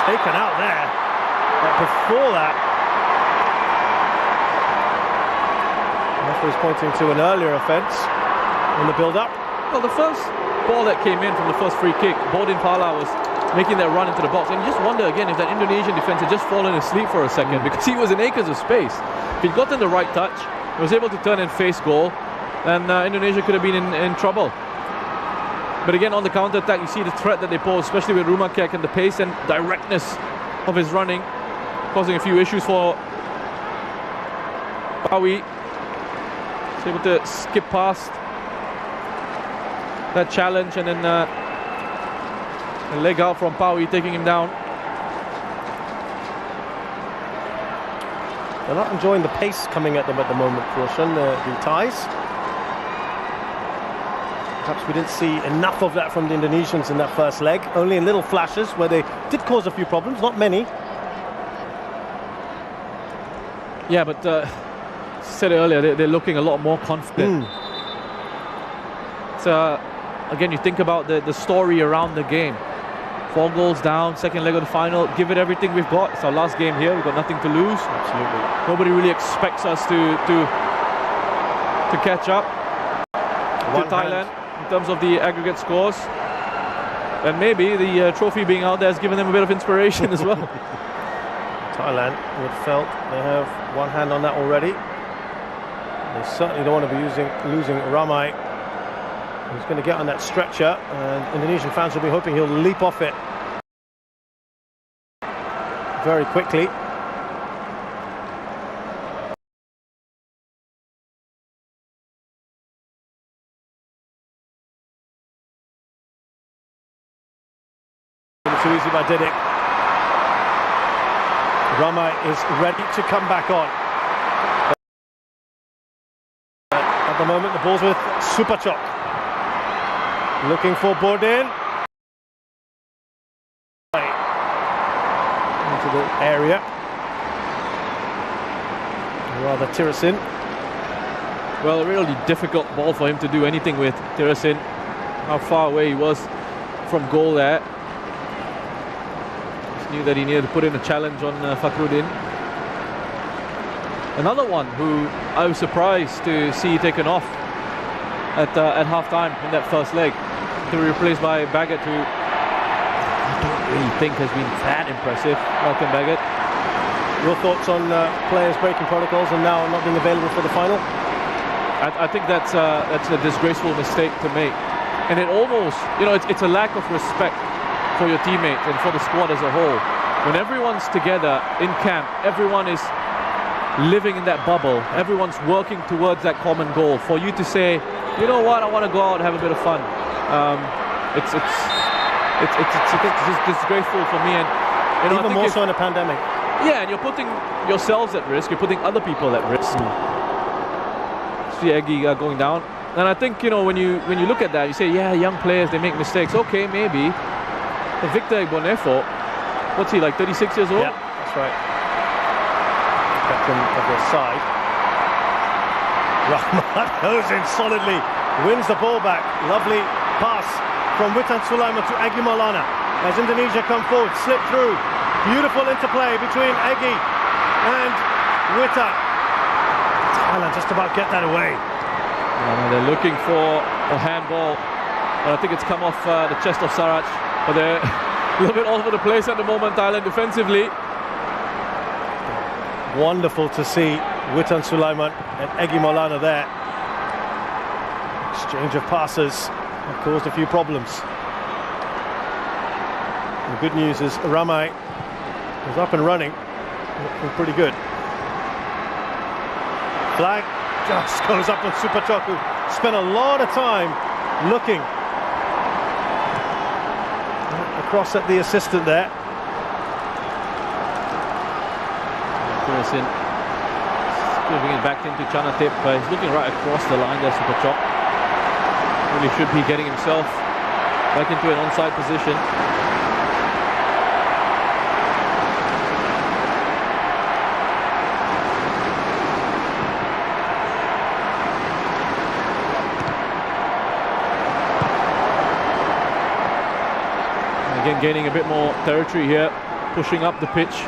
taken out there. But before that, the referee is pointing to an earlier offence in the build-up. Well, the first ball that came in from the first free kick, Bodin Pala was making that run into the box, and you just wonder again if that Indonesian defence had just fallen asleep for a second, because he was in acres of space. If he'd gotten the right touch, he was able to turn and face goal, then Indonesia could have been in trouble. But again, on the counter-attack, you see the threat that they pose, especially with Rumakek and the pace and directness of his running, causing a few issues for Pawi. He's able to skip past that challenge, and then a leg out from Pawi, taking him down. They're not enjoying the pace coming at them at the moment, Roshan, the Thais. Perhaps we didn't see enough of that from the Indonesians in that first leg, only in little flashes where they did cause a few problems, not many. Yeah, but said earlier, they're looking a lot more confident. So again, you think about the story around the game. 4 goals down, second leg of the final, give it everything we've got. It's our last game here, we've got nothing to lose. Absolutely. Nobody really expects us to catch up to Thailand in terms of the aggregate scores. And maybe the trophy being out there has given them a bit of inspiration as well. Thailand would felt they have one hand on that already. They certainly don't want to be losing Ramai. He's going to get on that stretcher, and Indonesian fans will be hoping he'll leap off it very quickly. Too easy by Didik. Ramai is ready to come back on. At the moment, the ball's with Supachok. Looking for Bodin. Into the area. Rather Tirasin. Well, a really difficult ball for him to do anything with, Tirasin. How far away he was from goal there. Just knew that he needed to put in a challenge on Fakhruddin. Another one who I was surprised to see taken off at half-time in that first leg, to be replaced by Baggett, who I don't really think has been that impressive. Malcolm Baggett. Your thoughts on players breaking protocols and now not being available for the final? I think that's a disgraceful mistake to make, and it almost, it's a lack of respect for your teammates and for the squad as a whole. When everyone's together in camp, everyone is living in that bubble, everyone's working towards that common goal. For you to say, you know what, I want to go out and have a bit of fun, it's just disgraceful for me. And even more so in a pandemic. Yeah, and you're putting yourselves at risk, you're putting other people at risk. See Eggy going down, and I think when you look at that, you say, yeah, young players, they make mistakes. Okay, maybe. But Victor Bonefo, what's he, like 36 years old? Yeah, that's right. Captain of their side. Rahmat goes in solidly, wins the ball back. Lovely pass from Witan Sulaiman to Egy Maulana as Indonesia come forward, slip through. Beautiful interplay between Egy and Witan. Thailand just about get that away. They're looking for a handball, but I think it's come off the chest of Saraj. But they're a little bit all over the place at the moment, Thailand, defensively. Wonderful to see Witan Sulaiman and Egy Maulana there. Exchange of passes have caused a few problems. The good news is Ramai is up and running, looking pretty good. Flag Just goes up on Superchok, who spent a lot of time looking across at the assistant there. Thirisin giving it back into Chanatip. He's looking right across the line there, Superchok. Really should be getting himself back into an onside position. Again, gaining a bit more territory here, pushing up the pitch.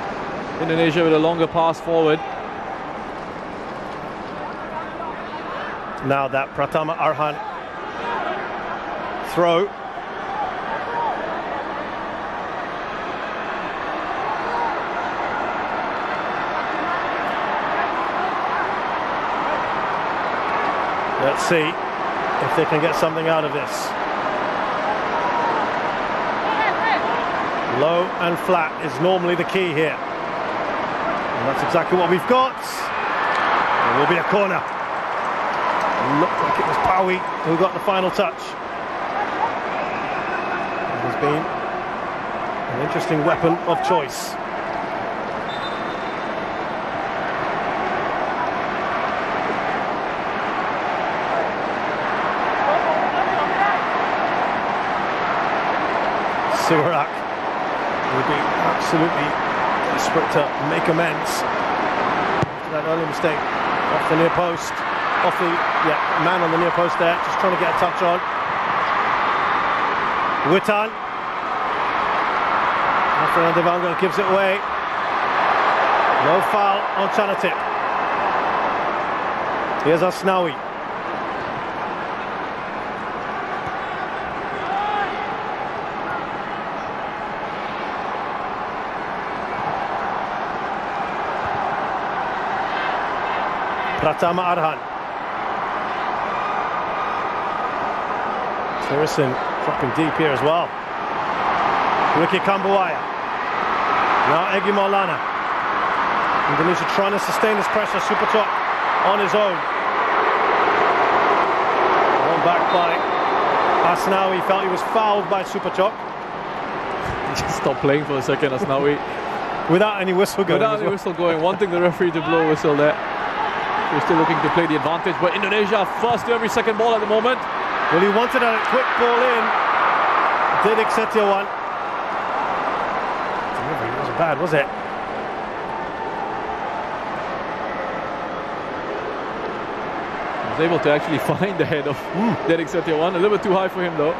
Indonesia with a longer pass forward. Now that Pratama Arhan throw. Let's see if they can get something out of this. Low and flat is normally the key here. And that's exactly what we've got. There will be a corner. Looked like it was Paui who got the final touch. It has been an interesting weapon of choice. Suwarak will be absolutely desperate to make amends after that early mistake. Off the near post, off the man on the near post there, just trying to get a touch on. Witan. Fernando Devanga gives it away. No foul on Chanatip. Here's Asnawi. Pratama Arhan. Thirisin dropping deep here as well. Ricky Kambuaya. Now Egy Maulana. Indonesia trying to sustain this pressure. Superchok on his own. One back by Asnawi. Felt he was fouled by Superchok. Just stopped playing for a second, Asnawi. Without any whistle going. Without any whistle going. Wanting the referee to blow a whistle there. We're still looking to play the advantage, but Indonesia first to every second ball at the moment. Well, he wanted a quick ball in. Didik Setiawan. Delivery wasn't bad, was it? He was able to actually find the head of Didik Setiawan. A little bit too high for him, though.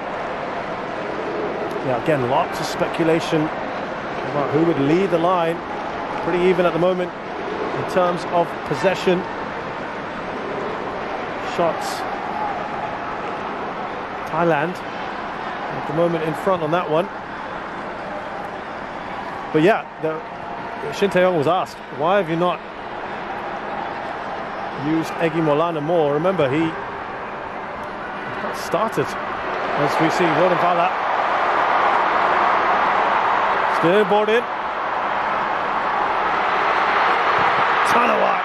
Yeah, again, lots of speculation about who would lead the line. Pretty even at the moment in terms of possession. Shots. Thailand at the moment in front on that one. But yeah, Shin Tae-yong was asked, why have you not used Egy Maulana more? Remember, he started, as we see, Rodan Vala. Still board in. Tanawat.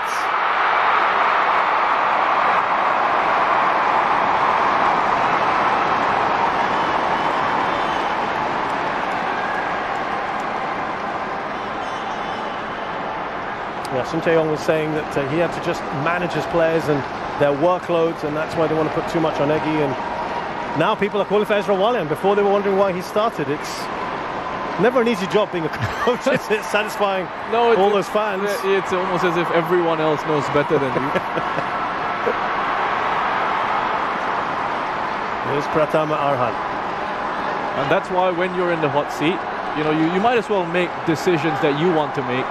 Yeah, Shin Tae-yong was saying that he had to just manage his players and their workloads, and that's why they want to put too much on Egy. And now people are calling for Ezra Walian. Before they were wondering why he started. It's never an easy job being a coach. It's satisfying all those fans. It's almost as if everyone else knows better than you. Here's Pratama Arhan. And that's why when you're in the hot seat, you might as well make decisions that you want to make.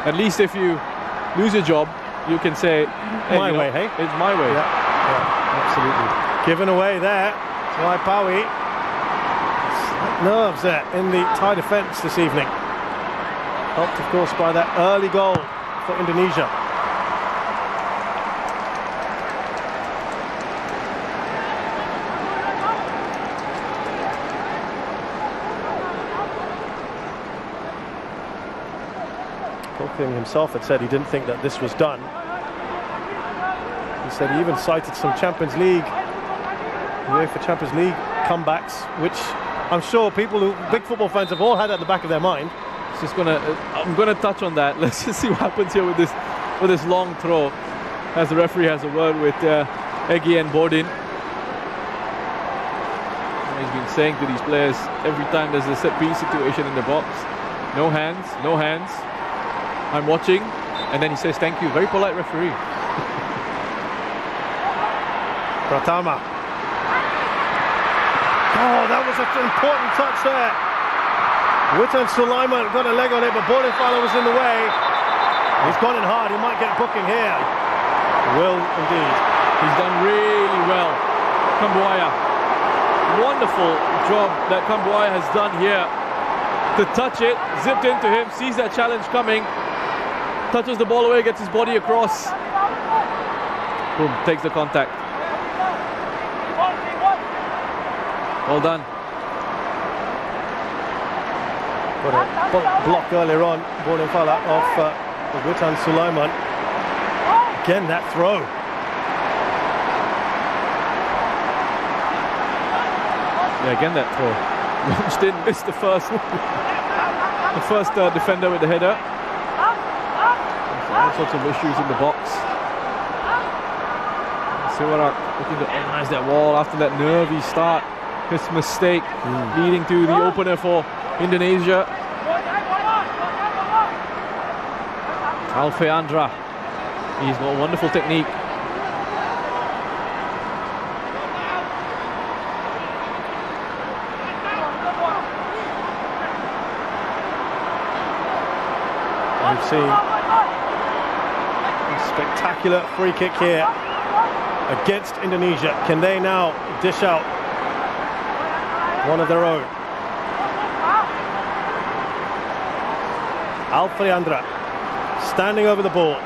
At least if you lose your job, you can say, hey, my way, hey? It's my way. Yeah, absolutely. Given away there by Paui. Nerves there in the Thai defence this evening. Helped, of course, by that early goal for Indonesia. Koking himself had said he didn't think that this was done. He said he even cited some Champions League, UEFA Champions League comebacks, which I'm sure big football fans have all had at the back of their mind. I'm gonna touch on that. Let's just see what happens here with this long throw, as the referee has a word with Egi and Bodin. He's been saying to these players every time there's a set piece situation in the box, no hands, no hands. I'm watching, and then he says thank you. Very polite referee. Pratama. Oh, that was an important touch there. Witan Sulaiman got a leg on it, but Bodenfala was in the way. He's gone in hard. He might get booking here. Will indeed. He's done really well, Kambuaya. Wonderful job that Kambuaya has done here to touch it, zipped into him, sees that challenge coming, touches the ball away, gets his body across. Boom, takes the contact. Well done. Got a block earlier on, Bodenfala off Witan Sulaiman. Again, that throw. Yeah, again that throw. Launched in, missed the first defender with the header. So all sorts of issues in the box. Siwarak looking to organise that wall after that nervy start. His mistake leading to the opener for Indonesia. Alfeandra, he's got wonderful technique. We've seen a spectacular free kick here against Indonesia. Can they now dish out one of their own? Alfeandra standing over the ball.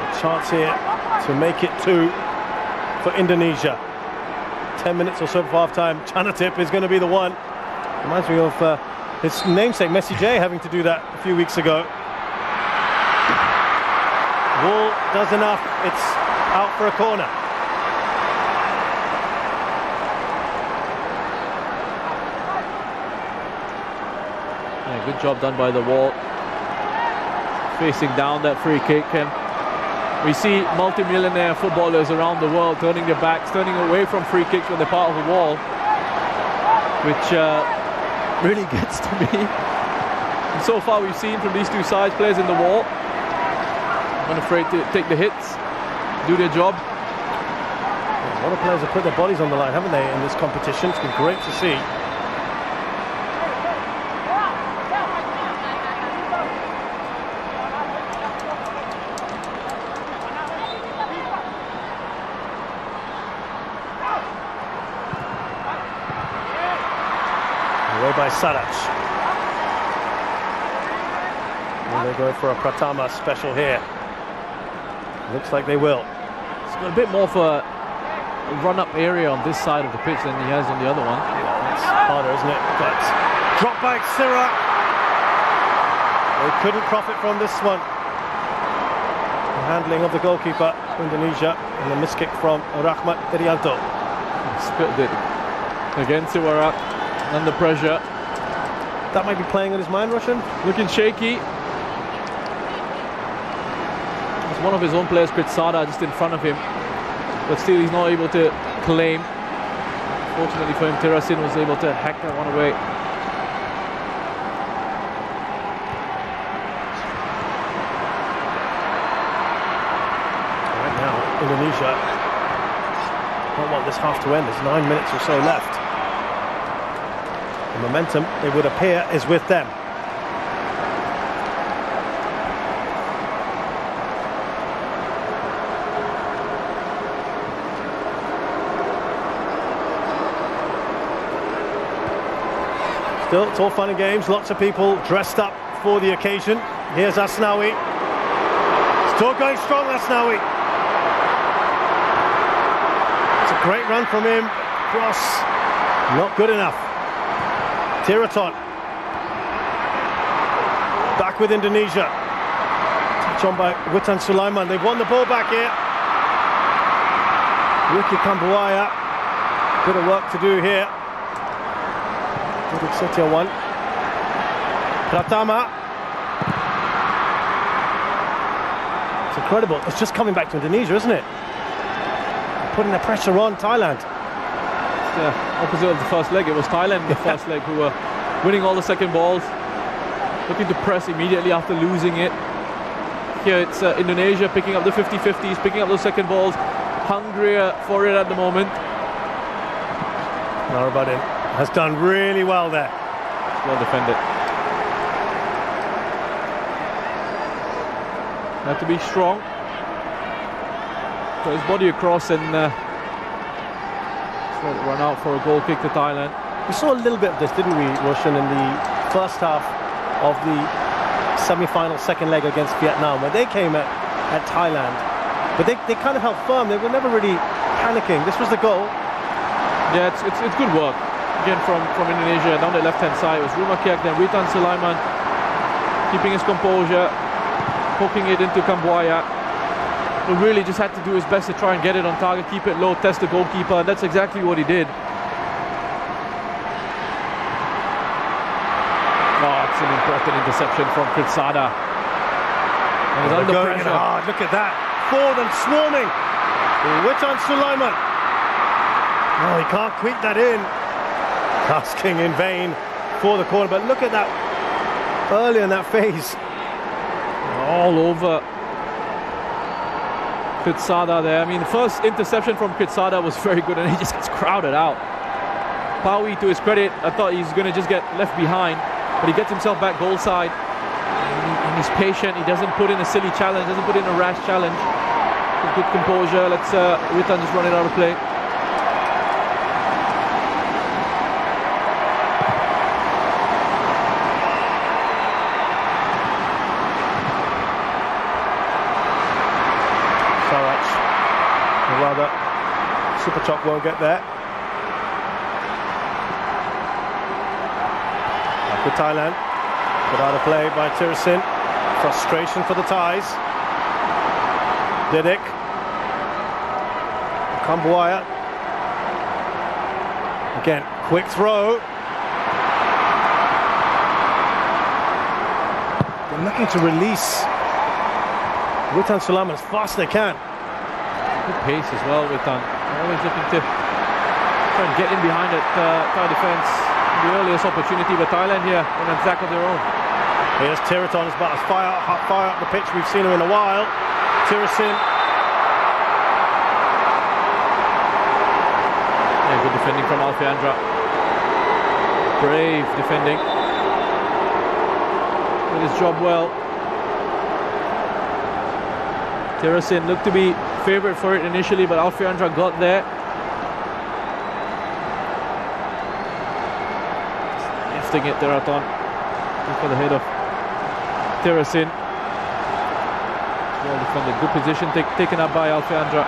A chance here to make it 2 for Indonesia. 10 minutes or so before half-time. Chanatip is going to be the one. Reminds me of his namesake Messi J having to do that a few weeks ago. Wall does enough. It's out for a corner. Yeah, good job done by the Wall. Facing down that free kick, and we see multi-millionaire footballers around the world turning their backs, turning away from free kicks when they're part of the Wall, which really gets to me. And so far we've seen from these two sides, players in the Wall unafraid to take the hits, do their job. A lot of players have put their bodies on the line, haven't they, in this competition? It's been great to see. Away by Sarac. And they go for a Pratama special here. Looks like they will. He's got a bit more of a run-up area on this side of the pitch than he has on the other one. Yeah, it's harder, isn't it? But drop by Sira. They couldn't profit from this one. The handling of the goalkeeper, Indonesia, and the miss kick from Rahmat Irianto. Spilled it. Again, Siwarak under pressure. That might be playing on his mind, Roshan. Looking shaky. There's one of his own players, Kritsada, just in front of him. But still he's not able to claim. Fortunately for him, Terasin was able to hack that one away. Right now, Indonesia don't want this half to end. There's 9 minutes or so left. The momentum, it would appear, is with them. Still, it's all fun and games. Lots of people dressed up for the occasion. Here's Asnawi. Still going strong, Asnawi. It's a great run from him. Cross, not good enough. Tiraton. Back with Indonesia. Switch on by Witan Sulaiman. They've won the ball back here. Ricky Kambuaya. Bit of work to do here. Setia one. Pratama. It's incredible. It's just coming back to Indonesia, isn't it? Putting the pressure on Thailand. It's the opposite of the first leg. It was Thailand in the first leg who were winning all the second balls, looking to press immediately after losing it. Here it's Indonesia picking up the 50-50s, picking up those second balls, hungrier for it at the moment. Narabadin has done really well there. It's well defended. Had to be strong. Got his body across and run out for a goal kick to Thailand. We saw a little bit of this, didn't we, Roshan, in the first half of the semi-final second leg against Vietnam, where they came at Thailand. But they kind of held firm. They were never really panicking. This was the goal. Yeah, it's good work. Again, from Indonesia, down the left-hand side, it was Rumakiak, then Witan Sulaiman, keeping his composure, poking it into Kambuaya. He really just had to do his best to try and get it on target, keep it low, test the goalkeeper, and that's exactly what he did. Oh, it's an important interception from Kritsada. And he's under pressure. Hard. Look at that. Forward and swarming. Witan Sulaiman. Oh, he can't quick that in. Asking in vain for the corner, but look at that early in that phase. All over Kritsada there. I mean, the first interception from Kritsada was very good and he just gets crowded out. Paui, to his credit, I thought he's going to just get left behind, but he gets himself back goal side. And he's patient. He doesn't put in a silly challenge, doesn't put in a rash challenge. Good composure. Let's Witan just run it out of play. Rather, Super Chok won't get there. Back with Thailand. Put out of play by Tirasin. Frustration for the Thais. Didik. Kambuaya. Again, quick throw. They're looking to release Witan Sulaiman as fast as they can. Good pace as well, Witan. Always looking to try and get in behind that Thai defence. The earliest opportunity, but Thailand here on an attack of their own. Here's Tiraton, is about as far up the pitch we've seen him in a while. Tirasin. Yeah, good defending from Alfiandra. Brave defending. Did his job well. Tirasin looked to be favourite for it initially, but Alfiandra got there. Lifting it, Tiraton. For the head of Tirasin. Well defended. Good position taken up by Alfiandra.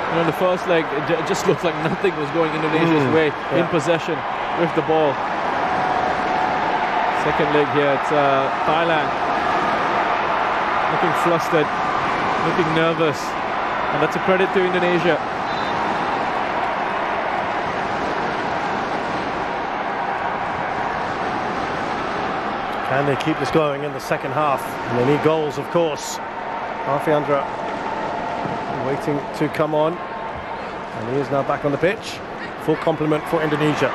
You know, in the first leg, it just looked like nothing was going Indonesia's way in possession with the ball. Second leg here, it's Thailand looking flustered, looking nervous, and that's a credit to Indonesia. Can they keep this going in the second half? And they need goals, of course. Alfiandra waiting to come on, and he is now back on the pitch. Full complement for Indonesia.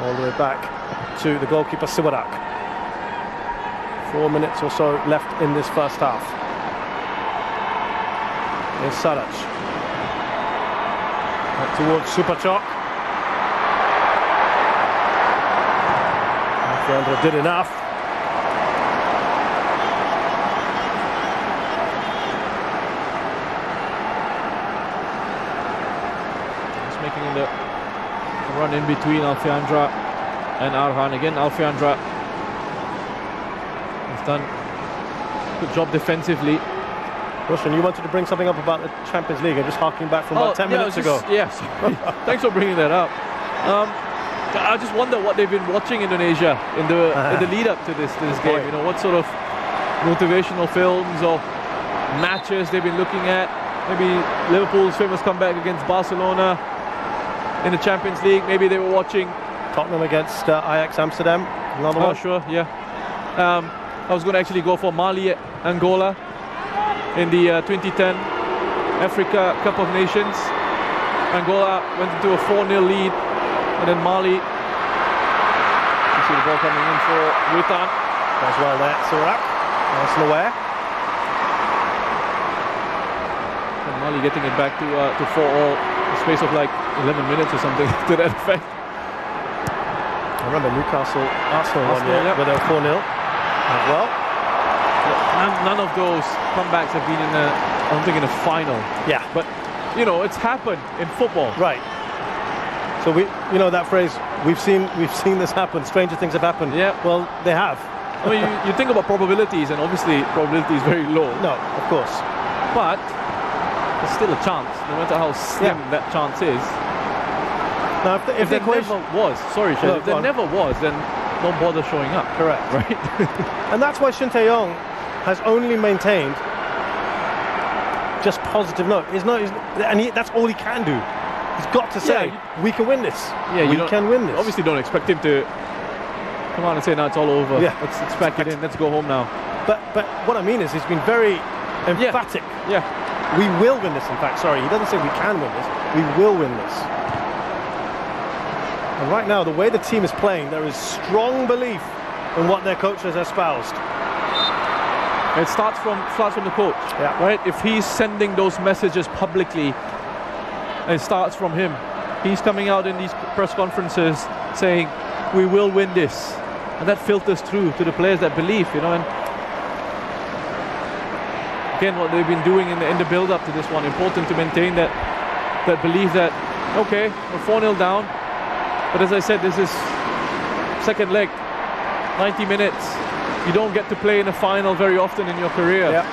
All the way back to the goalkeeper Siwadak. 4 minutes or so left in this first half. Here's Saraj. Back towards Super Chok. Alfiandra did enough. Just making the run in between Alfiandra and Arhan. Again, Alfiandra has done Good job defensively. Roshan, you wanted to bring something up about the Champions League. I'm just harking back from about 10 minutes ago. Yes. Thanks for bringing that up. I just wonder what they've been watching Indonesia in the lead up to this game. You know, what sort of motivational films or matches they've been looking at. Maybe Liverpool's famous comeback against Barcelona in the Champions League. Maybe they were watching Tottenham against Ajax Amsterdam. Another one. Sure, yeah. I was going to actually go for Mali, Angola in the 2010 Africa Cup of Nations. Angola went into a 4-0 lead, and then Mali. You see the ball coming in for Witan. As well there, Surak. Nice and aware. And Mali getting it back to 4-all in the space of like 11 minutes or something to that effect. I remember Arsenal one year, where they were 4-0 as well. None of those comebacks have been I don't think in a final. Yeah. But, you know, it's happened in football. Right. So you know that phrase, we've seen this happen, stranger things have happened. Yeah. Well, they have. I mean, you think about probabilities, and obviously probability is very low. No, of course. But there's still a chance, no matter how slim that chance is. Now, if there never was, if there never was, then don't bother showing up. Correct. Right? And that's why Shin Tae-yong has only maintained just positive note. That's all he can do. He's got to say, we can win this. Yeah, we can win this. Obviously don't expect him to come on and say, no, it's all over. Yeah. Let's pack it in. Let's go home now. But what I mean is he's been very emphatic. Yeah. We will win this, in fact. Sorry, he doesn't say we can win this. We will win this. And right now, the way the team is playing, there is strong belief in what their coach has espoused. It starts from the coach, right? If he's sending those messages publicly, it starts from him. He's coming out in these press conferences saying, we will win this. And that filters through to the players that believe, you know. And again, what they've been doing in the build-up to this one, important to maintain that belief that, okay, we're 4-0 down. But as I said, this is second leg, 90 minutes. You don't get to play in a final very often in your career. Yeah.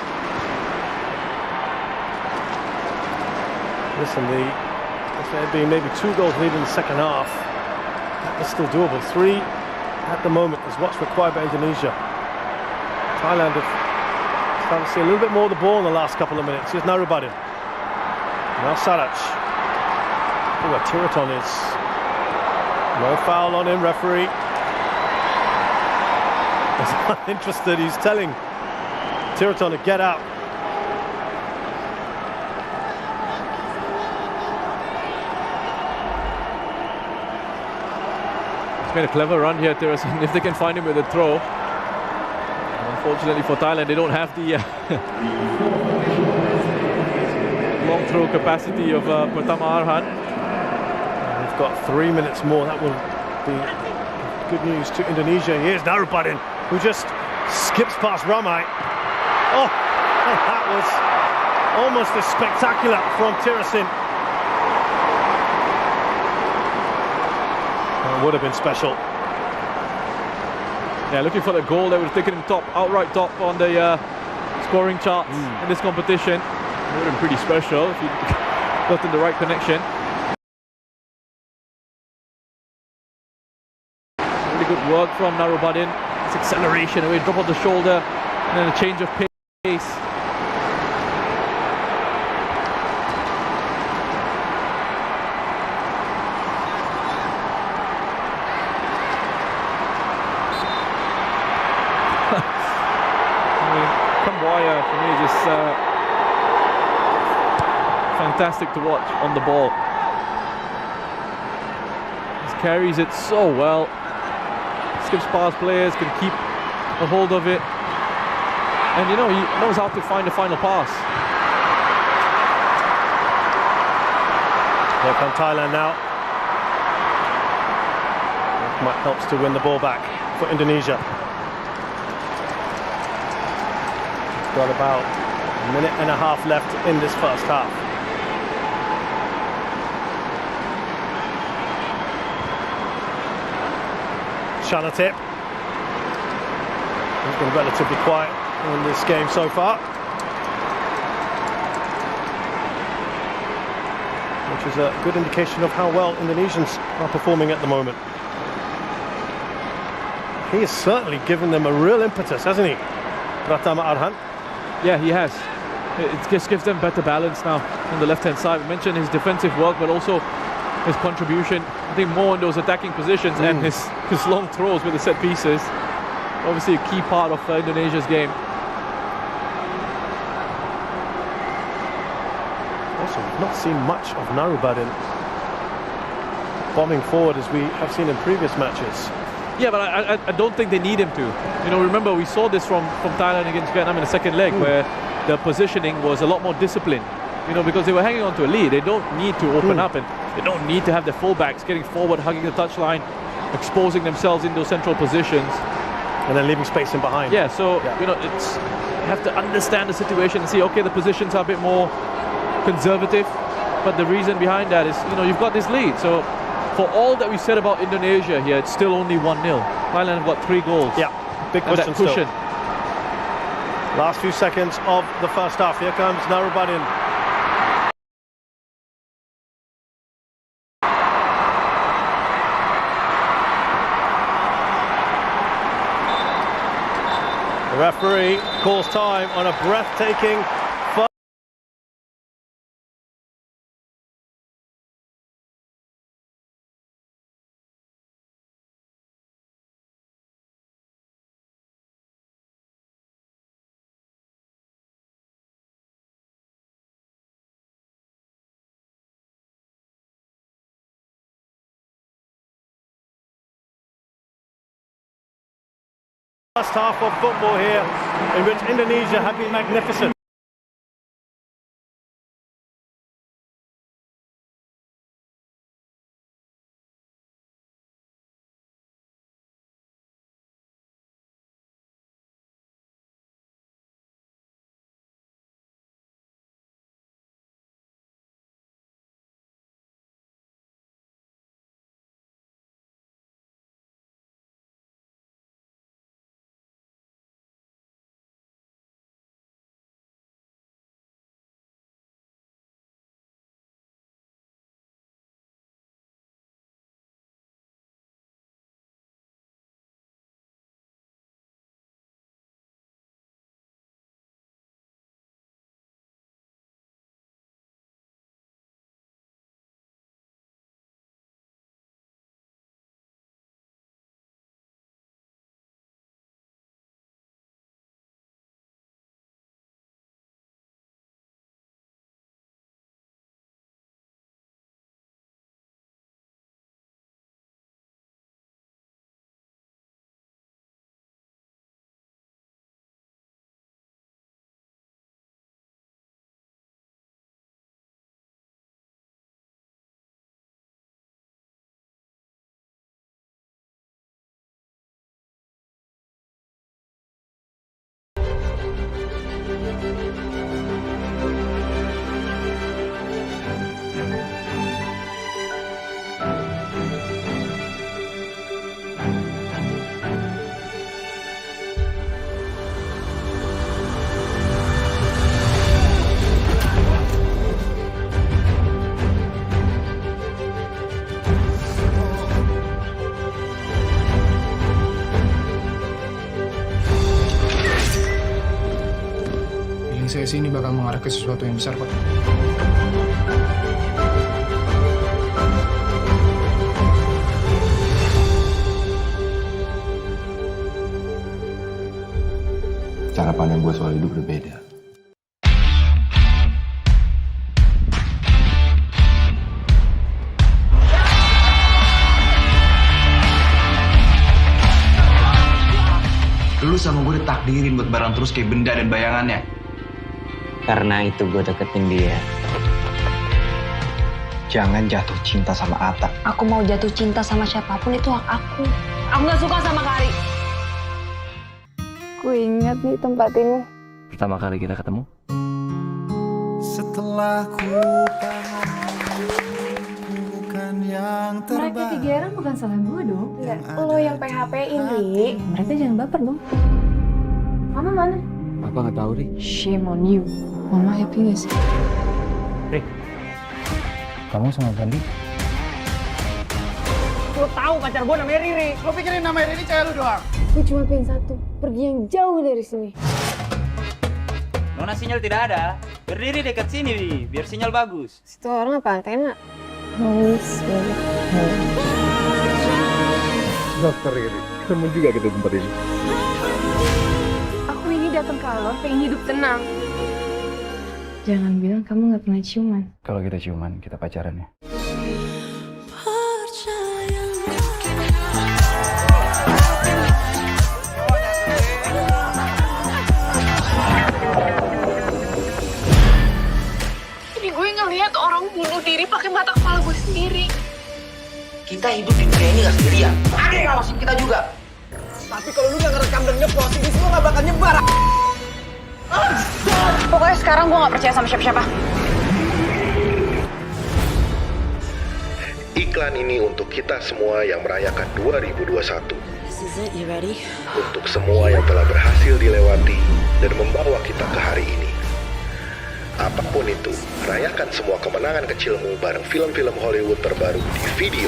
Listen, there being maybe 2 goals lead in the second half, that is still doable. 3 at the moment is what's required by Indonesia. Thailand have started to see a little bit more of the ball in the last couple of minutes. Here's Narubadin. Now Sarach. Look where Tiraton is. No foul on him, referee. He's not interested. He's telling Tiraton to get out. He's made a clever run here, Tiraton, if they can find him with a throw. Unfortunately for Thailand, they don't have the long throw capacity of Pratama Arhan. We've got 3 minutes more. That will be good news to Indonesia. Here's Narubadin, who just skips past Ramai. Oh, that was almost as spectacular from Tirasin. It would have been special. Yeah, looking for the goal that would have taken him outright top on the scoring charts in this competition. It would have been pretty special if he got in the right connection. Really good work from Narubadin. It's acceleration, away drop of the shoulder, and then a change of pace. For me, just fantastic to watch on the ball. He carries it so well. Skips past players, can keep a hold of it, and you know he knows how to find the final pass. Here come Thailand now. That helps to win the ball back for Indonesia. Got about a minute and a half left in this first half. Shanatip. He's been relatively quiet in this game so far, which is a good indication of how well Indonesians are performing at the moment. He has certainly given them a real impetus, hasn't he, Pratama Arhan? Yeah, he has. It just gives them better balance now on the left-hand side. We mentioned his defensive work, but also his contribution, I think, more in those attacking positions and his long throws with the set pieces. Obviously a key part of Indonesia's game. Also, we've not seen much of Narubadin bombing forward as we have seen in previous matches. Yeah, but I don't think they need him to. You know, remember we saw this from Thailand against Vietnam in the second leg, where the positioning was a lot more disciplined. You know, because they were hanging on to a lead. They don't need to open up, and they don't need to have their fullbacks getting forward, hugging the touchline, exposing themselves in those central positions. And then leaving space in behind. Yeah, so, you know, you have to understand the situation and see, okay, the positions are a bit more conservative, but the reason behind that is, you know, you've got this lead. So for all that we said about Indonesia here, it's still only 1-0. Thailand have got 3 goals. Yeah, big cushion. Cushion. Last few seconds of the first half. Here comes Narubadin. The referee calls time on a breathtaking first half of football here, in which Indonesia have been magnificent. Saya sih ini bakal mengarah ke sesuatu yang besar, Pak. Cara pandang gue soal hidup berbeda. Lu sama gue ditakdirin buat bareng terus kayak benda dan bayangannya. Karena itu gue deketin dia. Jangan jatuh cinta sama Atta. Aku mau jatuh cinta sama siapapun itu hak aku. Aku gak suka sama Kari. Aku ingat nih tempat ini. Pertama kali kita ketemu. Setelah ku bukan yang terbaik. Mereka kegeeran bukan salah gue dong. Enggak, lo yang PHP ini. Mereka jangan baper dong. Mama mana? Papa nggak tahu, Ri. Shame on you. Mama happy gak sih? Ri, kamu sama Bandi? Lo tahu pacar gue namanya Riri. Lo pikirin nama Riri cewek lu doang. Gue cuma pengen satu, pergi yang jauh dari sini. Nona sinyal tidak ada. Berdiri dekat sini, Wi, biar sinyal bagus. Situ orang apa antena? Haus banget. Dokter Riri, ketemu juga kita tempat ini. Aku ini datang ke Alor pengen hidup tenang. Jangan bilang kamu nggak pernah ciuman. Kalau kita ciuman, kita pacaran ya. Ini gue ngelihat orang bunuh diri pakai mata kepala gue sendiri. Kita hidup di dunia ini gak sendirian. Ada yang ngawasin kita juga. Tapi kalau lu gak ngerekam dan ngepost, ini semua gak bakal nyebar. Pokoknya sekarang gue gak percaya sama siapa-siapa. Iklan ini untuk kita semua yang merayakan 2021. Untuk semua yang telah berhasil dilewati dan membawa kita ke hari ini. Apapun itu, rayakan semua kemenangan kecilmu bareng film-film Hollywood terbaru di video.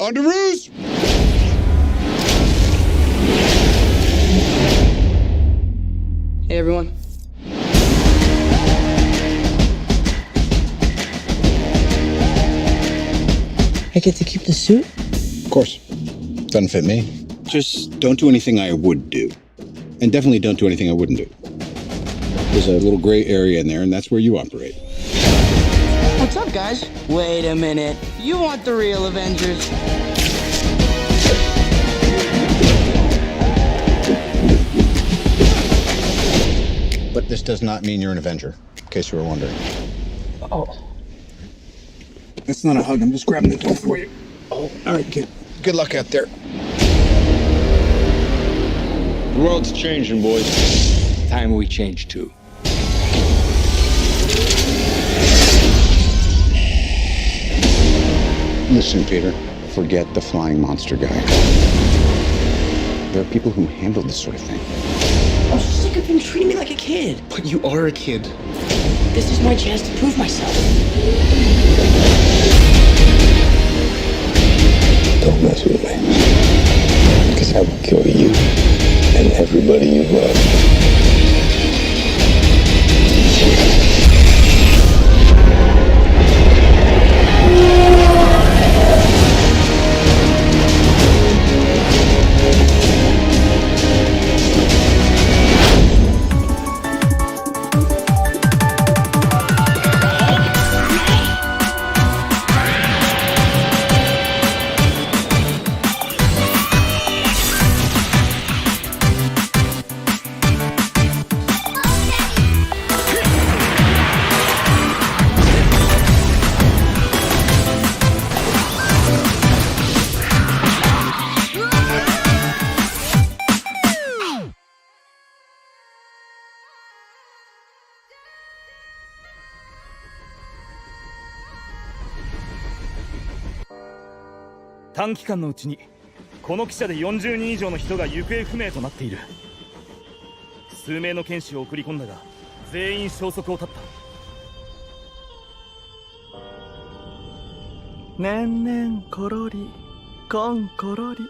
On the roost! Hey everyone. I get to keep the suit? Of course. Doesn't fit me. Just don't do anything I would do. And definitely don't do anything I wouldn't do. There's a little gray area in there, and that's where you operate. What's up, guys? Wait a minute. You want the real Avengers? But this does not mean you're an Avenger, in case you were wondering. Oh. That's not a hug. I'm just grabbing the door for you. Oh, all right, kid. Good luck out there. The world's changing, boys. Time we change too. Listen, Peter, forget the flying monster guy. There are people who handle this sort of thing. I'm so sick of him treating me like a kid. But you are a kid. This is my chance to prove myself. Don't mess with me. Because I will kill you and everybody you love.短期間のうちにこの汽車で40人以上の人が行方不明となっている。数名の剣士を送り込んだが全員消息を絶った。ねんねんころりこんころり、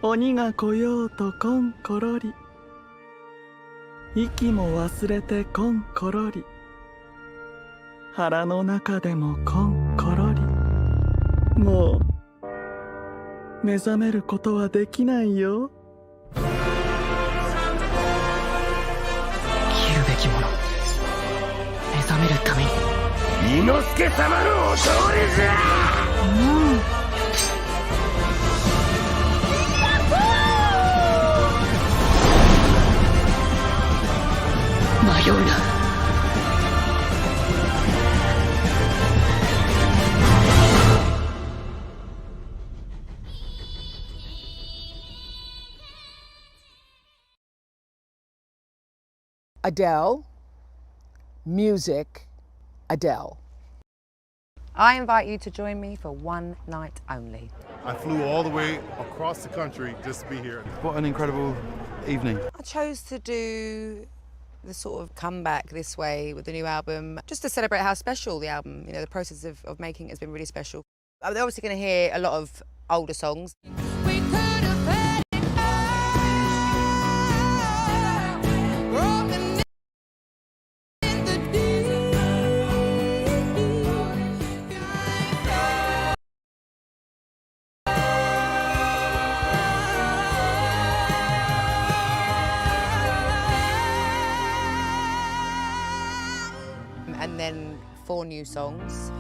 鬼が来ようとこんころり。息も忘れてこんころり腹の中でもこんころりもう目覚めることはできないよ生きるべきもの目覚めるために伊之助様のお通りじゃ迷うなAdele, music, Adele. I invite you to join me for one night only. I flew all the way across the country just to be here. What an incredible evening. I chose to do the sort of comeback this way with the new album, just to celebrate how special the album, the process of making it has been really special. They're obviously going to hear a lot of older songs. And then 4 new songs.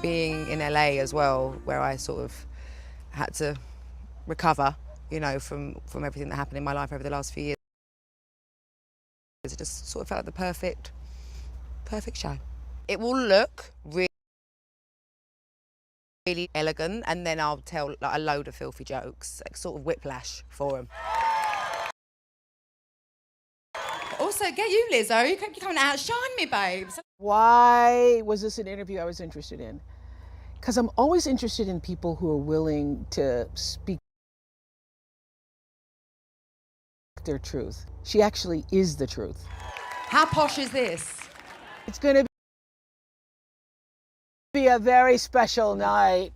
Being in LA as well, where I sort of had to recover, from everything that happened in my life over the last few years. It just sort of felt like the perfect show. It will look really elegant, and then I'll tell like a load of filthy jokes, like sort of whiplash for them. Also, get you, Lizzo. You can't outshine me, babes. Why was this an interview I was interested in? Because I'm always interested in people who are willing to speak their truth. She actually is the truth. How posh is this? It's going to be a very special night.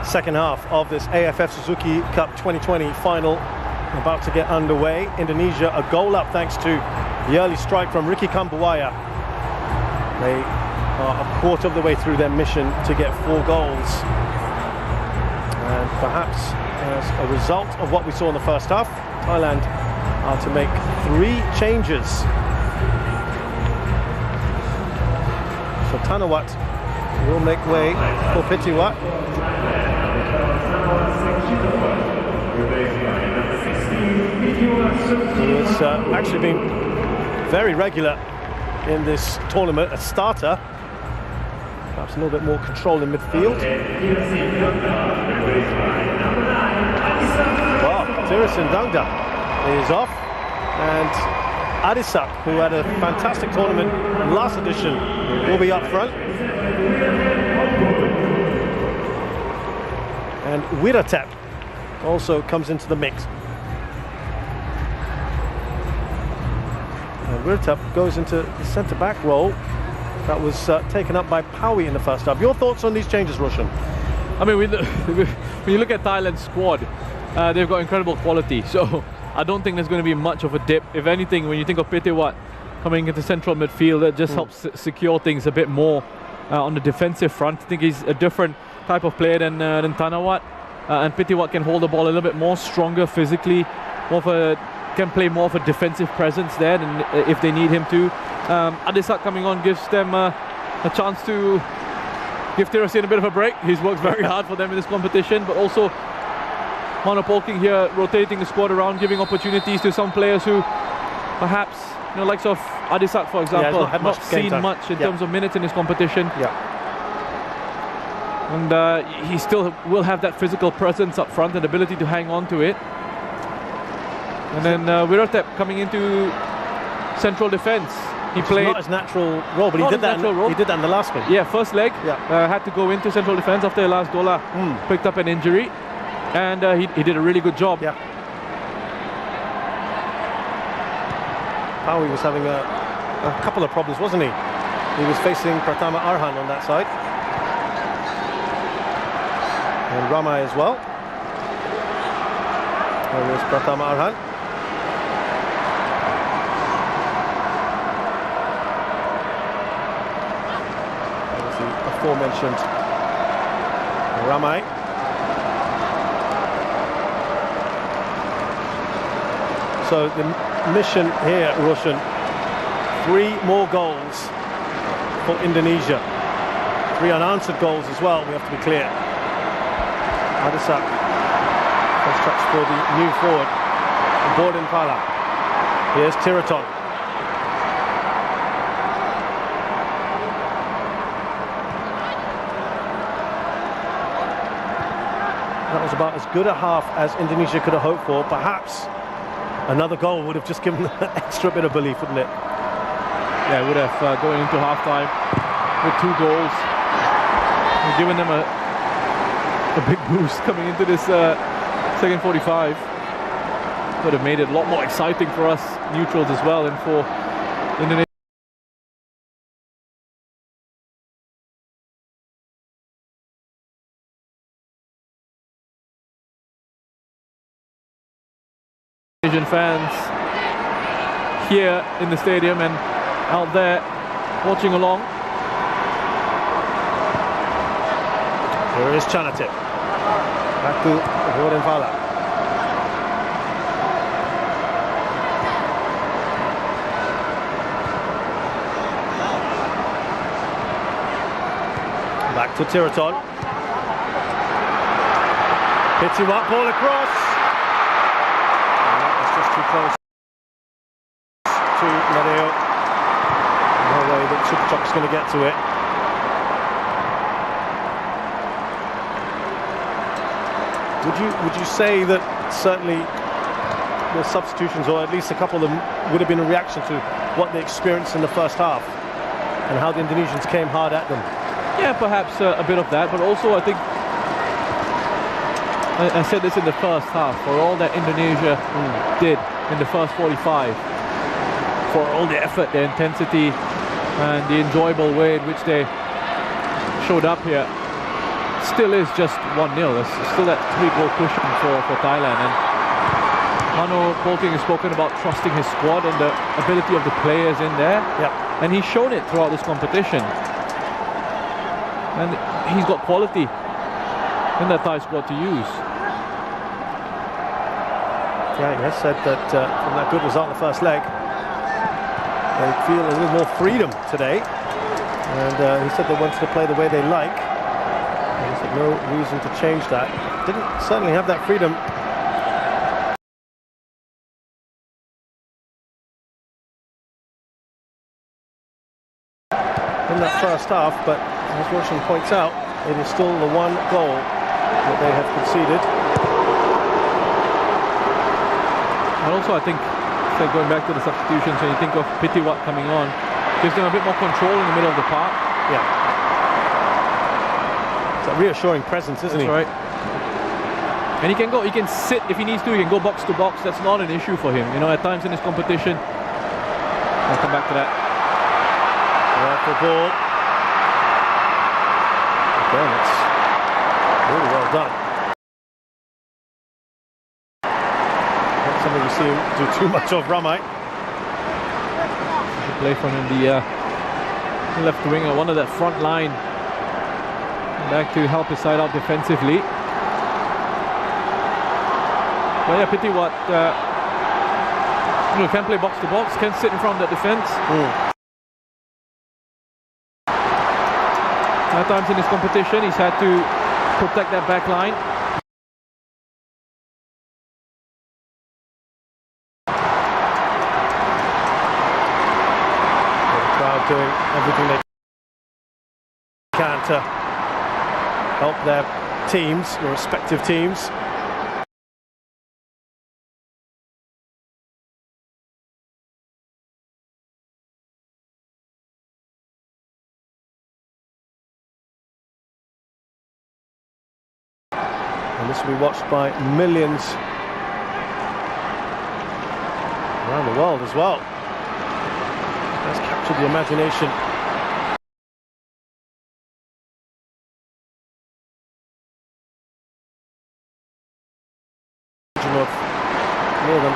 second half of this AFF Suzuki Cup 2020 final about to get underway. Indonesia a goal up thanks to the early strike from Ricky Kambuaya. They are a quarter of the way through their mission to get 4 goals. And perhaps as a result of what we saw in the first half, Thailand are to make 3 changes. So Tanawat will make way for Pitiwat. Who has actually been very regular in this tournament, a starter. Perhaps a little bit more control in midfield. Well, Tirasin Dangda is off, and Adisak, who had a fantastic tournament last edition, will be up front. And Wiratep also comes into the mix. And Wiratep goes into the centre-back role that was taken up by Paui in the first half. Your thoughts on these changes, Roshan? I mean, when you look at Thailand's squad, they've got incredible quality. So I don't think there's going to be much of a dip. If anything, when you think of Pitiwat coming into central midfield, that just helps secure things a bit more on the defensive front. I think he's a different type of player than Tanawat. And Pitiwat can hold the ball a little bit more, stronger physically, can play more of a defensive presence there than if they need him to. Adisak coming on gives them a chance to give Tirasin a bit of a break. He's worked very hard for them in this competition, but also Manopolking here, rotating the squad around, giving opportunities to some players who perhaps, you know, likes of Adisak, for example, have not seen much in terms of minutes in this competition. And he still will have that physical presence up front and ability to hang on to it. And then Wiratep coming into central defence. He played not his natural role, but he did that in the last one. Yeah, first leg. Had to go into central defence after Elas Dola picked up an injury. And he did a really good job. Paui was having a couple of problems, wasn't he? He was facing Pratama Arhan on that side. And Ramai as well. There was Pratama Arhan. That was the aforementioned Ramai. So the mission here, Roshan, 3 more goals for Indonesia. 3 unanswered goals as well, we have to be clear. Adisak, first touch for the new forward, Borden Pala. Here's Tiraton. That was about as good a half as Indonesia could have hoped for. Perhaps another goal would have just given them an extra bit of belief, wouldn't it? Yeah, it would have going into half-time with 2 goals. And given them a big boost coming into this second 45. Would have made it a lot more exciting for us neutrals as well, and for Indonesia. Asian fans here in the stadium and out there watching along. Here is Chanatip. Back to Borden Pala. Back to Tiraton. Pitiwat, ball across. Just too close to Nadeo. No way that Supachok's going to get to it. Would you say that certainly the substitutions, or at least a couple of them, would have been a reaction to what they experienced in the first half and how the Indonesians came hard at them? Yeah, perhaps a bit of that, but also I think I said this in the first half, for all that Indonesia did in the first 45, for all the effort, the intensity and the enjoyable way in which they showed up here, still is just 1-0. There's still that 3-goal cushion for Thailand. And Mano Polking has spoken about trusting his squad and the ability of the players in there. Yep. And he's shown it throughout this competition. And he's got quality in that Thai squad to use. Yeah, he has said that from that good result in the first leg, they feel a little more freedom today. And he said they wanted to play the way they like. And he said no reason to change that. Didn't certainly have that freedom. In that first half, but as Roshan points out, it is still the one goal that they have conceded. And also I think, going back to the substitutions, when you think of Pitiwat coming on, gives them a bit more control in the middle of the park. Yeah. It's a reassuring presence, isn't he? That's right. And he can sit if he needs to, he can go box to box. That's not an issue for him. You know, at times in this competition, I'll come back to that. Rifle ball. Again, it's really well done. Not something you see him do too much of, Ramai. Play from the left winger, one of that front line, back to help his side out defensively. But yeah, Pitiwat can play box to box, can sit in front of the defence. At times in this competition, he's had to protect that back line. Doing everything they can to help their teams, their respective teams. And this will be watched by millions around the world as well. Has captured the imagination. Of more than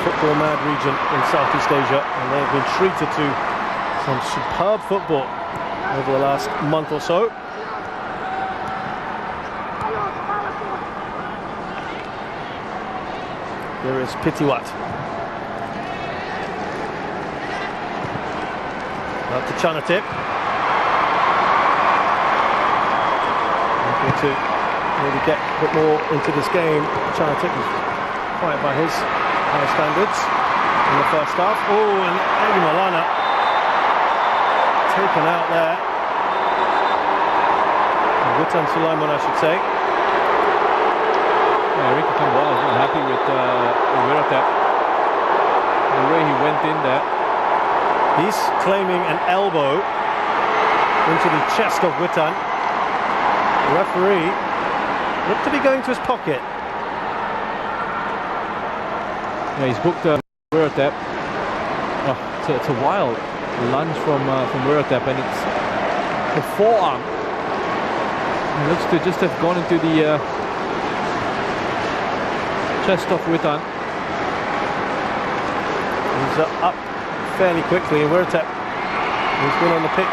football mad region in Southeast Asia, and they've been treated to some superb football over the last month or so. There is Pitiwat. Up to Chanatip. Looking to maybe get a bit more into this game. Chanatip was quite by his high standards in the first half. Oh, and Egi Malana taken out there. Witan Sulaiman, I should say. Ricky Kambwala is not happy with Wiratap. The way he went in there. He's claiming an elbow into the chest of Witan. The referee looked to be going to his pocket. Yeah, he's booked Wiratap. Oh, it's a wild lunge from Wiratap, and it's the forearm. It looks to just have gone into the chest of Witan. He's up fairly quickly, and Wiratap has been on the pitch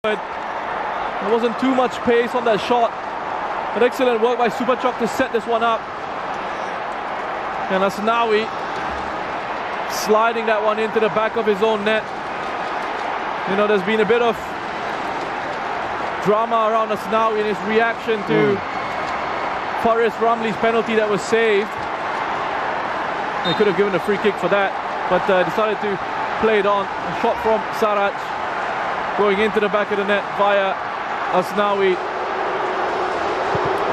There wasn't too much pace on that shot, but excellent work by Superchok to set this one up. And Asnawi sliding that one into the back of his own net. You know, there's been a bit of drama around Asnawi and his reaction to Faris Ramli's penalty that was saved. They could have given a free kick for that, but decided to play it on. A shot from Saraj going into the back of the net via Asnawi.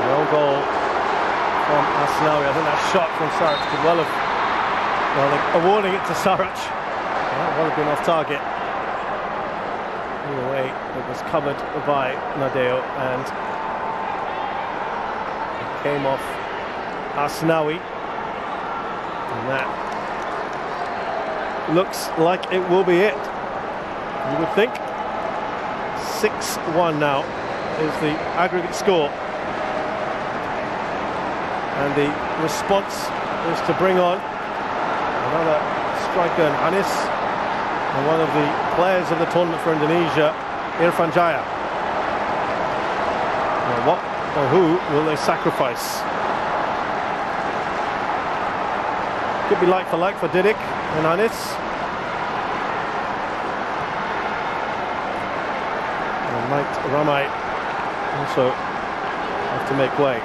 No goal from Asnawi. I think that shot from Saraj could well have, awarding it to Saraj. That would have been off target. Either way, it was covered by Nadeo and it came off Asnawi. And that looks like it will be it, you would think. 6-1 now is the aggregate score. And the response is to bring on another striker, Anis, and one of the players of the tournament for Indonesia, Irfan Jaya. Now what or who will they sacrifice? Could be like for Didik and Anis. And might Ramai also have to make way.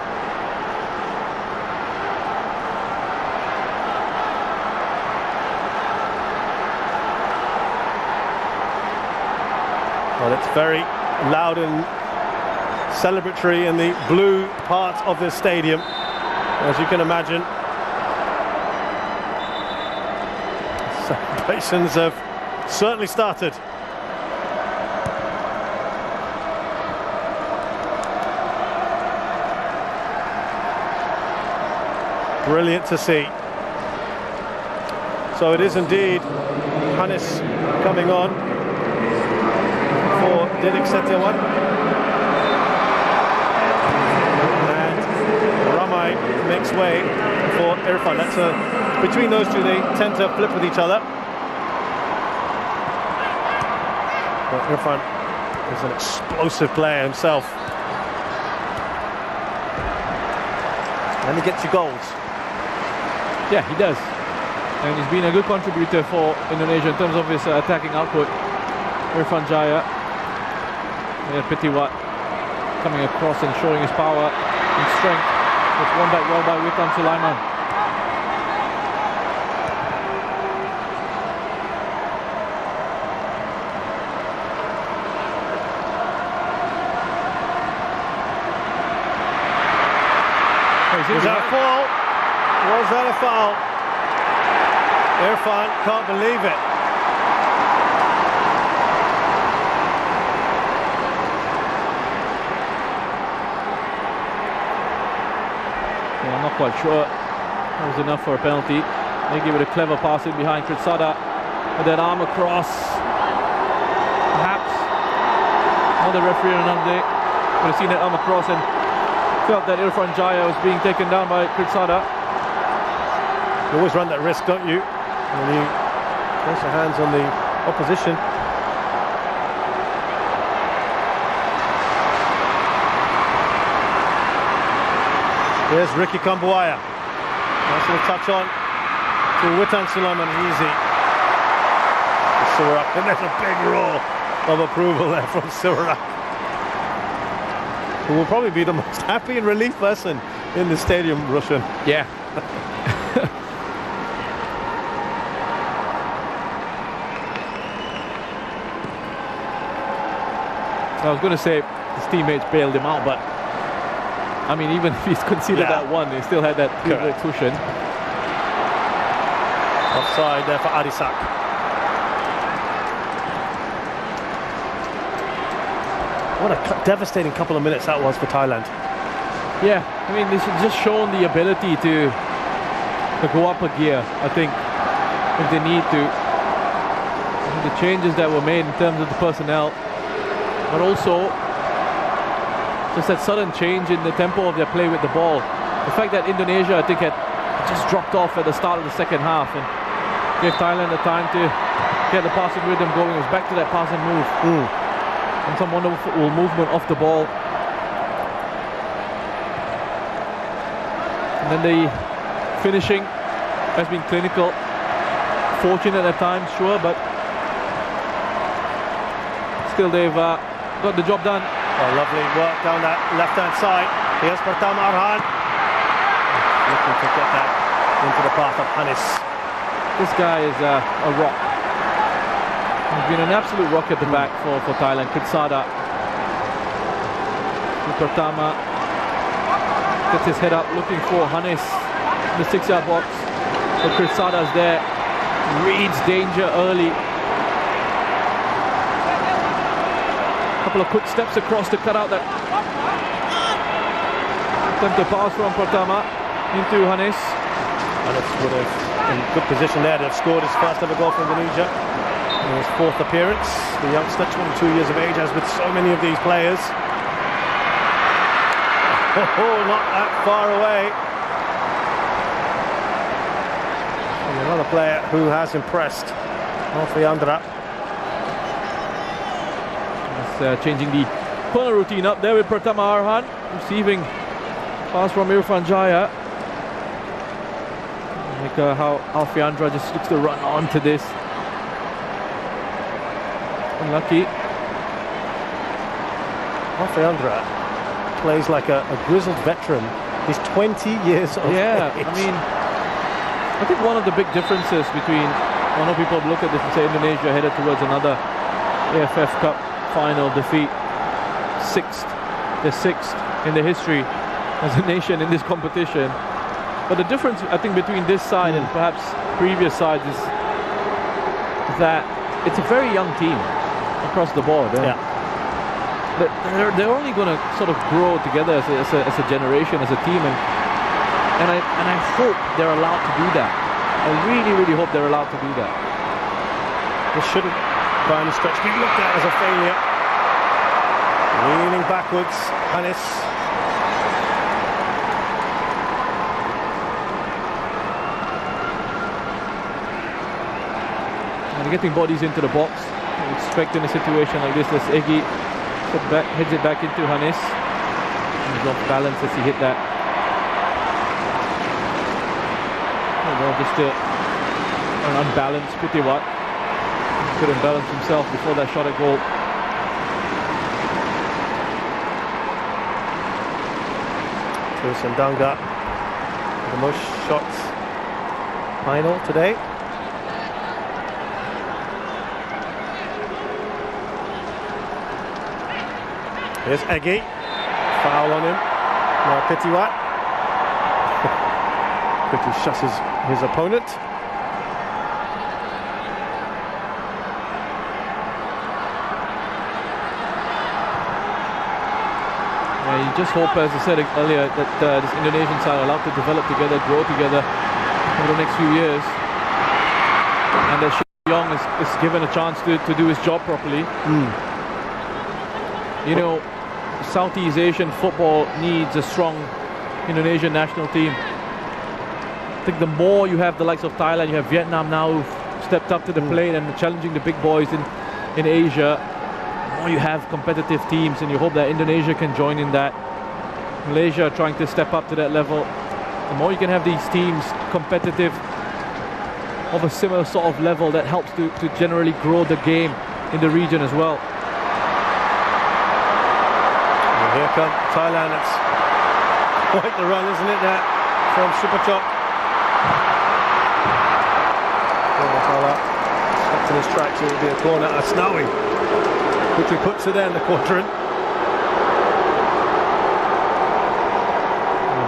Well, it's very loud and celebratory in the blue part of this stadium, as you can imagine. Celebrations have certainly started. Brilliant to see. So it is indeed Hannes coming on for Didik Setiawan. And Ramai makes way for Irfan. That's between those two, they tend to flip with each other. But Irfan is an explosive player himself. And he gets you goals. Yeah, he does. And he's been a good contributor for Indonesia in terms of his attacking output. Irfan Jaya. Pitiwat coming across and showing his power and strength. It's won back well by Witan Sulaiman. Was that a foul? Was that a foul? Irfan can't believe it. Yeah, I'm not quite sure that was enough for a penalty. They give it a clever pass in behind Kritsada, and then arm across. Perhaps another referee on another day would have seen that arm across and felt that Irfan Jaya was being taken down by Kritsada. You always run that risk, don't you? When you place your hands on the opposition. There's Ricky Kambuaya. Nice little touch on to Witan Sulaiman. Easy. Surak. And there's a big roar of approval there from Surak, who will probably be the most happy and relieved person in the stadium, Russian. Yeah. I was going to say his teammates bailed him out, but I mean, even if he's conceded that one, he still had that cushion. Offside there for Adisak. What a devastating couple of minutes that was for Thailand. Yeah, I mean, this has just shown the ability to go up a gear, I think, if they need to. The changes that were made in terms of the personnel, but also just that sudden change in the tempo of their play with the ball. The fact that Indonesia, I think, had just dropped off at the start of the second half and gave Thailand the time to get the passing rhythm going. It was back to that pass and move. And some wonderful movement off the ball. And then the finishing has been clinical. Fortunate at times, sure, but still they've got the job done. Oh, lovely work down that left-hand side. Here's Pratama Arhan. Looking to get that into the path of Hannes. This guy is a rock. He's been an absolute rock at the back for Thailand. Kritsada. Pratama gets his head up looking for Hannes in the 6-yard box. But Kritsada's there. Reads danger early. Couple of quick steps across to cut out that attempt to pass from Pratama into Hannes. Hannes would have in good position there to have scored his first ever goal for Indonesia in his 4th appearance. The youngster, 22 years of age, as with so many of these players. Oh, not that far away. And another player who has impressed, Alfayandra. Changing the corner routine up there with Pratama Arhan, receiving pass from Irfan Jaya. Like how Alfayandra just looks to run on to this. Unlucky. Alfayandra plays like a grizzled veteran. He's 20 years old. Yeah, I mean, I think one of the big differences between, I know people look at this and say Indonesia headed towards another AFF Cup final defeat. They're sixth in the history as a nation in this competition. But the difference, I think, between this side and perhaps previous sides is that it's a very young team across the board. Yeah. They're only going to sort of grow together as a generation, as a team, and I hope they're allowed to do that. I really, really hope they're allowed to do that. This shouldn't, by any stretch, be looked at as a failure. Leaning backwards, Hannes. And getting bodies into the box. I expect in a situation like this, as Egi heads it back into Hannes. He's off balance as he hit that. Well, just an unbalanced Pitiwat. Couldn't balance himself before that shot at goal. Sandanga, the most shots final today. Here's Egi, foul on him. Now Pitiwat quickly shuts his opponent. You just hope, as I said earlier, that this Indonesian side are allowed to develop together, grow together over the next few years, and that Young is given a chance to do his job properly. You know, Southeast Asian football needs a strong Indonesian national team. I think the more you have the likes of Thailand, you have Vietnam now who've stepped up to the plate and challenging the big boys in Asia. You have competitive teams, and you hope that Indonesia can join in that. Malaysia trying to step up to that level. The more you can have these teams competitive of a similar sort of level, that helps to generally grow the game in the region as well. Well, here come Thailand. It's quite the run, isn't it, that from Superchok. Stopped in his tracks. It will be a corner. Asnawi quickly puts it there in the quadrant.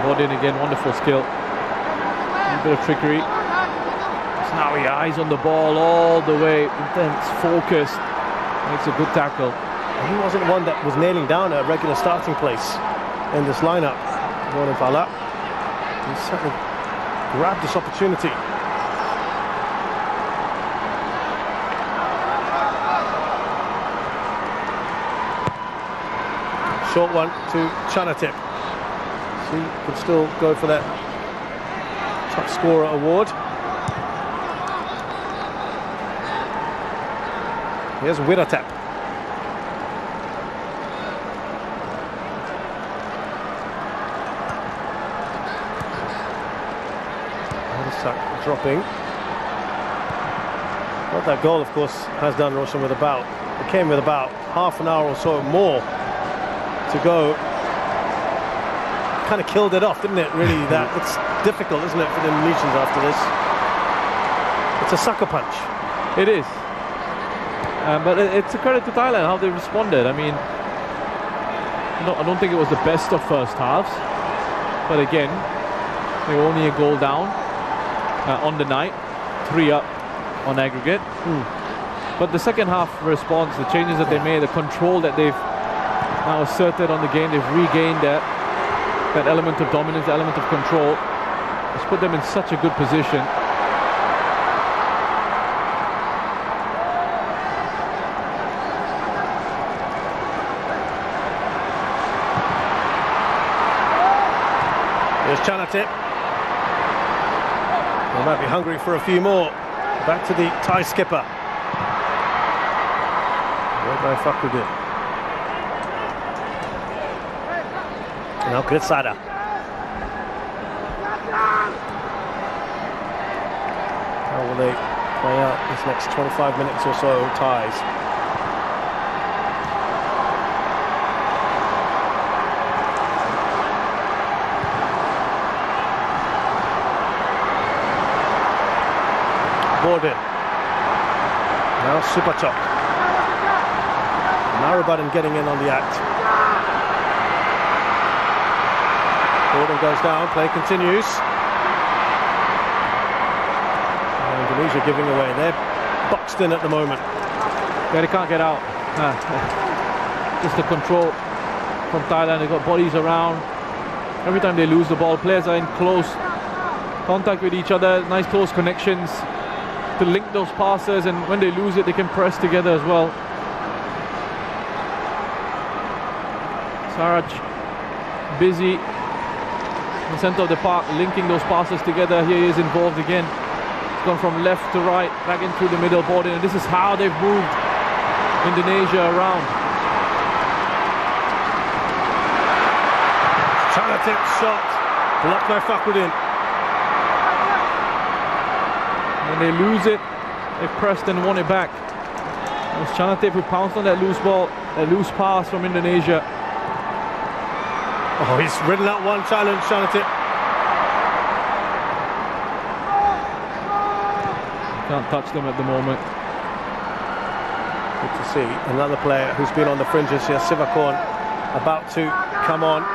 Bodin again, wonderful skill. A bit of trickery. Asnawi, eyes on the ball all the way, intense, focused. Makes a good tackle. And he wasn't one that was nailing down a regular starting place in this lineup. Bodin Fala. He certainly grabbed this opportunity. Short one to Chanatip. He could still go for that top scorer award. Here's Wiratap. Suck dropping. What that goal, of course, has done, Roshan, it came with about half an hour or so more to go. Kind of killed it off, didn't it, really? It's difficult, isn't it, for the Indonesians after this? It's a sucker punch. It is. But it's a credit to Thailand, how they responded. I mean, I don't think it was the best of first halves. But again, they were only a goal down on the night. 3 up on aggregate. But the second half response, the changes that they made, the control that they've now asserted on the game, they've regained that element of dominance, the element of control. It's put them in such a good position. Here's Chanatip. They might be hungry for a few more. Back to the Thai skipper. Whereby Fakhruddin. Now Gritsada. How will they play out this next 25 minutes or so? Ties. Borden. Now Supachok. Narubadan getting in on the act. Borden goes down, play continues. And Indonesia giving away. They're boxed in at the moment. Yeah, they can't get out. Just the control from Thailand. They've got bodies around. Every time they lose the ball, players are in close contact with each other. Nice close connections to link those passes, and when they lose it, they can press together as well. Saraj busy in the center of the park, linking those passes together. Here he is involved again. He's gone from left to right, back in through the middle board, and this is how they've moved Indonesia around. Chanatip shot, blocked by Fakhruddin. When they lose it, they pressed and won it back. It was Chanatip who pounced on that loose ball, that loose pass from Indonesia. Oh, he's ridden out one challenge, Chanatip. Can't touch them at the moment. Good to see another player who's been on the fringes here, Sivakorn, about to come on.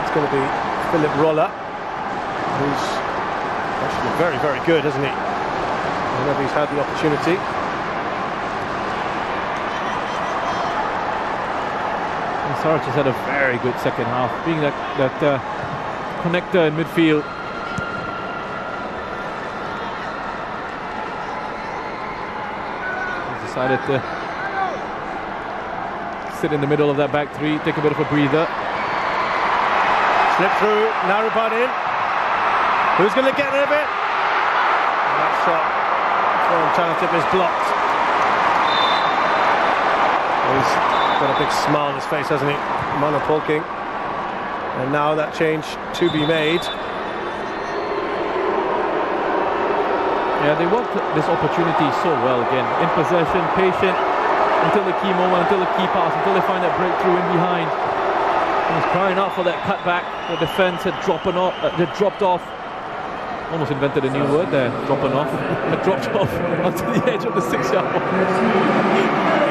It's going to be Philip Roller, who's actually very, very good, isn't he? Whenever he's had the opportunity. And Saraj has had a very good second half, being that connector in midfield. He's decided to sit in the middle of that back three, take a bit of a breather. Slip through, Narubadan. Who's going to get rid of it? And that shot from Chanatip is blocked. He's got a big smile on his face, hasn't he? Mano Polking. And now that change to be made. Yeah, they worked this opportunity so well again. In possession, patient, until the key moment, until the key pass, until they find that breakthrough in behind. He was crying out for that cutback. The defence had dropped off. Almost invented a new word there, dropping off. Had dropped off onto the edge of the 6-yard line.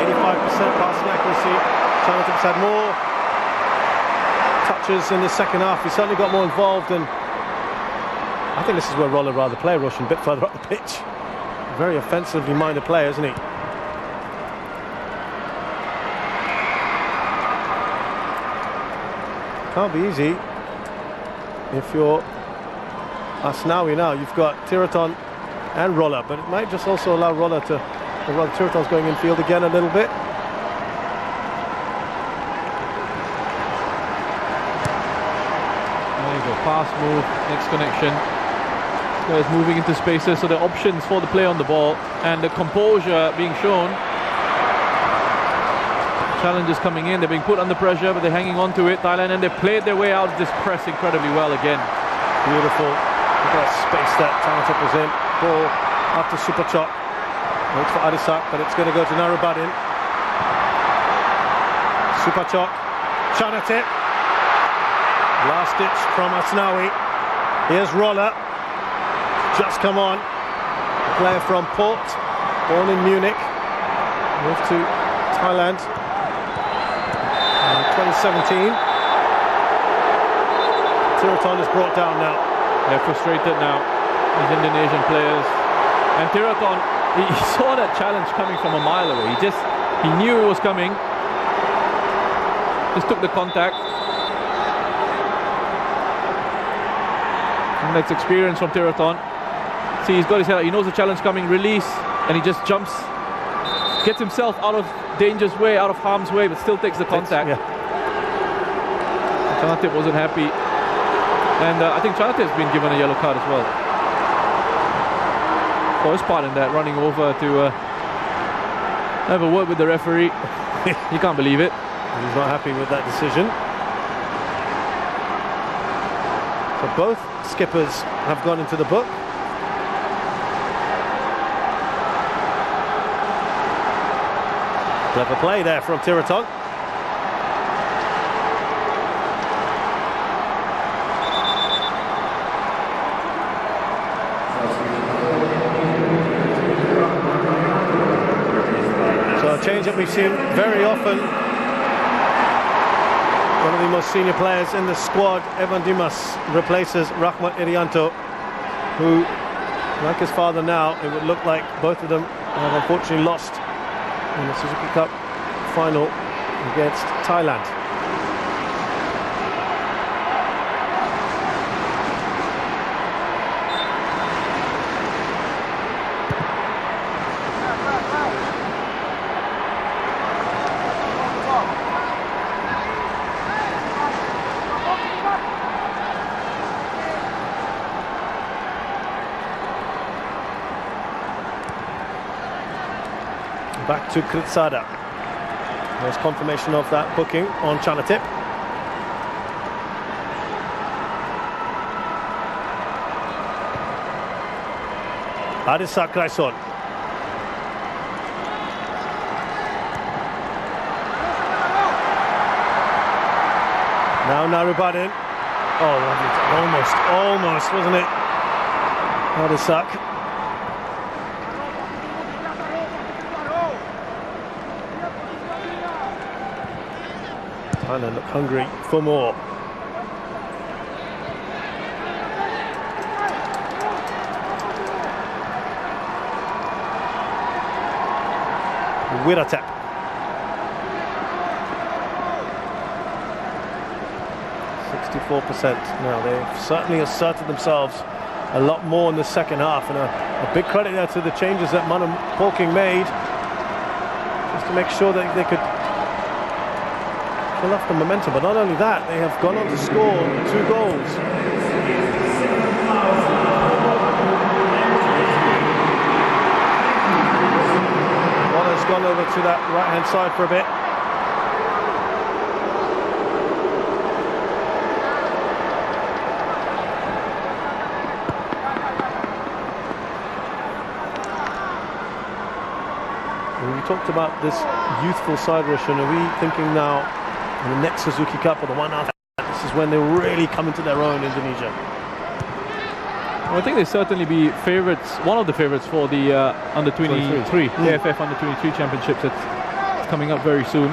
85% passing accuracy. Chanatip's had more touches in the second half. He certainly got more involved, and I think this is where Roller rather play, Roshan, a bit further up the pitch. Very offensively minded player, isn't he? Can't be easy if you're Asnawi now. You've got Tiraton and Roller, but it might just also allow Roller to, or rather Tiraton's going infield again a little bit. There you go, pass, move, next connection. Players moving into spaces, so the options for the play on the ball and the composure being shown. Challenges coming in, they're being put under pressure, but they're hanging on to it. Thailand, and they played their way out of this press incredibly well again. Beautiful. Look at that space that Chanatip was in. Ball after Super Chop. Waits for Adisak, but it's going to go to Narubadin. Super Chop. Chanatip. Last ditch from Asnawi. Here's Roller. Just come on. A player from Port, born in Munich. Moved to Thailand in 2017. Tiraton is brought down now. They're frustrated now, these Indonesian players. And Tiraton, he saw that challenge coming from a mile away. He knew it was coming. Just took the contact. And that's experience from Tiraton. See, he's got his head out. He knows the challenge coming, release, and he just jumps, gets himself out of danger's way, out of harm's way, but still takes the contact. Chanatip wasn't happy. And I think Chanatip's been given a yellow card as well. For his part in that, running over to have a word with the referee. You can't believe it. He's not happy with that decision. So both skippers have gone into the book. Clever play there from Tiraton. So a change that we've seen very often. One of the most senior players in the squad, Evan Dimas, replaces Rahmat Irianto, who, like his father now, it would look like both of them have unfortunately lost in the Suzuki Cup final against Thailand. Back to Kritsada. There's confirmation of that booking on Chanatip. Adisak Kraison. Now Narubadin. Oh, almost, wasn't it? Adisak. Thailand look hungry for more. Wiratep. Now they've certainly asserted themselves a lot more in the second half, and a big credit there to the changes that Manam Polking made, just to make sure that they could pull off the momentum. But not only that, they have gone on to score 2 goals. Waller's gone over to that right-hand side for a bit. We talked about this youthful side, Roshan. Are we thinking now in the next Suzuki Cup or the one after that, this is when they really come into their own, Indonesia? Well, I think they certainly be favourites, one of the favourites for the under-23, AFF under-23 championships that's coming up very soon.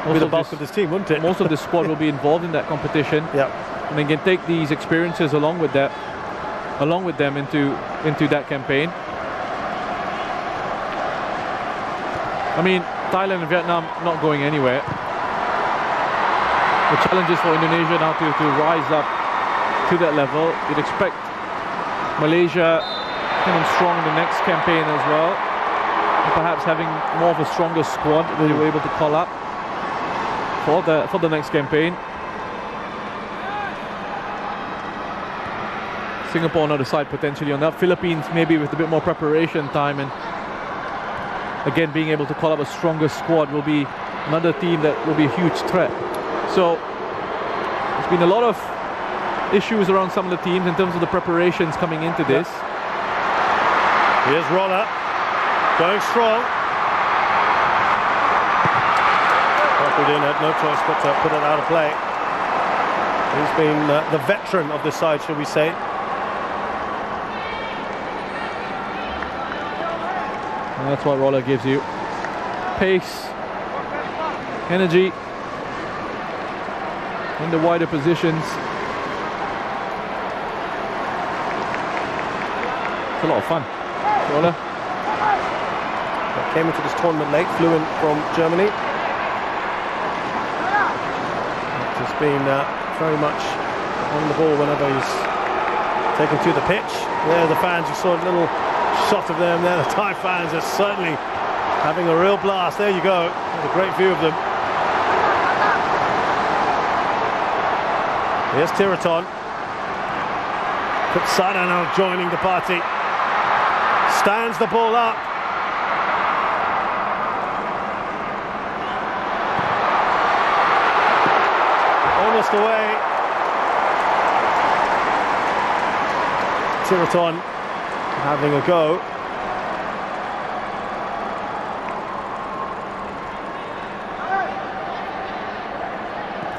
Most the bulk of this team, wouldn't it? Most of the squad will be involved in that competition. Yeah. And they can take these experiences along with them into that campaign. I mean, Thailand and Vietnam not going anywhere. The challenge is for Indonesia now to rise up to that level. You'd expect Malaysia coming strong in the next campaign as well, and perhaps having more of a stronger squad that they were able to call up for the next campaign. Singapore another side potentially on that. Philippines maybe with a bit more preparation time, and again being able to call up a stronger squad will be another team that will be a huge threat. So there's been a lot of issues around some of the teams in terms of the preparations coming into this. Here's Roller, going strong. Didn't had no choice but to put it out of play. He's been the veteran of this side, shall we say. And that's what Roller gives you. Pace, energy, in the wider positions. It's a lot of fun. Roller. Came into this tournament late, flew in from Germany. He's been very much on the ball whenever he's taken to the pitch. There, the fans, you saw a little shot of them there. The Thai fans are certainly having a real blast. There you go, a great view of them. Here's Tiraton. Kutsada now joining the party. Stands the ball up. Almost away. Tiraton having a go.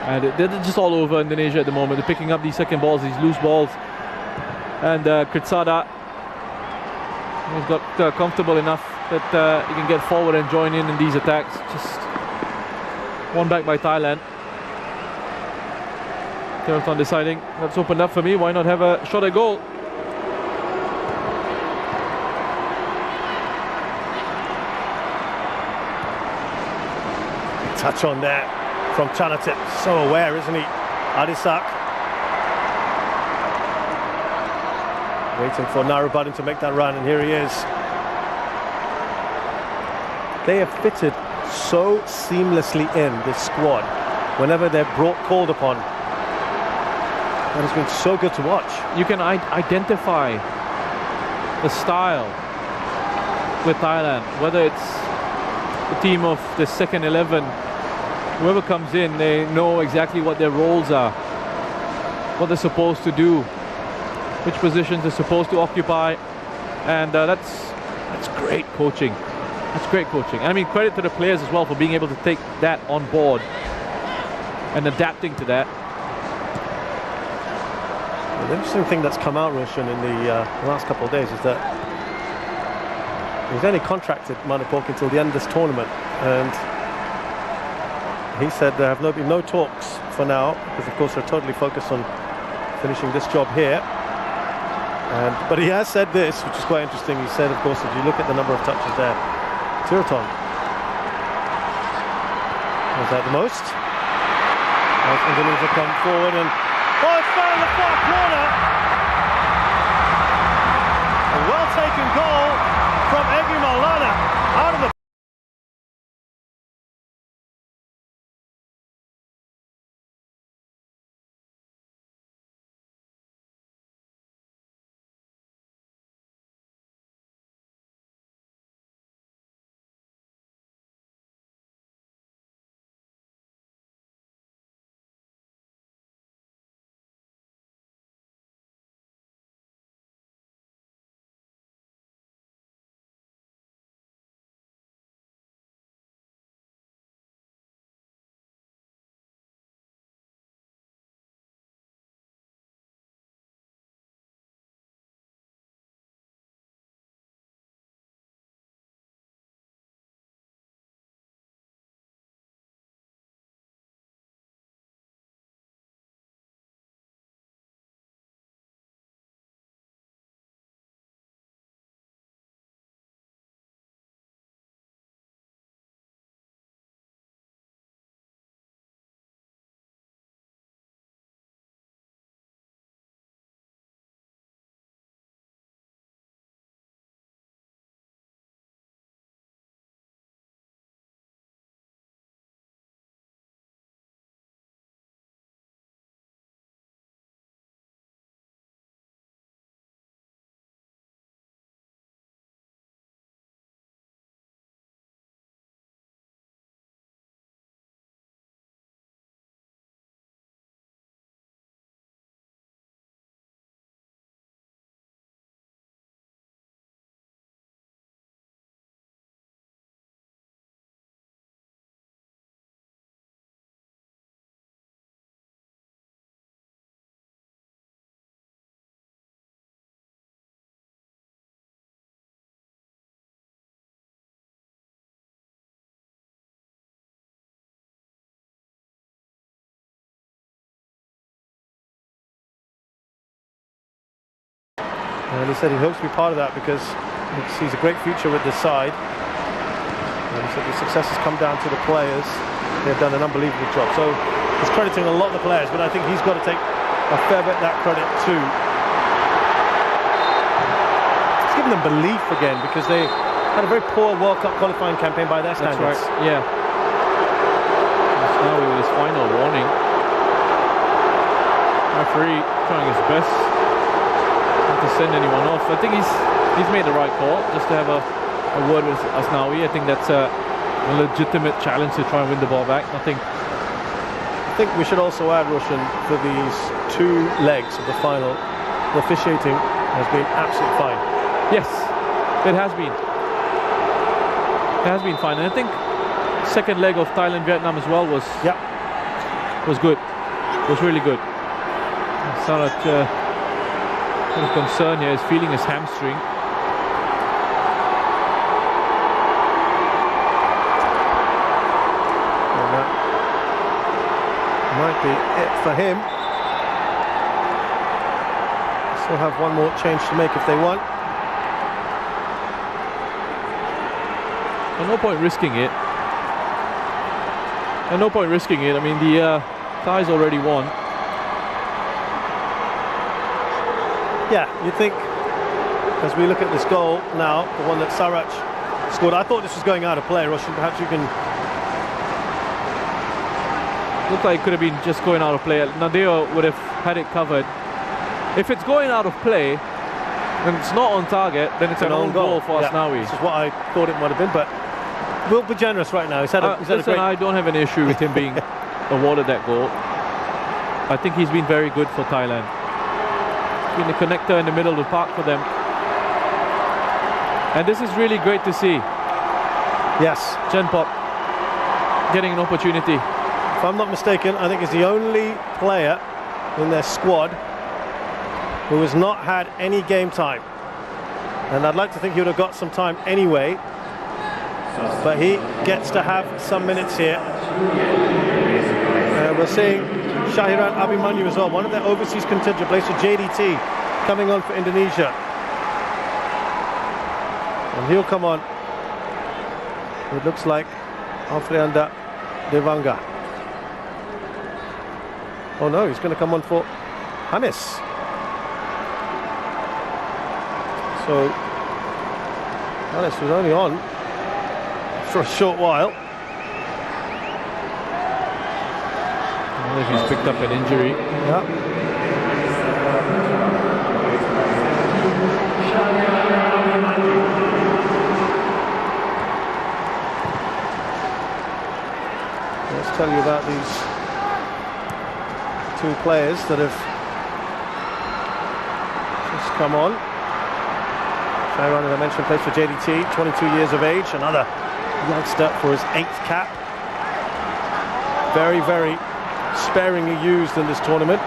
And they're just all over Indonesia at the moment. They're picking up these second balls, these loose balls. And Kutsada has got comfortable enough that he can get forward and join in these attacks. Just one back by Thailand. Tiraton deciding, that's opened up for me, why not have a shot at goal? Touch on there from Chanatip, so aware, isn't he? Adisak waiting for Narubadan to make that run, and here he is. They have fitted so seamlessly in this squad whenever they're called upon. That has been so good to watch. You can identify the style with Thailand, whether it's the team of the second 11, whoever comes in, they know exactly what their roles are, what they're supposed to do, which positions they're supposed to occupy, and that's great coaching. That's great coaching. I mean, credit to the players as well for being able to take that on board and adapting to that. The interesting thing that's come out, Roshan, in the last couple of days is that he's only contracted Manipok until the end of this tournament, and he said there have been no talks for now, because of course they're totally focused on finishing this job here. But he has said this, which is quite interesting. He said, of course, if you look at the number of touches there, Tiraton was that the most? As Indonesia come forward and it's found the far corner. A well-taken goal from Egy Maulana out of the And he said he hopes to be part of that because he sees a great future with this side. And he said the success has come down to the players. They've done an unbelievable job. So he's crediting a lot of the players, but I think he's got to take a fair bit of that credit too. It's given them belief again because they had a very poor World Cup qualifying campaign by their standards. That's right, yeah. Now with his final warning. Referee trying his best not to send anyone off. I think he's made the right call just to have a word with Asnawi. I think that's a legitimate challenge to try and win the ball back. I think we should also add, Roshan, for these two legs of the final, the officiating has been absolutely fine. Yes, it has been. It has been fine, and I think second leg of Thailand-Vietnam as well was good. Was really good. Sarat, his concern here is feeling his hamstring. And that might be it for him. Still have one more change to make if they want. And no point risking it. And no point risking it. I mean, the Thais already won. Yeah, you think, as we look at this goal now, the one that Sarach scored, I thought this was going out of play, Roshan. Perhaps you can... Looked like it could have been just going out of play. Nadeo would have had it covered. If it's going out of play, and it's not on target, then it's an own goal for Asnawi. This is what I thought it might have been, but we'll be generous right now. He's had a great... I don't have an issue with him being awarded that goal. I think he's been very good for Thailand. He's been a connector in the middle of the park for them. And this is really great to see. Yes. Chenpop getting an opportunity. If I'm not mistaken, I think he's the only player in their squad who has not had any game time. And I'd like to think he would have got some time anyway. But he gets to have some minutes here. We're seeing Shahiran Abimanyu as well, one of their overseas contingent, plays for JDT, coming on for Indonesia. And he'll come on. It looks like Alfreanda Devanga. Oh no, he's going to come on for Hanis. So Hanis was only on for a short while. I don't know if he's picked up an injury. Yeah. Let's tell you about these two players that have just come on. Shahiran, as I mentioned, plays for JDT, 22 years of age, another youngster for his 8th cap. Very, very sparingly used in this tournament.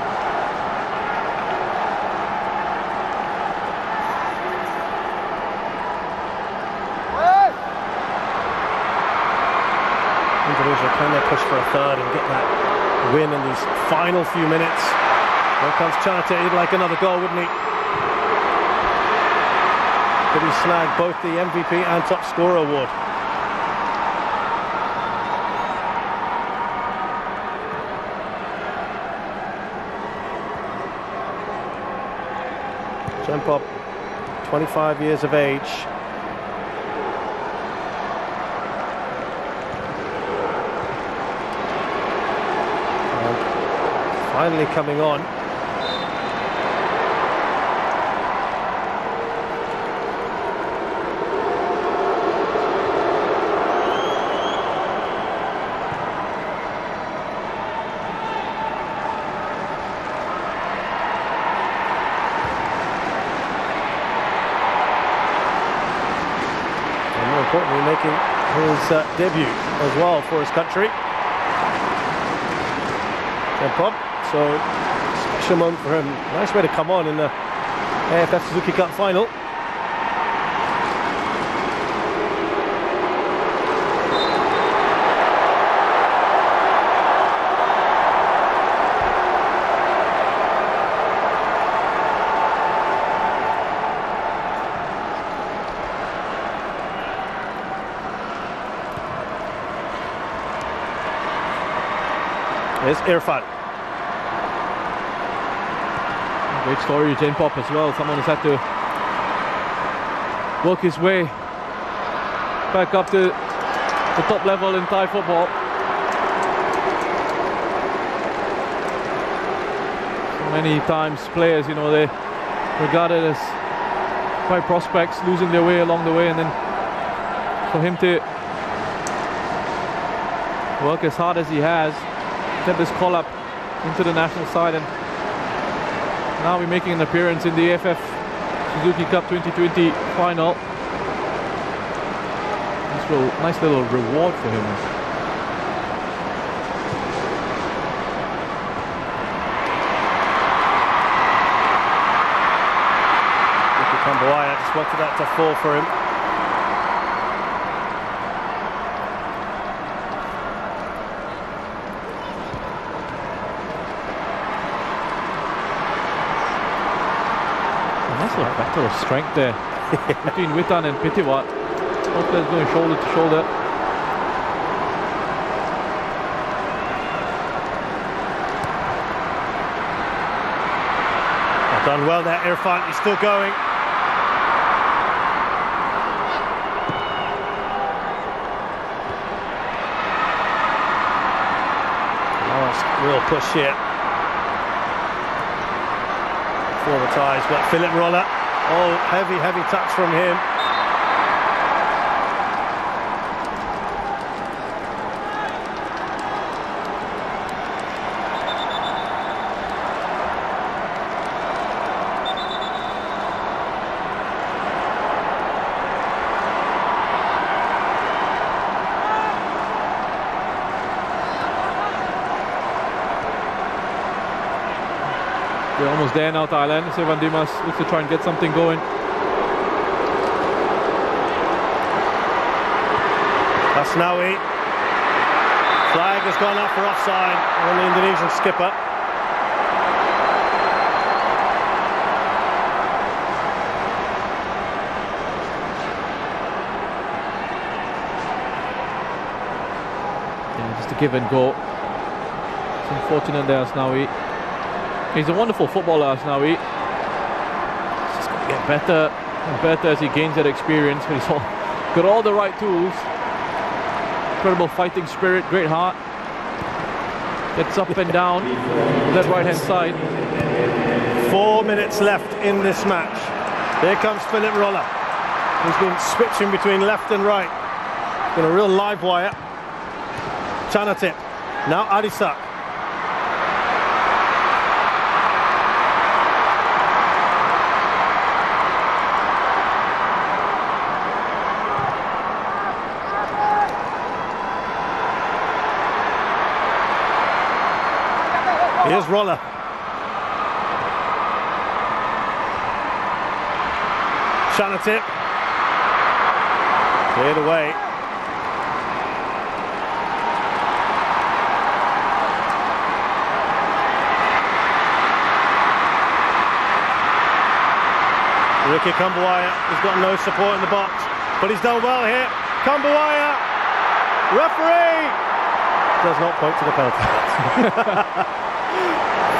Indonesia, can they push for a third and get that win in these final few minutes? Here comes Chanate, he'd like another goal, wouldn't he? Could he snag both the MVP and top scorer award? Chenpop, 25 years of age. And finally coming on. Importantly, making his debut as well for his country. Chenpop, so special moment for him. Nice way to come on in the AFF Suzuki Cup final. There's Irfan. Great story, Jane Pop as well. Someone has had to work his way back up to the top level in Thai football. So many times players, you know, they regarded as quite prospects, losing their way along the way, and then for him to work as hard as he has, get this call up into the national side, and now we're making an appearance in the AFF Suzuki Cup 2020 final. Nice little reward for him. Kambuaya just wanted that to fall for him. Nice little battle of strength there between Witan and Pitiwat. Both players going shoulder to shoulder. Done well there, Irfan. He's still going. Real push here for the Thais, but Philip Roller, oh, heavy touch from him. They're almost there now, Thailand. Sevan Dimas looks to try and get something going. Asnawi. Flag has gone up for offside on the Indonesian skipper. Yeah, just a give and go. It's unfortunate there, Asnawi. He's a wonderful footballer, Asnawi. He's just going to get better and better as he gains that experience. But he's got all the right tools. Incredible fighting spirit, great heart. Gets up and down that right-hand side. 4 minutes left in this match. Here comes Philip Roller, who's been switching between left and right. Been a real live wire. Chanatip. Now Adisak. Here's Roller. Chanatip. Cleared away. Ricky Kambuaya has got no support in the box, but he's done well here. Kambuaya, referee, does not point to the penalty.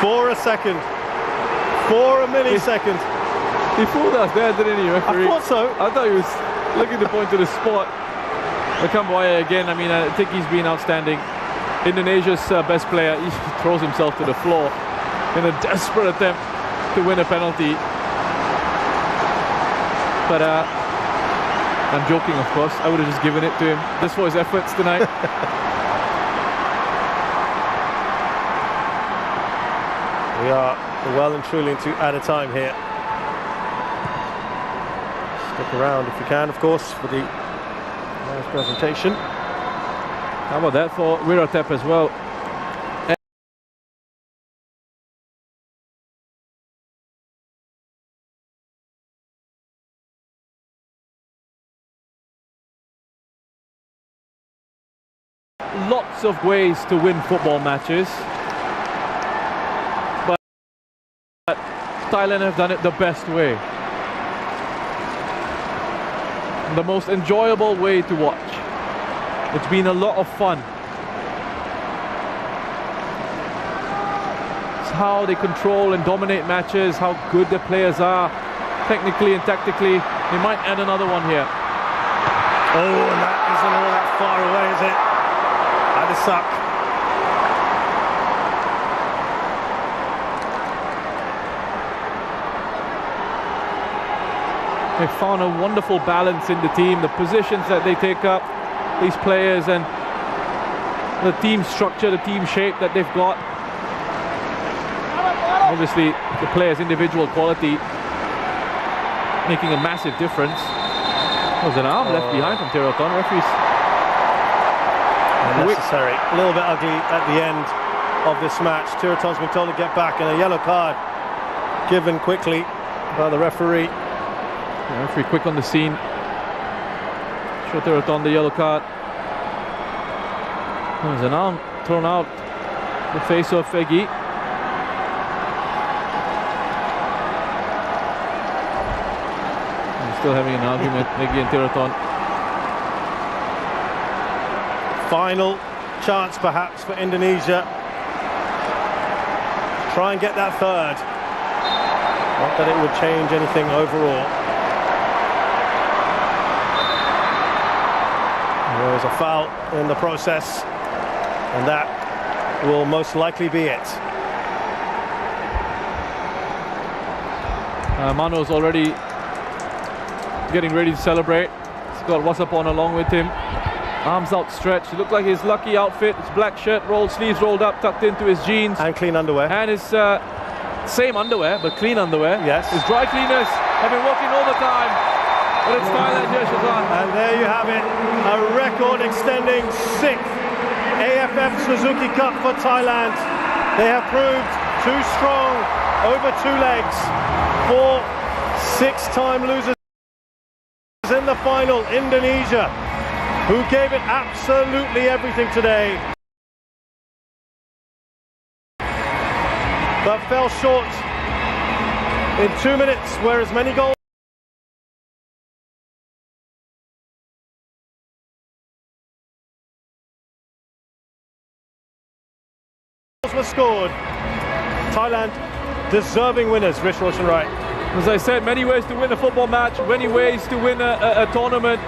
For a second, for a millisecond. He fooled us there, didn't he, referee? I thought so. I thought he was looking to point to the spot. But Kambuaya again, I mean, I think he's been outstanding. Indonesia's best player, he throws himself to the floor in a desperate attempt to win a penalty. But I'm joking, of course. I would have just given it to him just for his efforts tonight. We are well and truly into added time here. Stick around if you can, of course, for the live presentation. How about that for Wiratep as well? Lots of ways to win football matches, but Thailand have done it the best way. The most enjoyable way to watch. It's been a lot of fun. how they control and dominate matches, how good the players are, technically and tactically. They might add another one here. Oh, and that isn't all that far away, is it? Had a suck. They found a wonderful balance in the team, the positions that they take up, these players, and the team structure, the team shape that they've got. Obviously, the players' individual quality making a massive difference. There was an arm left behind from Teroton. Referees. Unnecessary. A little bit ugly at the end of this match. Teroton's been told to get back, and a yellow card given quickly by the referee. The referee quick on the scene. Show Teroton the yellow card. There's an arm thrown out the face of Fegi. Still having an argument, Fegi and Teroton. Final chance perhaps for Indonesia. Try and get that third. Not that it would change anything overall. There was a foul in the process, and that will most likely be it. Mano's already getting ready to celebrate. He's got Wasapon along with him. Arms outstretched. It looked like his lucky outfit. His black shirt, rolled sleeves rolled up, tucked into his jeans. And clean underwear. And his same underwear, but clean underwear. Yes. His dry cleaners have been working overtime. But it's Thailand here, Shazan. And there you have it. A record-extending 6th AFF Suzuki Cup for Thailand. They have proved too strong over 2 legs for 6-time losers in the final, Indonesia, who gave it absolutely everything today, but fell short in 2 minutes, where as many goals were scored. Thailand deserving winners, Rich Roshan Wright. As I said, many ways to win a football match, many ways to win a tournament.